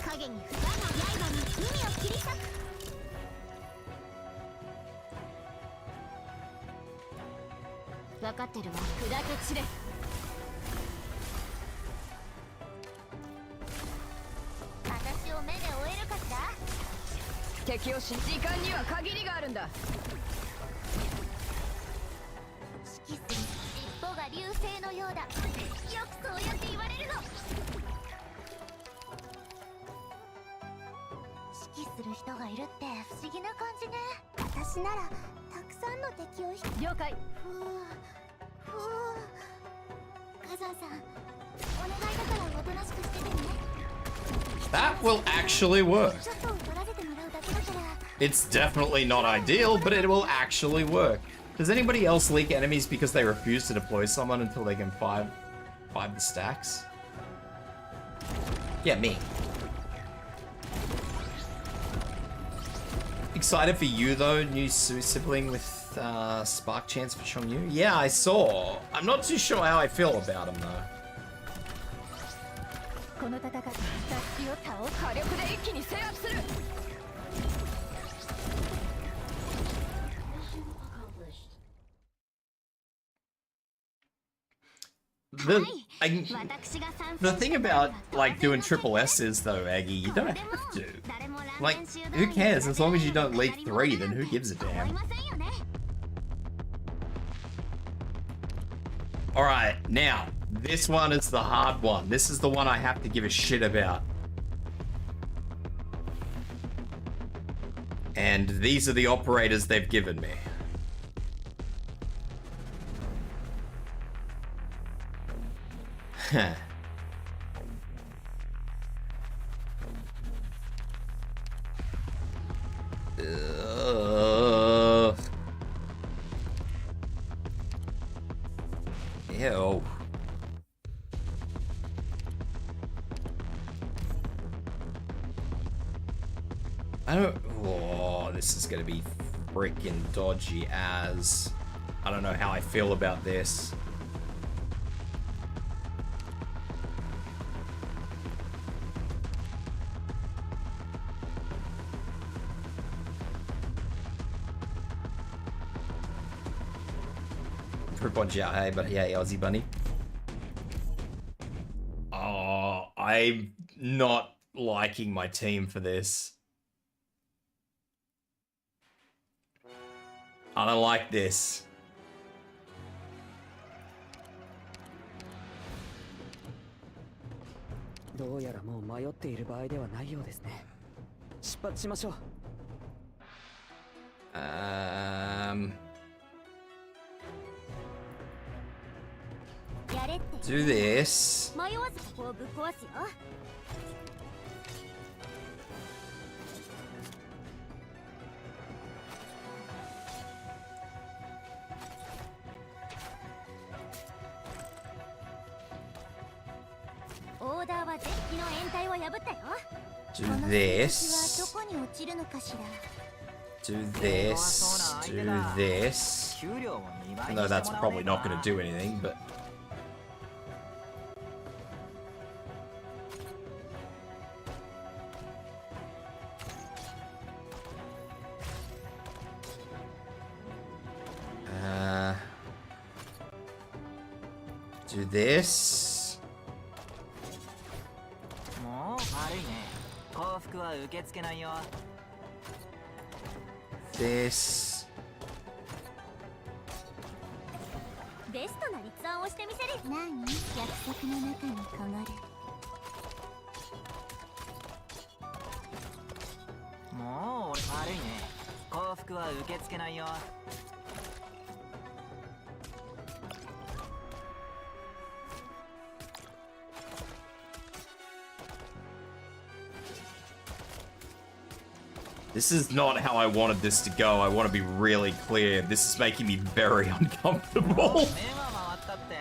影に不在の刃に海を切り裂く。分かってるわ。砕け散れ。私を目で追えるかしら。敵をし時間には限りがあるんだ。指揮する尻尾が流星のようだ。よくそうやって言われるの。指揮する人がいるって不思議な感じね。私ならたくさんの敵を了解。ふう火山さん、お願いだからおとなしくしててね。 That will actually work. ちょっと取らせてもらうだけだから。 It's definitely not ideal, but it will actually work. Does anybody else leak enemies because they refuse to deploy someone until they can five the stacks? Yeah, me. Excited for you though, new sibling with Spark Chance for Chongyu? Yeah, I saw. I'm not too sure how I feel about him though. この戦い、雑誌を倒す火力で一気に制圧する。 The thing about like doing triple S's though, Aggie, you don't have to. Like, who cares? As long as you don't leak 3, then who gives a damn? Alright, now, this one is the hard one. This is the one I have to give a shit about. And these are the operators they've given me. Huh. Ew. I don't... Oh, this is gonna be freaking dodgy as... I don't know how I feel about this. Hey, but yeah, Aussie Bunny. Oh, I'm not liking my team for this. I don't like this. Do this. Do this. Do this. Do this. No, that's probably not going to do anything, but... Do this. this. ベストな立案をしてみせる。何？約束の中にかがる。もう俺悪いね。幸福は受け付けないよ。This is not how I wanted this to go. I want to be really clear. This is making me very uncomfortable. 目が回ったって。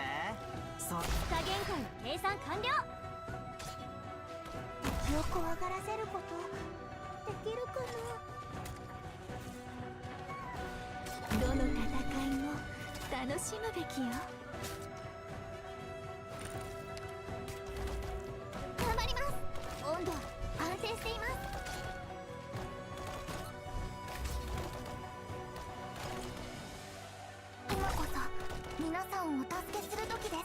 そう。加減界の計算完了。敵を怖がらせることできるかな。どの戦いも楽しむべきよ。頑張ります。温度安定しています。今こそ皆さんをお助けする時です。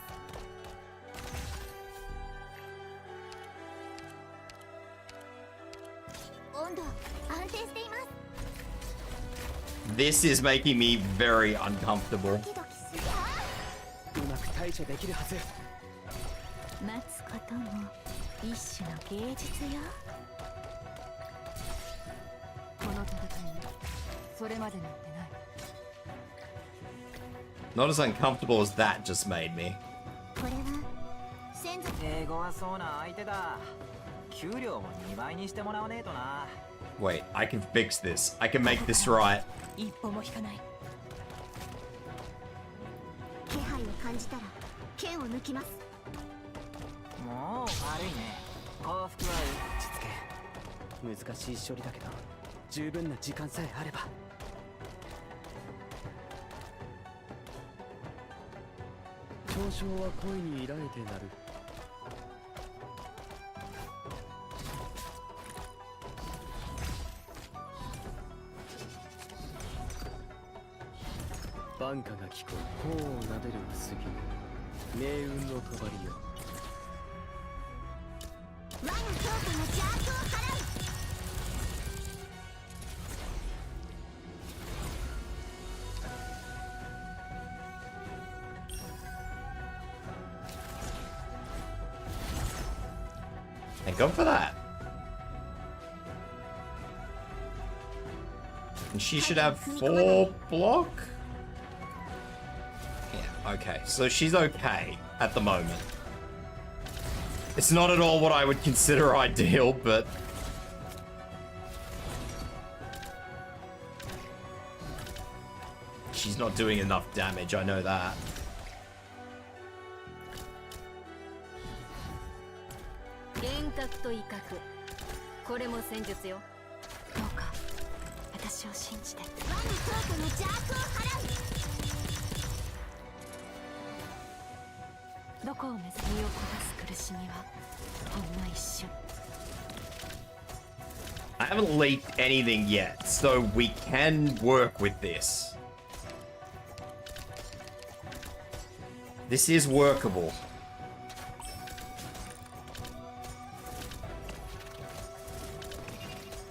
温度安定しています。This is making me very uncomfortable. ドキドキする。うまく対処できるはず。待つことも一種の芸術よ。この戦いにそれまでなんてない。Not as uncomfortable as that just made me. これは先祖。手強そうな相手だ。給料を2倍にしてもらわねえとな。 Wait, I can fix this. I can make this right. 一歩も引かない。気配を感じたら剣を抜きます。もう悪いね。幸福は落ち着け。難しい処理だけど十分な時間さえあれば。嘲笑は恋に依られてなる。晩夏が聞こえ、頬を撫でる薄着命運の帳よ。我が強化の邪悪を払う。Thank God for that. And she should have 4 block? Yeah, okay. So she's okay at the moment. It's not at all what I would consider ideal, but... She's not doing enough damage, I know that. 幻覚と威嚇、これも戦術よ。どうか私を信じて。我が強化の邪悪を払う。どこを目指す身を焦がす苦しみはほんの一瞬。 I haven't leaked anything yet, so we can work with this. This is workable.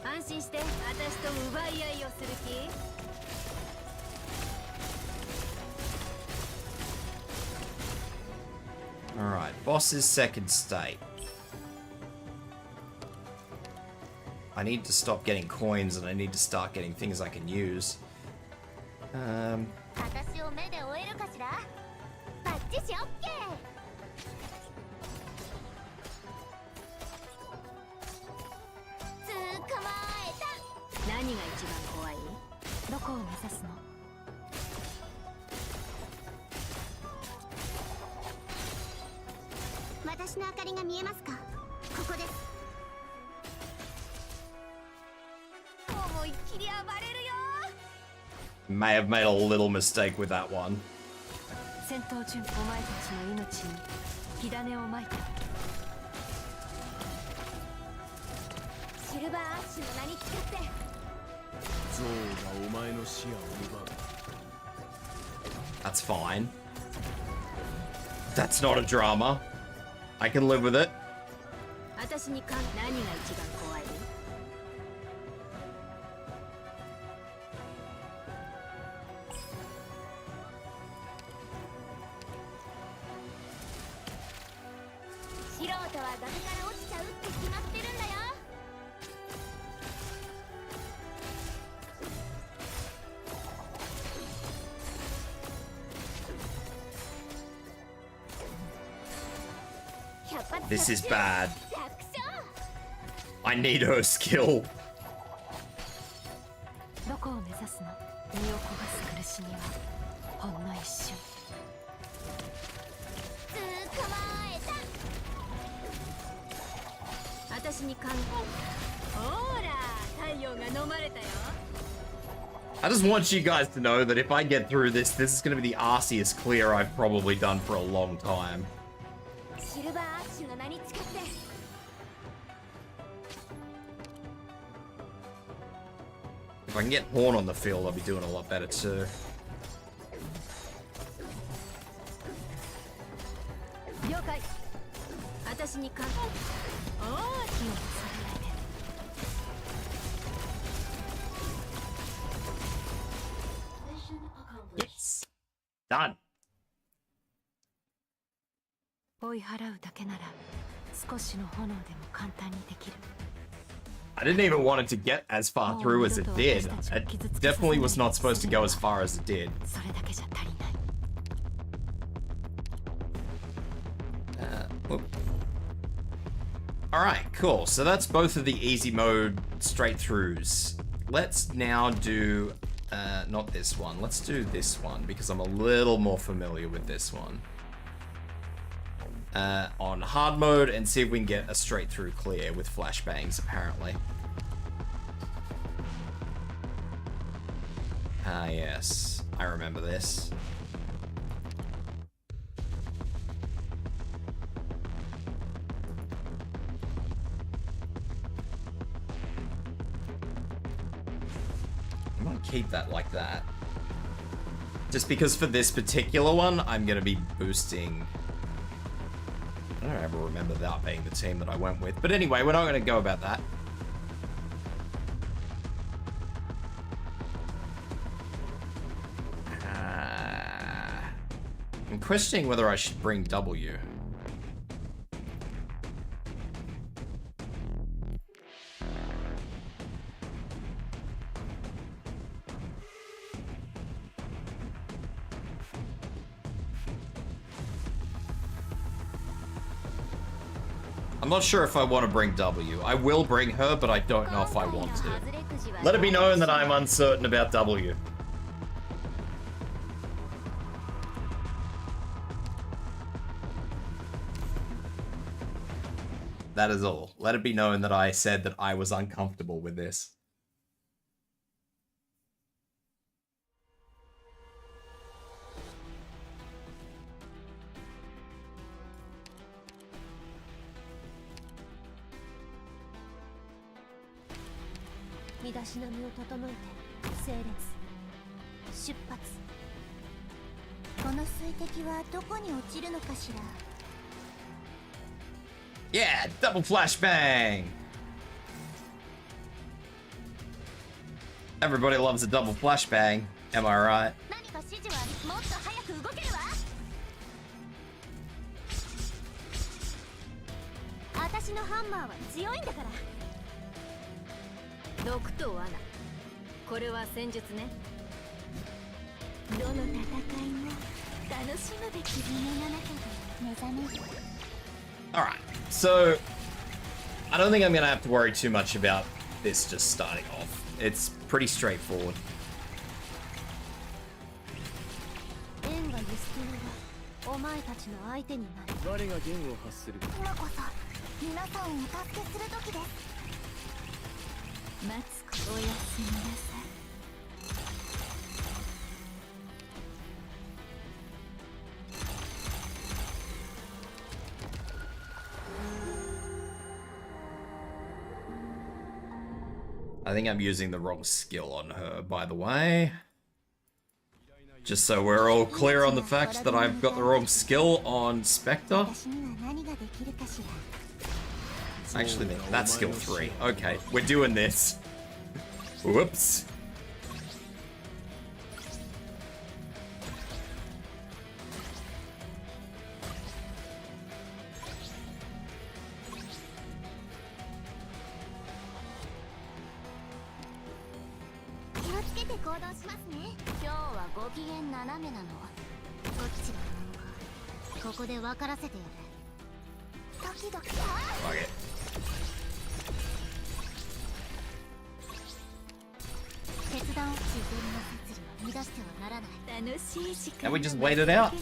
安心して、私と奪い合いをする気？ Alright, boss's second state. I need to stop getting coins and I need to start getting things I can use. 私を目で追えるかしら。バッチシオッケー。捕まえた。何が一番怖い？どこを目指すの？私の明かりが見えますか？ここです。思いっきり暴れるよ。 May have made a little mistake with that one. 戦闘中、お前たちの命に火種をまいた。シルバーアッシュの名に誓って。ゾウがお前の視野を奪う。 That's fine. That's not a drama. I can live with it. 私に何が一番怖い？崖から落ちちゃうって決まってるんだよ。 This is bad. I need her skill. どこを目指すの？身を焦がす苦しみはほんの一瞬。捕まえた。私に感動。ほら、太陽が飲まれたよ。 I just want you guys to know that if I get through this, this is going to be the arsiest clear I've probably done for a long time. シルバーアッシュの名に誓って。 If I can get Horn on the field, I'll be doing a lot better too. 了解。私に感動。おお、火をそれて。 Yes. Done. 追い払うだけなら少しの炎でも簡単にできる。 I didn't even want it to get as far through as it did. It definitely was not supposed to go as far as it did. それだけじゃ足りない。 Alright, cool. So that's both of the easy mode straight throughs. Let's now do, not this one. Let's do this one because I'm a little more familiar with this one. On hard mode and see if we can get a straight through clear with flashbangs, apparently. Ah, yes. I remember this. I'm gonna keep that like that. Just because for this particular one, I'm gonna be boosting... I don't ever remember that being the team that I went with. But anyway, we're not going to go about that. I'm questioning whether I should bring W. I'm not sure if I want to bring W. I will bring her, but I don't know if I want to. Let it be known that I'm uncertain about W. That is all. Let it be known that I said that I was uncomfortable with this. Yeah, double flashbang! Everybody loves a double flashbang, am I right? 私のハンマーは強いんだから。毒と罠。これは戦術ね。どの戦いも楽しむべき夢の中で目覚める。 Alright, so I don't think I'm gonna have to worry too much about this just starting off. It's pretty straightforward. 縁がユスティナがお前たちの相手になる。我が弦を発する。今こそ皆さんをお助けする時です。待つことおやすみなさい。 I think I'm using the wrong skill on her, by the way. Just so we're all clear on the fact that I've got the wrong skill on Spectre. Actually, that's skill 3. Okay, we're doing this. Whoops. て行動しますね。今日はご機嫌斜めなの。どっちが本かここで分からせてやる。ドキドキ。Fuck it. 決断を自然の摂理を乱してはならない。楽しい時間。 And we just wait it out.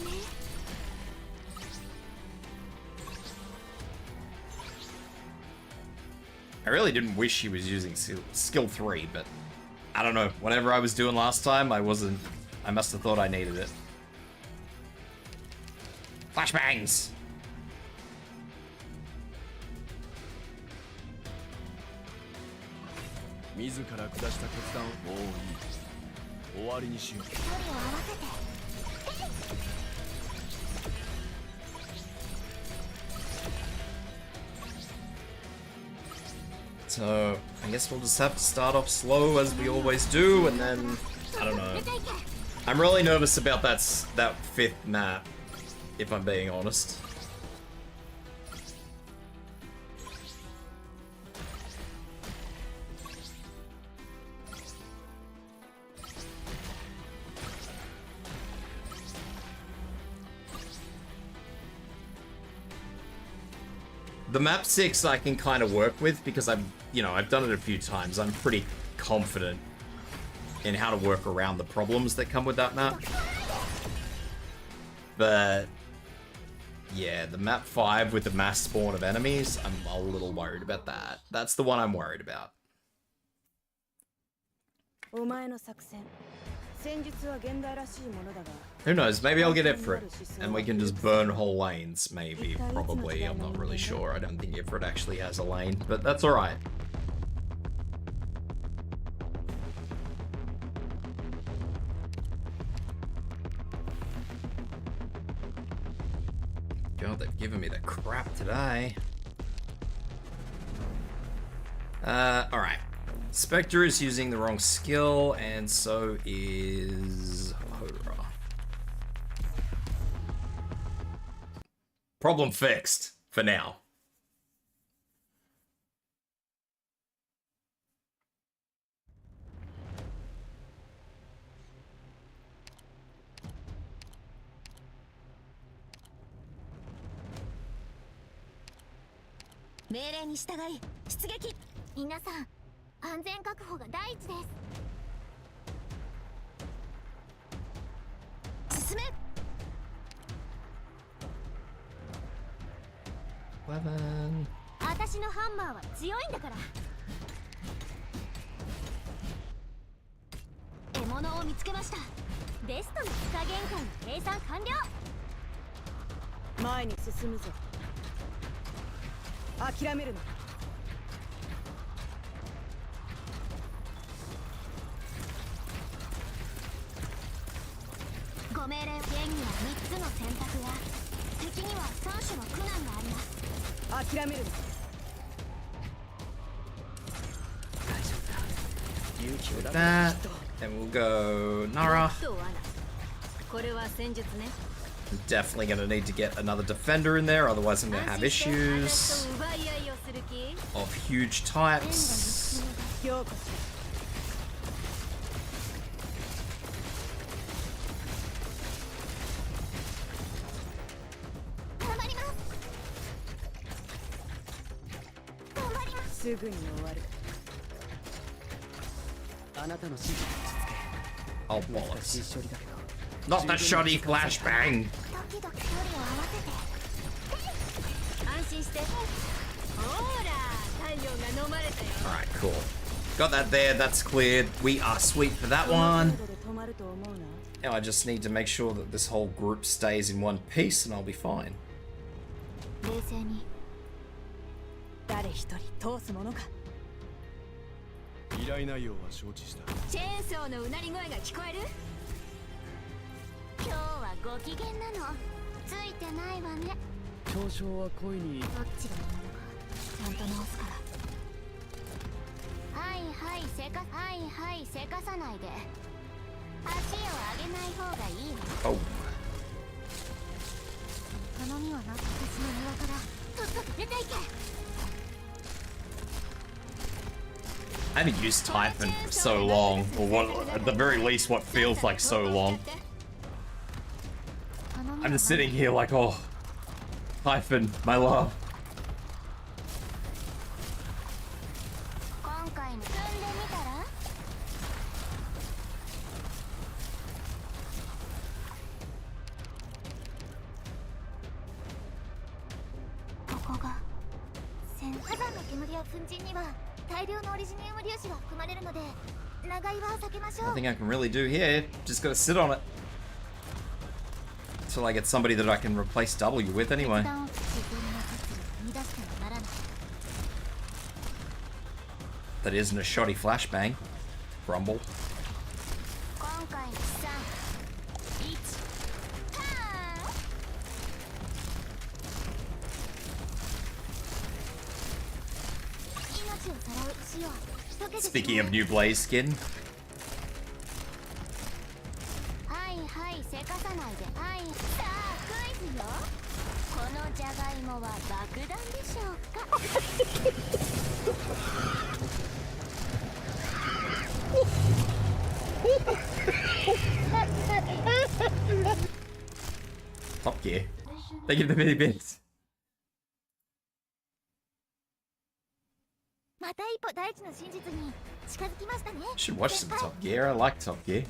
I really didn't wish he was using skill 3, but I don't know. Whatever I was doing last time, I must have thought I needed it. Flashbangs! 自ら下した決断をもういい。終わりにしよう。距離を合わせて。So, I guess we'll just have to start off slow as we always do, and then, I don't know. I'm really nervous about that 5th map, if I'm being honest. The map 6 I can kind of work with because I've done it a few times. I'm pretty confident in how to work around the problems that come with that map. But yeah, the map 5 with the mass spawn of enemies, I'm a little worried about that. That's the one I'm worried about. Who knows, maybe I'll get Ifrit, and we can just burn whole lanes, maybe, probably, I'm not really sure. I don't think Ifrit actually has a lane, but that's alright. God, they've given me the crap today. Alright. Spectre is using the wrong skill, and so is Hodra. Problem fixed, for now. Minasan, 安全確保が第一です。進め。私のハンマーは強いんだから。獲物を見つけました。ベストの火限界の計算完了。前に進むぞ。諦めるな。ご命令。現には3つの選択や敵には3種の苦難があります。諦めるな。That, and we'll go Nara. これは戦術ね。 I'm definitely gonna need to get another defender in there, otherwise I'm gonna have issues of huge types. Oh, bollocks. Not the shoddy flashbang! Alright, cool. Got that there, that's cleared. We are sweet for that one. Now I just need to make sure that this whole group stays in one piece and I'll be fine. 依頼内容は承知した。チェーンソーのうなり声が聞こえる？今日はご機嫌なの。ついてないわね。嘲笑は恋に。どっちが悪いのかちゃんと直すから。はいはいせかさないで。足を上げない方がいいわ。Oh. 頼みはな、私の庭からとっとと出ていけ。I haven't used Typhon for so long, or what, at the very least, what feels like so long. I'm just sitting here like, oh, Typhon, my love. Nothing I can really do here. Just gotta sit on it. Until I get somebody that I can replace W with anyway. That isn't a shoddy flashbang. Grumble. Speaking of new Blaze skin. Top Gear. They give the mini bits. Should watch some Top Gear. I like Top Gear.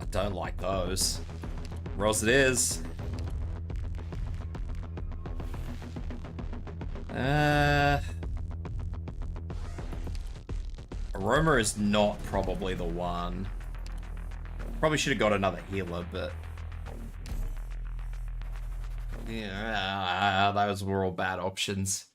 I don't like those. Or else it is. Aroma is not probably the one. Probably should have got another healer, but yeah, those were all bad options.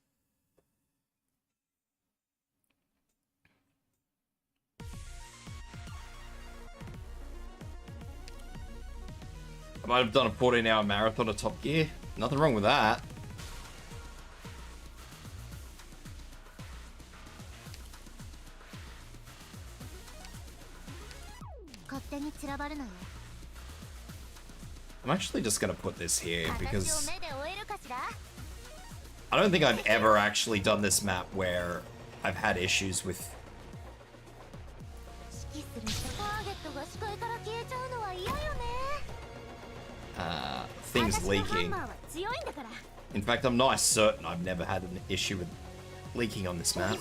I might have done a 14-hour marathon of Top Gear. Nothing wrong with that. I'm actually just gonna put this here because I don't think I've ever actually done this map where I've had issues with things leaking. In fact, I'm not certain I've never had an issue with leaking on this map.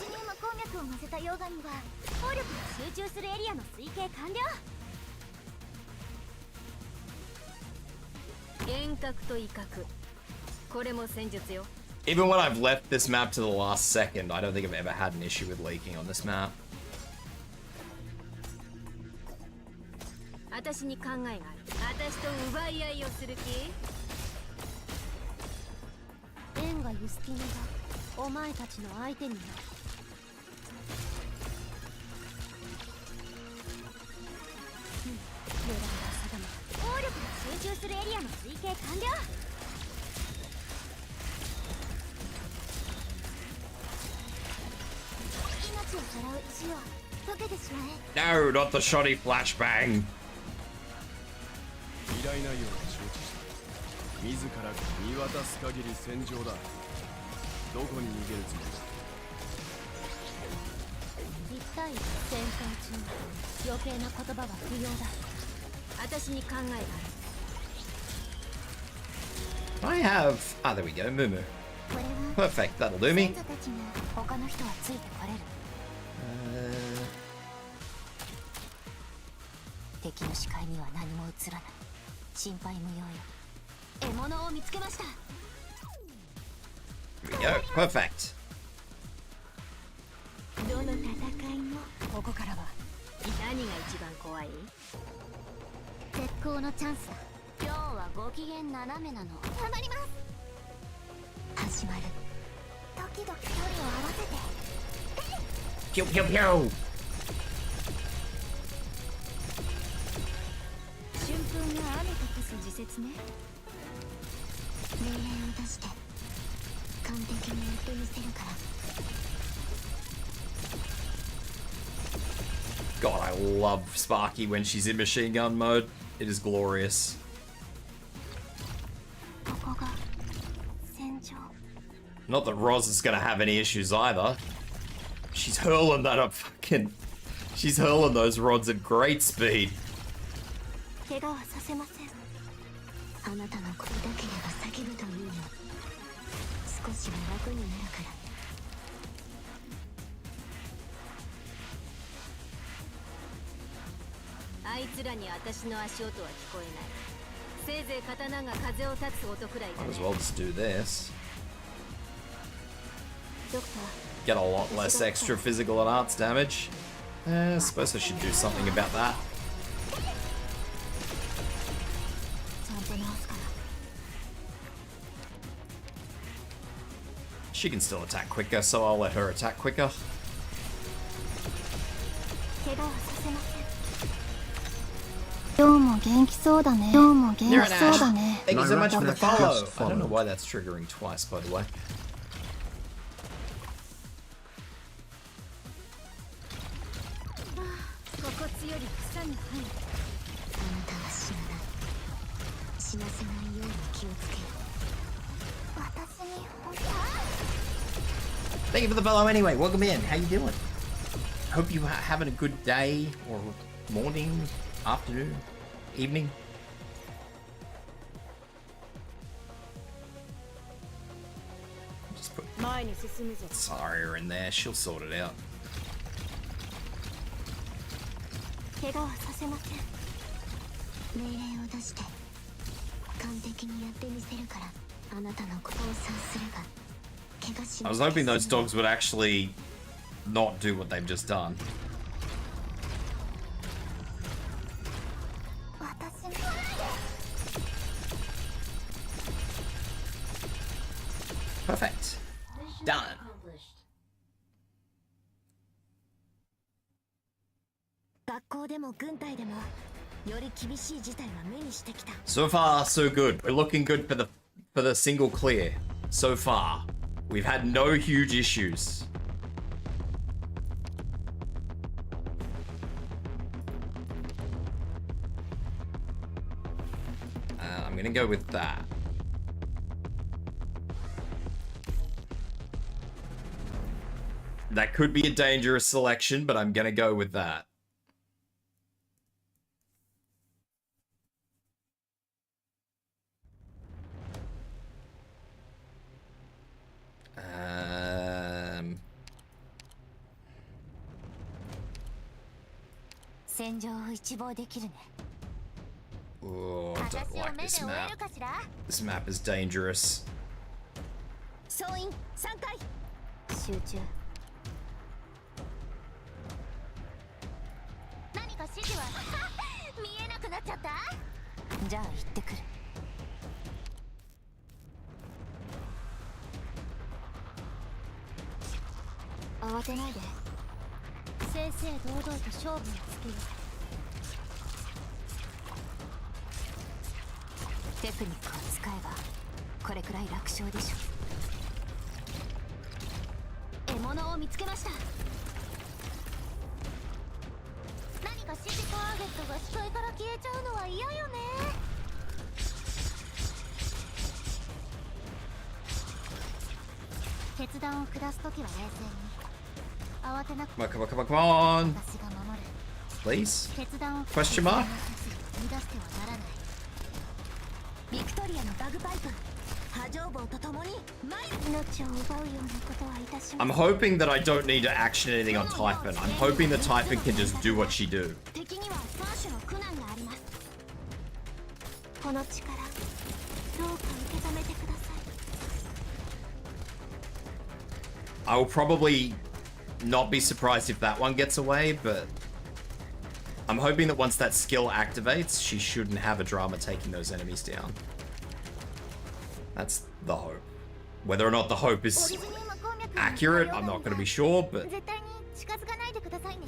Even when I've left this map to the last second, I don't think I've ever had an issue with leaking on this map. No, not the shoddy flashbang. I have... Ah, there we go, Mumu. Perfect, that'll do me. Here we go, perfect. Pew pew pew. God, I love Sparky when she's in machine gun mode. It is glorious. Not that Roz is gonna have any issues either. She's hurling that up fucking... She's hurling those rods at great speed. 怪我はさせません。あなたの声だけでは叫ぶというの。少しは楽になるから。あいつらに私の足音は聞こえない。せいぜい刀が風を立つ音くらいだね。 Might as well just do this. ドクター。 Get a lot less extra physical and arts damage. I suppose I should do something about that. ちゃんと治すから。 She can still attack quicker, so I'll let her attack quicker. 怪我はさせません。今日も元気そうだね。今日も元気そうだね。 Thank you so much for the follow. I don't know why that's triggering twice, by the way. 心地より草に入る。あなたは死なない。死なせないように気をつけよ。私に本当。 Thank you for the follow anyway. Welcome in. How you doing? Hope you are having a good day or morning, afternoon, evening. Just put 前に進むぞ。 Saria in there. She'll sort it out. 怪我はさせません。命令を出して完璧にやってみせるから。あなたのことを賛すれば怪我しな I い。 was hoping those dogs would actually not do what they've just done. 私に Perfect. Done. 学校でも軍隊でもより厳しい事態は目にしてきた。 So far, so good. We're looking good for the single clear. So far, we've had no huge issues. I'm gonna go with that. That could be a dangerous selection, but I'm gonna go with that. Um... 戦場を一望できるね。 Oh, I don't like this map. This map is dangerous. 総員3回。集中。何か指示は見えなくなっちゃった。じゃあ行ってくる。慌てないで。正々堂々と勝負をつける。テクニックを使えばこれくらい楽勝でしょ。獲物を見つけました。何か指示ターゲットが視界から消えちゃうのは嫌よね。決断を下すときは冷静に。慌てなくて。 Come on, come on, come on. 私が守る。 Please? 決断を Question mark? 乱してはならない。ビクトリアのバグパイプ波状棒とともに命を奪うようなことはいたしません。 I'm hoping that I don't need to action anything on Typhon. I'm hoping the Typhon can just do what she do. 敵には3種の苦難があります。この力どうか受け止めてください。 I will probably not be surprised if that one gets away, but I'm hoping that once that skill activates, she shouldn't have a drama taking those enemies down. That's the hope. Whether or not the hope is accurate, I'm not going to be sure, but... 絶対に近づかないでくださいね。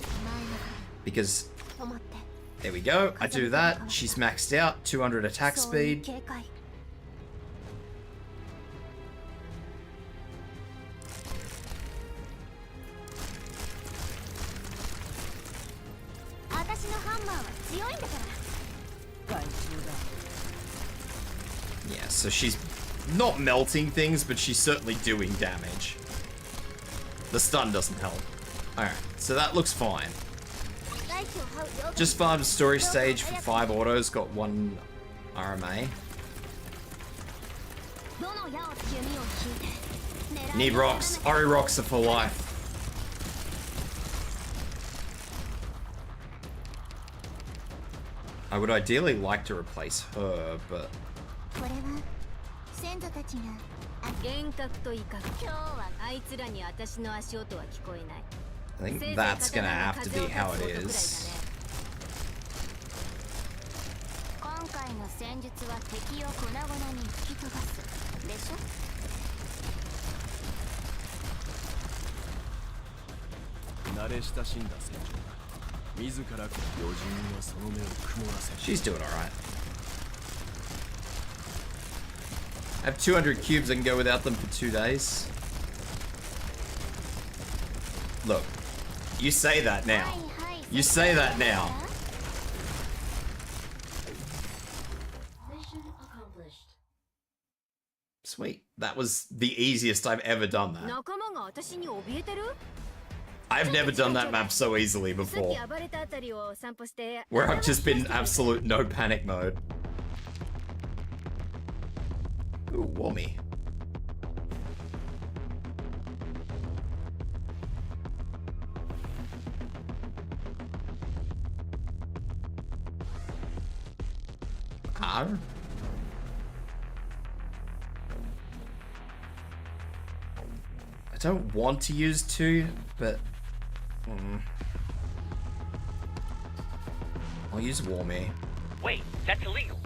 Because... 止まって。 There we go. I do that. She's maxed out. 200 attack そういう speed. 警戒。私のハンマーは強いんだから。 Yeah, so she's not melting things, but she's certainly doing damage. The stun doesn't help. Alright, so that looks fine. Just farmed story stage for 5 autos, got 1 RMA. Need rocks. Ori rocks are for life. I would ideally like to replace her, but... I think that's gonna have to be how it is. She's doing alright. I have 200 cubes, I can go without them for 2 days. Look, you say that now. You say that now. Sweet. That was the easiest I've ever done that. I've never done that map so easily before. Where I've just been absolute no panic mode. Ooh, Warmy. R? I don't want to use 2, but... I'll use Warmy. Wait, that's illegal.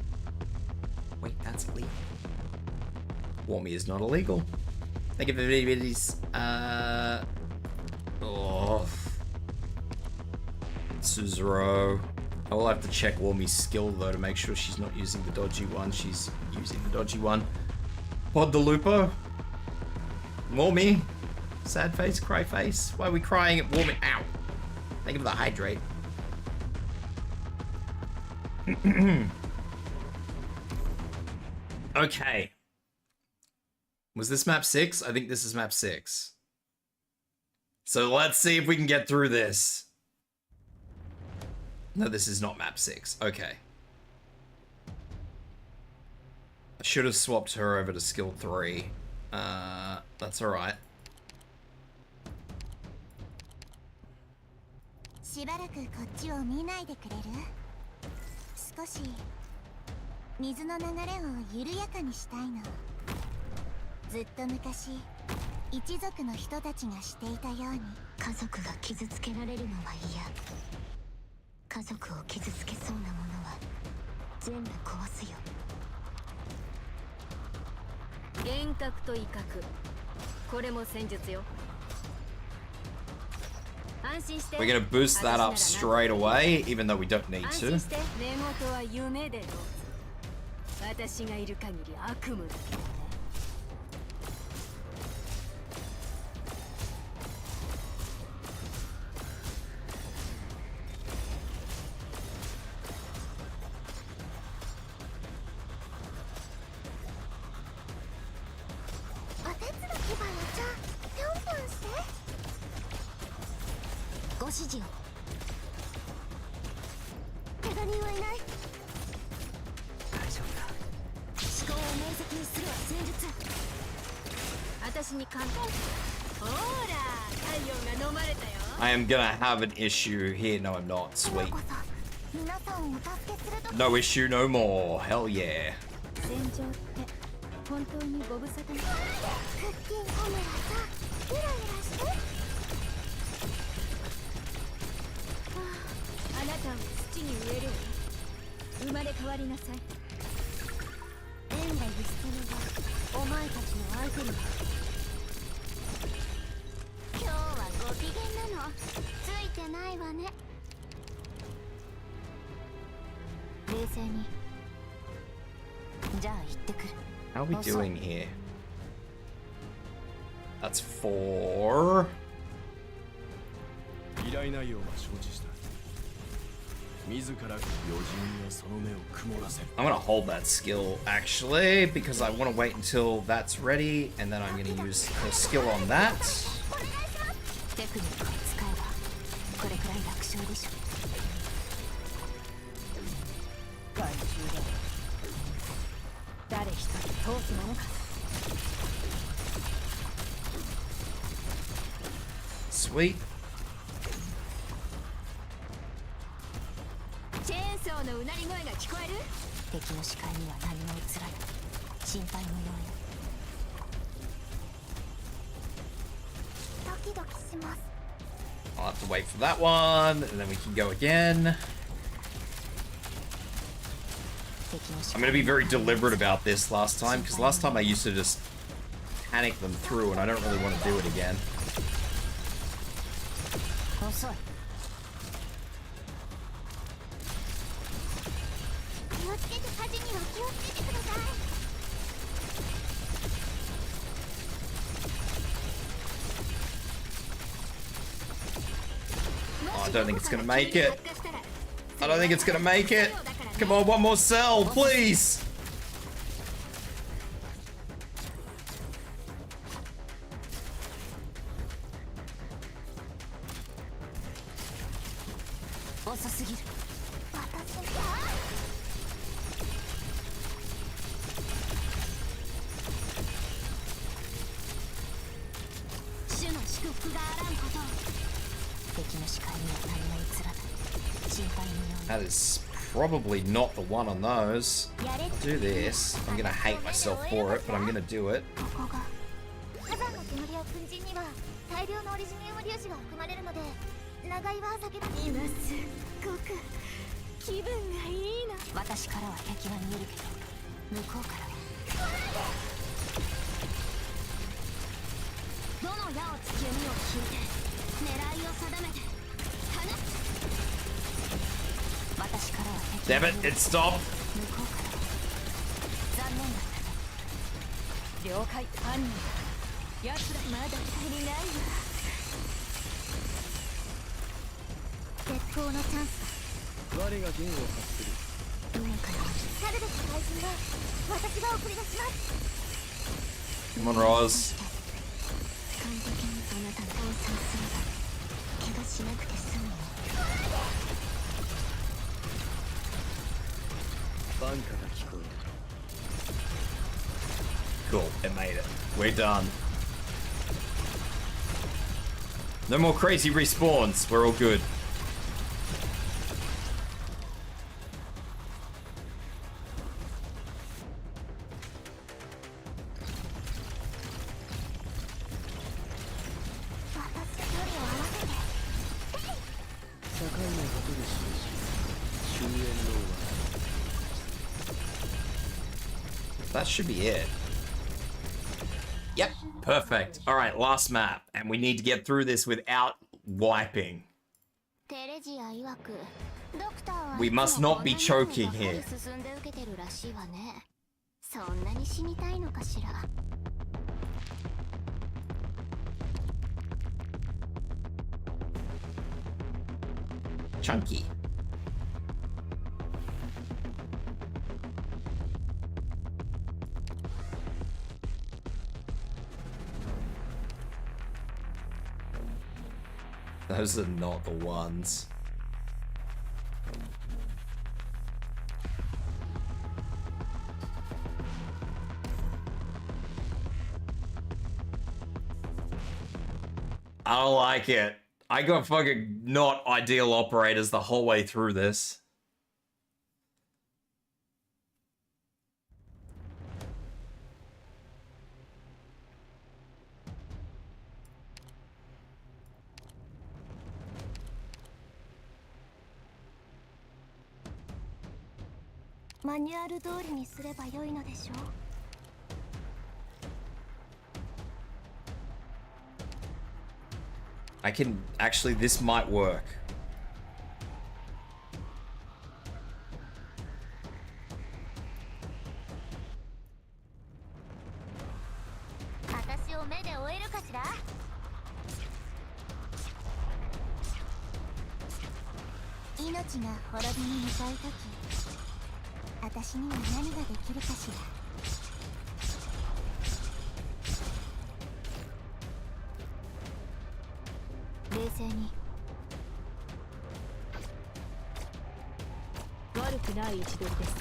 Wait, that's illegal. Warmy is not illegal. Thank you for the videos. Suzero. I will have to check Warmy's skill though to make sure she's not using the dodgy one. She's using the dodgy one. Pod the Lupo. Warmy. Sad face, cry face. Why are we crying at Warmy? Ow. Thank you for the hydrate. Okay. Was this map 6? I think this is map 6. So let's see if we can get through this. No, this is not map 6. Okay. I should have swapped her over to skill 3. That's alright. しばらくこっちを見ないでくれる？少し水の流れを緩やかにしたいの。ずっと昔、一族の人たちがしていたように、家族が傷つけられるのは嫌。家族を傷つけそうなものは全部壊すよ。幻覚と威嚇、これも戦術よ。 We're gonna boost that up straight away, even though we don't need to. I am gonna have an issue here. No, I'm not. Sweet. No issue no more. Hell yeah. How are we doing here? That's 4. I'm gonna hold that skill actually because I want to wait until that's ready, and then I'm gonna use the skill on that. Sweet. I'll have to wait for that one, and then we can go again. I'm gonna be very deliberate about this last time, because last time I used to just panic them through, and I don't really want to do it again. Oh, I don't think it's gonna make it. I don't think it's gonna make it. Come on, one more cell, please. That is probably not the one on those. I'll do this. I'm gonna hate myself for it, but I'm gonna do it. Damn it, it stopped. Come on, Roz. Cool, it made it. We're done. No more crazy respawns. We're all good. That should be it. Yep, perfect. All right, last map, and we need to get through this without wiping. We must not be choking here. Chunky. Those are not the ones. I don't like it. I got fucking not ideal operators the whole way through this. I can actually, this might work. 命が滅びに向かうとき、私には何ができるかしら。冷静に。悪くない位置取りです。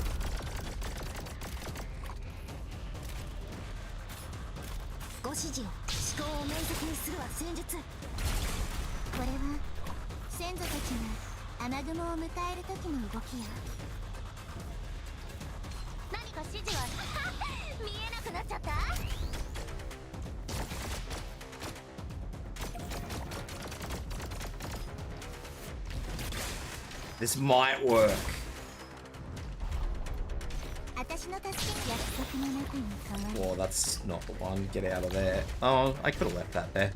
ご指示を。思考を面積にするは戦術。これは先祖たちが雨雲を迎える時の動きや。何か指示は見えなくなっちゃった。This might work. 私の助け約束の中に変わる。 Well, that's not the one. Get out of there. Oh, I could have left that there.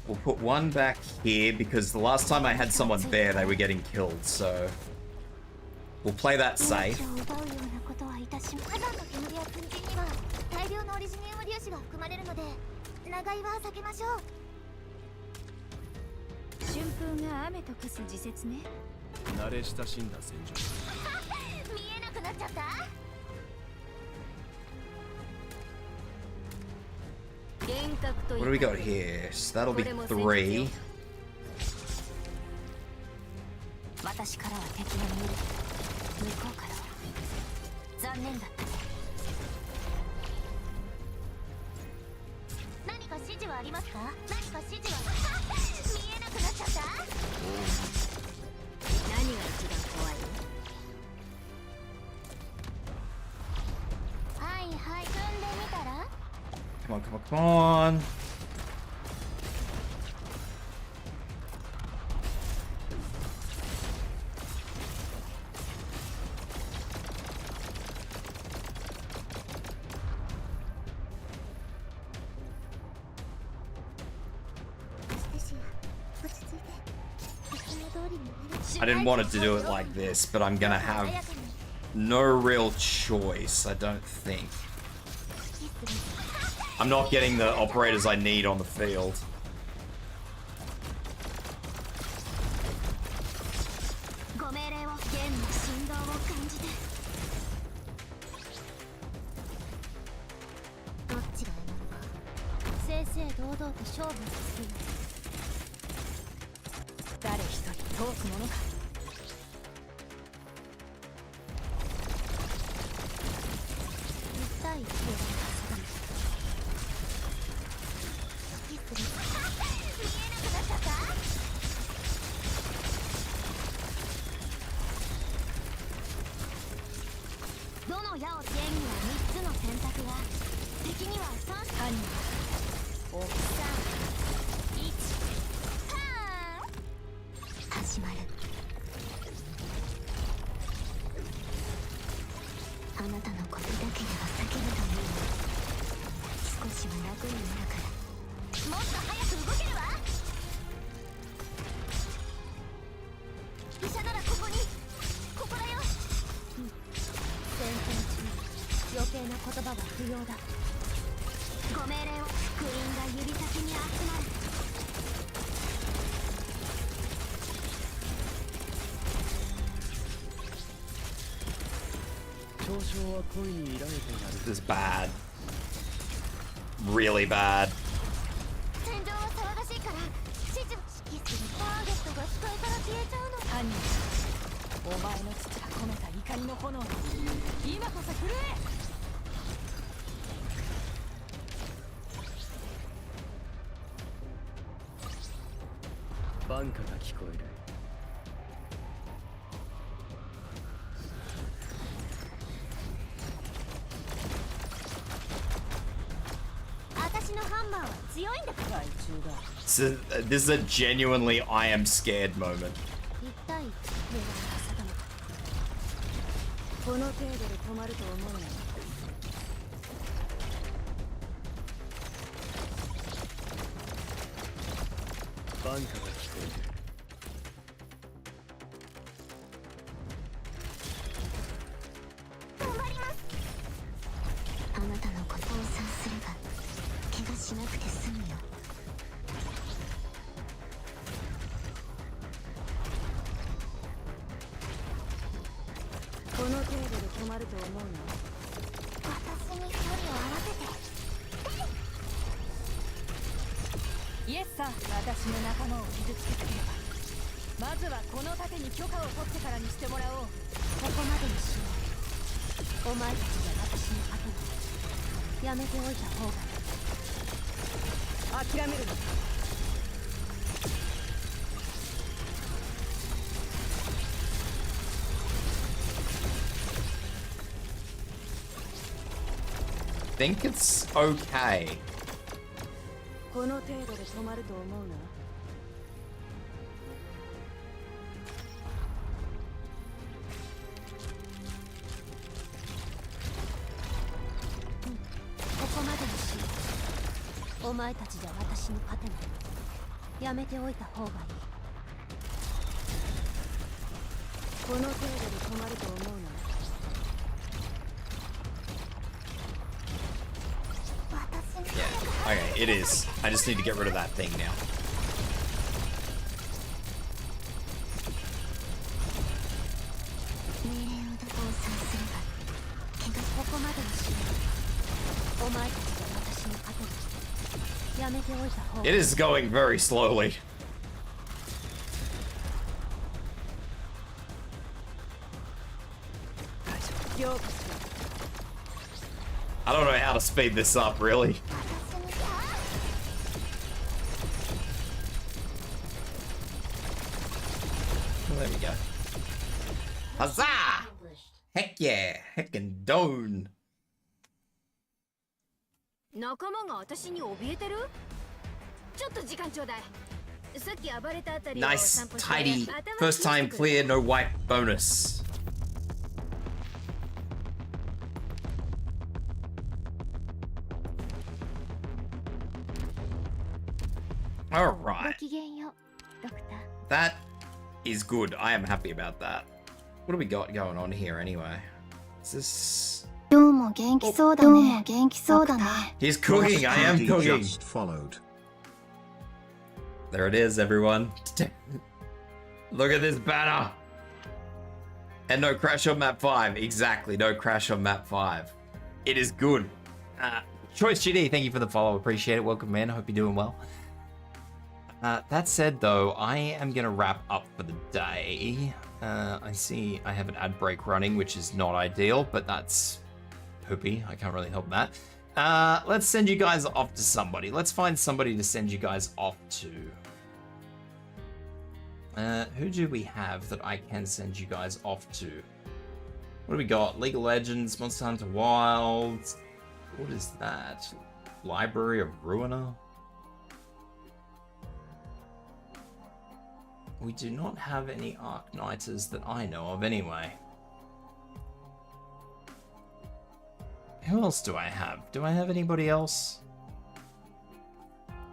We'll put one back here because the last time I had someone there, they were getting killed, so we'll play that safe. 火山の煙や粉塵には大量のオリジニウム粒子が含まれるので、長居は避けましょう。春風が雨と化す時節ね。慣れ親しんだ戦場。見えなくなっちゃった。幻覚と What do we got here? So that'll be 3. 私からは敵が見える。向こうからは残念だったね。何か指示はありますか？何か指示は見えなくなっちゃった。何が一番怖い？はいはい、踏んでみたら。 Come on, come on, come on. I didn't want it to do it like this, but I'm gonna have no real choice, I don't think. I'm not getting the operators I need on the field. This is bad. Really bad. 戦場は騒がしいから指示を指揮するターゲットが視界から消えちゃうの。犯人、お前の父が込めた怒りの炎だ。今こそ震え。バンカが聞こえる。So, this is a genuinely I am scared moment. この程度で止まると思うな。バンカが聞こえる。頑張ります。あなたのことを察すれば怪我しなくて済むよ。まると思うな。私に距離を合わせて。イエスさん、私の仲間を傷つけたければ、まずはこの盾に許可を取ってからにしてもらおう。ここまでにしよう。お前たちが私に勝てない。やめておいた方がいい。諦めるな。Think it's okay. この程度で止まると思うな。ここまでにしよう。お前たちじゃ私に勝てない。やめておいた方がいい。この程度で止まると思うな。Yeah, okay, it is. I just need to get rid of that thing now. It is going very slowly. I don't know how to speed this up, really. There we go. Huzzah! Heck yeah! Heckin' don! 仲間が私に怯えてる？ちょっと時間ちょうだい。さっき暴れたあたりを Nice, 散歩して tidy, 頭 first time 冷やしてくれ。 clear, no wipe bonus. Alright. ごきげんよう、ドクター。 That is good. I am happy about that. What do we got going on here anyway? Is this... どうも元気そうだね。元気そうだね。 He's cooking. I am He cooking. just followed. There it is, everyone. Look at this banner. And no crash on map 5. Exactly. No crash on map 5. It is good. Choice GD, thank you for the follow. Appreciate it. Welcome, man. Hope you're doing well. That said, though, I am going to wrap up for the day. I see I have an ad break running, which is not ideal, but that's poopy. I can't really help that. Let's send you guys off to somebody. Let's find somebody to send you guys off to. Who do we have that I can send you guys off to? What do we got? League of Legends, Monster Hunter Wilds. What is that? Library of Ruiner? We do not have any Arknighters that I know of anyway. Who else do I have? Do I have anybody else?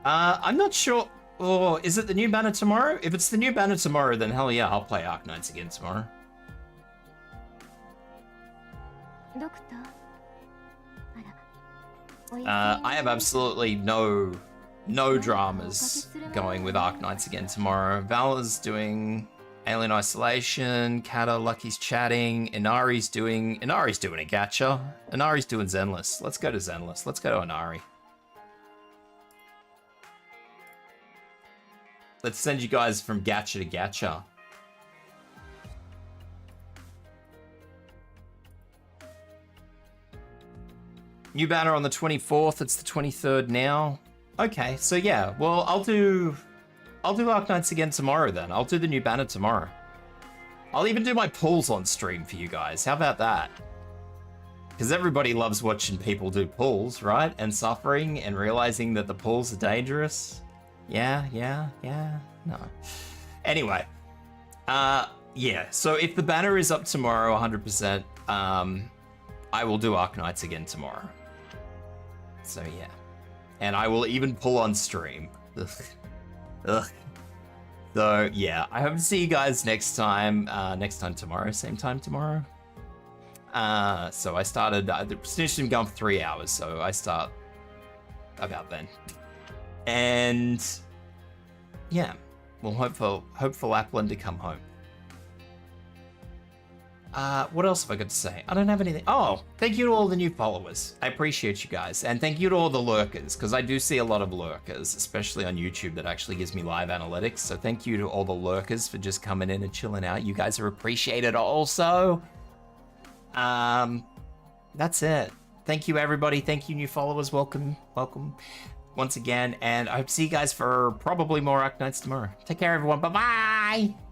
I'm not sure. Oh, is it the new banner tomorrow? If it's the new banner tomorrow, then hell yeah, I'll play Arknights again tomorrow. ドクター。あら。 I have absolutely no dramas going with Arknights again tomorrow. Valor's doing Alien Isolation, Kata, Lucky's chatting, Inari's doing a gacha. Inari's doing Zenless. Let's go to Zenless. Let's go to Inari. Let's send you guys from gacha to gacha. New banner on the 24th. It's the 23rd now. Okay, so yeah, well, I'll do Arknights again tomorrow then. I'll do the new banner tomorrow. I'll even do my pulls on stream for you guys. How about that? Because everybody loves watching people do pulls, right? And suffering and realizing that the pulls are dangerous. Yeah, no. Anyway, yeah, so if the banner is up tomorrow 100%, I will do Arknights again tomorrow. So yeah. And I will even pull on stream. Ugh. So yeah, I hope to see you guys next time tomorrow, same time tomorrow. So I started, the Precision gone for 3 hours, so I start about then. And yeah, we'll hope for Lapland to come home. What else have I got to say? I don't have anything. Oh, thank you to all the new followers. I appreciate you guys. And thank you to all the lurkers, because I do see a lot of lurkers, especially on YouTube, that actually gives me live analytics. So thank you to all the lurkers for just coming in and chilling out. You guys are appreciated also. That's it. Thank you, everybody. Thank you, new followers. Welcome once again. And I hope to see you guys for probably more Arknights tomorrow. Take care, everyone. Bye-bye.